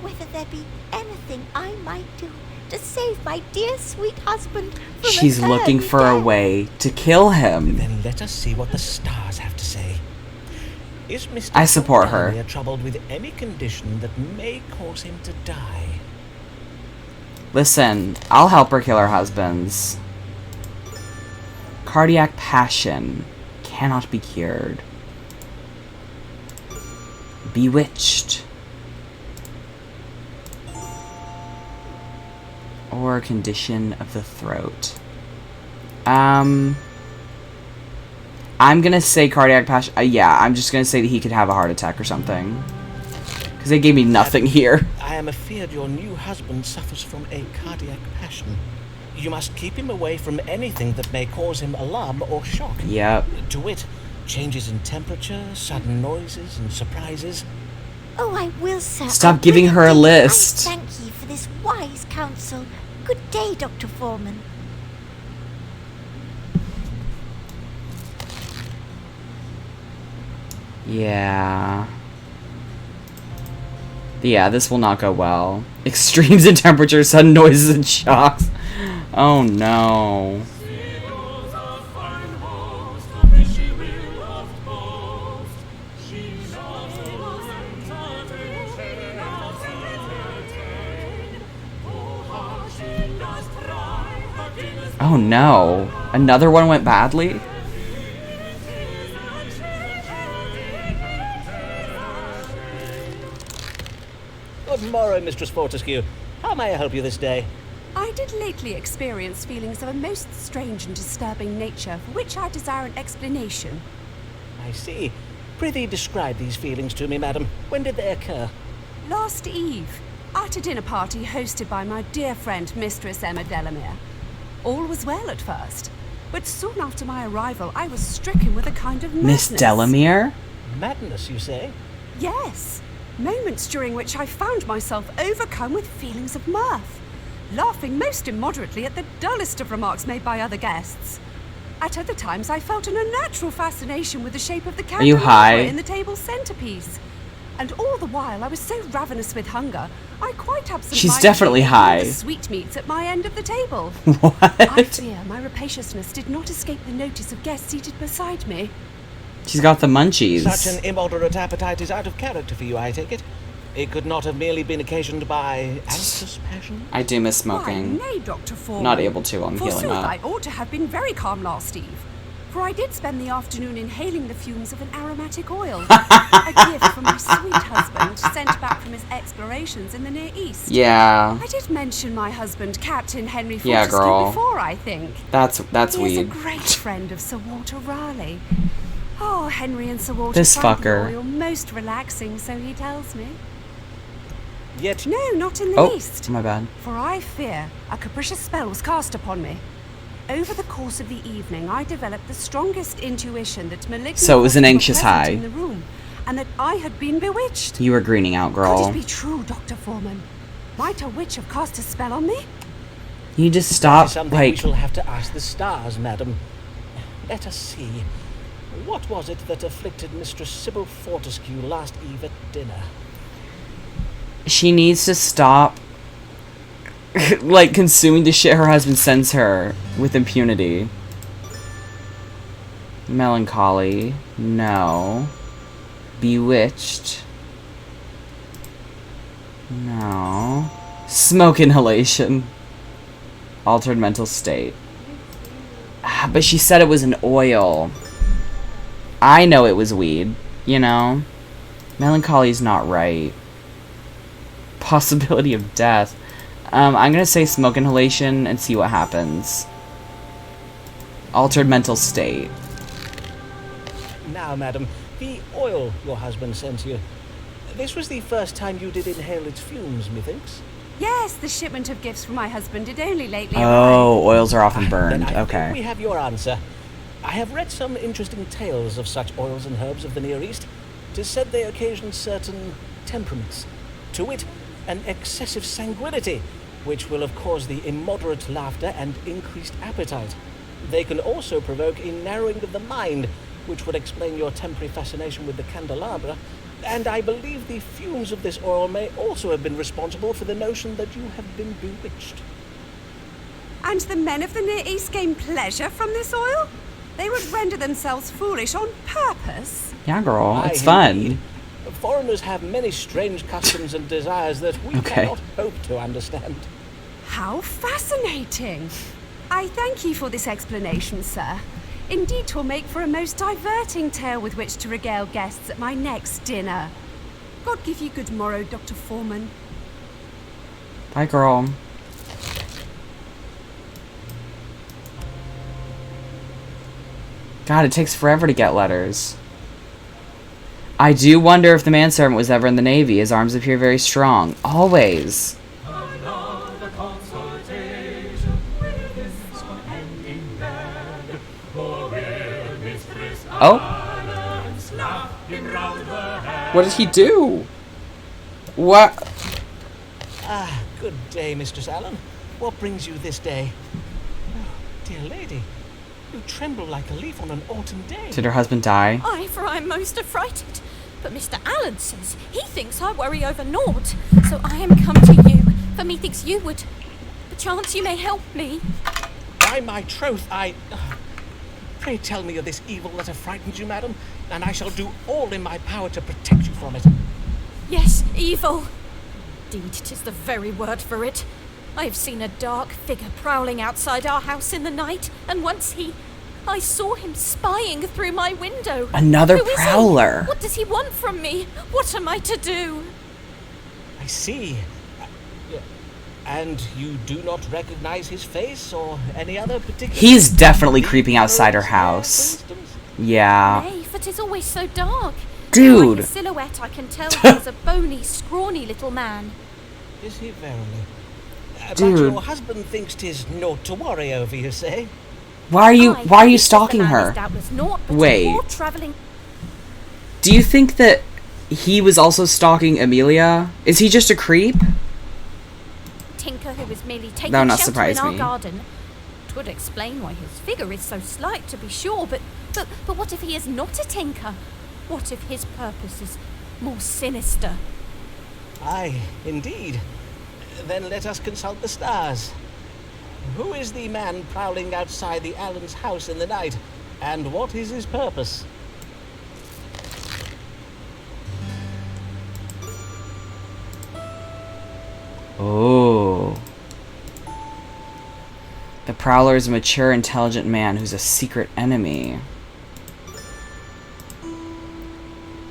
whether there be anything I might do to save my dear sweet husband from She's an looking early for death. a way to kill him. Then let us see what the stars have to say. Is Mr. I support her. Delamere troubled with any condition that may cause him to die? Listen, I'll help her kill her husbands. Cardiac passion cannot be cured. Bewitched. Or condition of the throat. I'm gonna say cardiac passion. Yeah, I'm just gonna say that he could have a heart attack or something. Because they gave me nothing here. I am afeard your new husband suffers from a cardiac passion. You must keep him away from anything that may cause him alarm or shock. Yep. To wit, changes in temperature, sudden noises, and surprises. Oh, I will, sir. Stop giving her a list. I thank you for this wise counsel. Good day, Dr. Foreman. Yeah. Yeah, this will not go well. Extremes in temperature, sudden noises, and shocks. Oh no. Oh no. Another one went badly? Good morrow, Mistress Fortescue. How may I help you this day? I did lately experience feelings of a most strange and disturbing nature, for which I desire an explanation. I see. Prithee describe these feelings to me, madam. When did they occur? Last eve, at a dinner party hosted by my dear friend Mistress Emma Delamere. All was well at first, but soon after my arrival I was stricken with a kind of Miss madness. Delamere? Madness, you say? Yes. Moments during which I found myself overcome with feelings of mirth, laughing most immoderately at the dullest of remarks made by other guests. At other times I felt an unnatural fascination with the shape of the you high? candelabra in the table's centerpiece. And all the while I was so ravenous with hunger, I quite absentmindedly She's definitely ate high. the sweetmeats at my end of the table. What? I fear my rapaciousness did not escape the notice of guests seated beside me. She's got the munchies. Such an immoderate appetite is out of character for you, I take it. It could not have merely been occasioned by anxious passion? I do miss smoking. Why, nay, Dr. Foreman. Not able to, I'm healing Forsooth, up. I ought to have been very calm last eve, for I did spend the afternoon inhaling the fumes of an aromatic oil, a gift from my sweet husband, sent back from his explorations in the Near East. Yeah. I did mention my husband, Captain Henry Yeah, Fortescue, girl. before, I think. That's He weed. is a great friend of Sir Walter Raleigh. Oh, Henry and Sir Walter This find fucker. the oil most relaxing, so he tells me. Yet... No, not in the Oh, least. my bad. For I fear a capricious spell was cast upon me. Over the course of the evening, I developed the strongest intuition that malignant So it was an forces were anxious present high. in the room, and that I had been bewitched. You were greening out, Could girl. it be true, Dr. Foreman? Might a witch have cast a spell on me? You just That stop, is something we like... shall have to ask the stars, madam. Let us see. What was it that afflicted Mistress Sybil Fortescue last eve at dinner? She needs to stop, like, consuming the shit her husband sends her with impunity. Melancholy. No. Bewitched. No. Smoke inhalation. Altered mental state. Ah, but she said it was an oil. I know it was weed, you know? Melancholy's not right. Possibility of death. I'm gonna say smoke inhalation and see what happens. Altered mental state. Now, madam, the oil your husband sent you. This was the first time you did inhale its fumes, methinks. Yes, the shipment of gifts from my husband did only lately Oh, oils are often Then burned. I think we Okay. have your answer. I have read some interesting tales of such oils and herbs of the Near East. 'Tis said they occasion certain temperaments. To wit, an excessive sanguinity, which will have caused the immoderate laughter and increased appetite. They can also provoke a narrowing of the mind, which would explain your temporary fascination with the candelabra. And I believe the fumes of this oil may also have been responsible for the notion that you have been bewitched. And the men of the Near East gain pleasure from this oil? They would render themselves foolish on purpose? Yeah, girl. Aye, It's fun. indeed. Foreigners have many strange customs and desires that we Okay. cannot hope to understand. How fascinating! I thank you for this explanation, sir. Indeed, 'twill make for a most diverting tale with which to regale guests at my next dinner. God give you good morrow, Dr. Foreman. Bye, girl. God, it takes forever to get letters. I do wonder if the manservant was ever in the Navy. His arms appear very strong. Always. Another consultation with this one ending bed. For will Mistress Oh. Allen slap him round the head? What did he do? What? Ah, good day, Mistress Allen. What brings you this day? Oh, dear lady, you tremble like a leaf on an autumn day. Did her husband die? Aye, for I'm most affrighted. But Mr. Allen says he thinks I worry over naught. So I am come to you, for methinks you would. Perchance you may help me. By my troth, Pray tell me of this evil that have frightened you, madam, and I shall do all in my power to protect you from it. Yes, evil. Indeed, 'tis the very word for it. I have seen a dark figure prowling outside our house in the night, and once I saw him spying through my window. Another Who is he? prowler. What does he want from me? What am I to do? I see. And you do not recognize his face or any other particular... He's definitely creeping outside her house. Yeah. Nay, for 'tis always so dark. Dude. Like a silhouette, I can tell he is a bony, scrawny little man. Is he verily? Dude. But your husband thinks 'tis naught to worry over, you say? Why are you Aye, stalking the man her? is doubtless naught but a Wait. poor travelling... Do you think that he was also stalking Amelia? Is he just a creep? tinker who was merely taking That would not shelter surprise in our me. garden. 'Twould explain why his figure is so slight, to be sure, but what if he is not a tinker? What if his purpose is more sinister? Aye, indeed. Then let us consult the stars. Who is the man prowling outside the Allen's house in the night, and what is his purpose? Oh. The Prowler is a mature, intelligent man who's a secret enemy.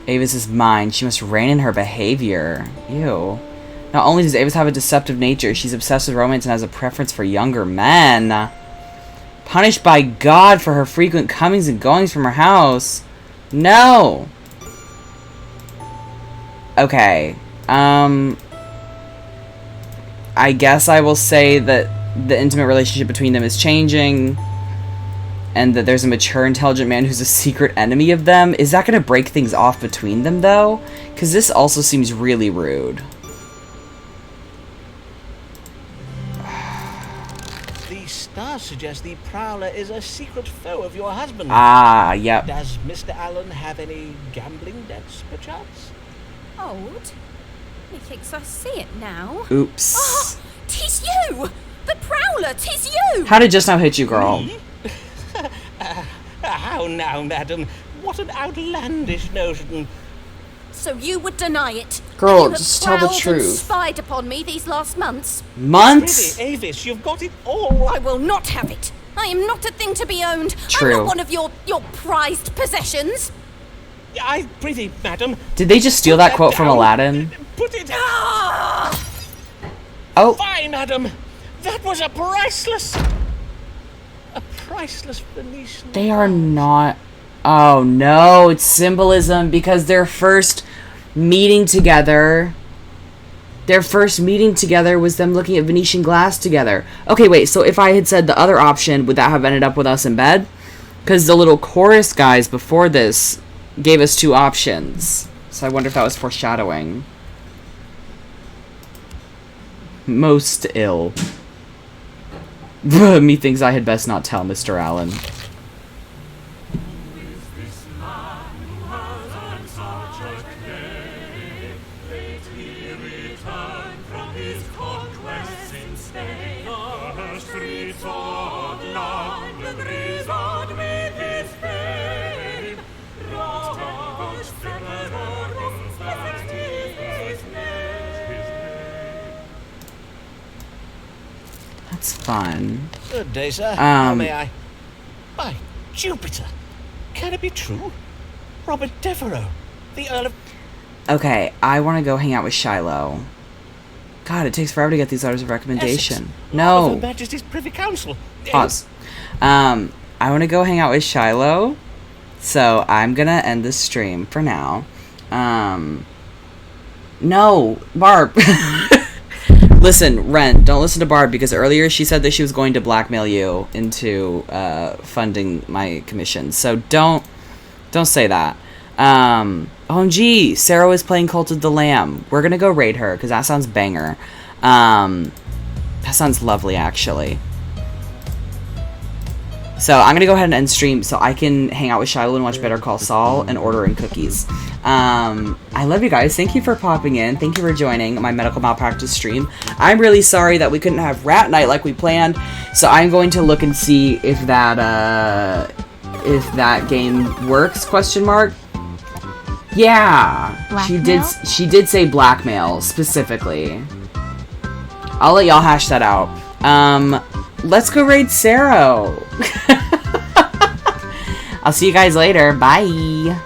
Avis is mine. She must rein in her behavior. Ew. Not only does Avis have a deceptive nature, she's obsessed with romance and has a preference for younger men. Punished by God for her frequent comings and goings from her house. No. Okay. I guess I will say that the intimate relationship between them is changing, and that there's a mature, intelligent man who's a secret enemy of them. Is that going to break things off between them, though? Because this also seems really rude. The stars suggest the Prowler is a secret foe of your husband. Ah, yep. Does Mr. Allen have any gambling debts, perchance? Old? Methinks I see it now. Oops. Oh, 'tis you! The Prowler, 'tis you! How did just now hit you, girl? Me? How now, madam? What an outlandish notion. So you would deny it? Girl, You have just tell the prowled and truth. spied upon me these last months? Months? Really, Avis, you've got it all. I will not have it. I am not a thing to be owned. True. I'm not one of your prized possessions. I prithee, madam. Did they just steal that quote from down. Aladdin? Put it. Oh. Fie, madam. That was a priceless Venetian. They are not... Oh, no. It's symbolism because their first meeting together... Their first meeting together was them looking at Venetian glass together. Okay, wait. So if I had said the other option, would that have ended up with us in bed? Because the little chorus guys before this gave us two options. So I wonder if that was foreshadowing. Most ill. Methinks I had best not tell Mr. Allen. That's fun. Good day, sir. How may I? By Jupiter! Can it be true? Robert Devereux, the Earl of... Okay, I want to go hang out with Shiloh. God, it takes forever to get these letters of recommendation. Essex, No. Lord of Her Majesty's Privy Council. Pause. I want to go hang out with Shiloh, so I'm gonna end this stream for now. No, Barb. Listen, Ren, don't listen to Barb, because earlier she said that she was going to blackmail you into funding my commission. So don't say that. OMG, Sarah is playing Cult of the Lamb. We're gonna go raid her, because that sounds banger. That sounds lovely, actually. So I'm gonna go ahead and end stream so I can hang out with Shiloh and watch Better Call Saul and order in cookies. I love you guys. Thank you for popping in. Thank you for joining my medical malpractice stream. I'm really sorry that we couldn't have Rat Night like we planned. So I'm going to look and see if that game works? Question mark. Yeah, Blackmail? she did say blackmail specifically. I'll let y'all hash that out. Let's go raid Saro. I'll see you guys later. Bye.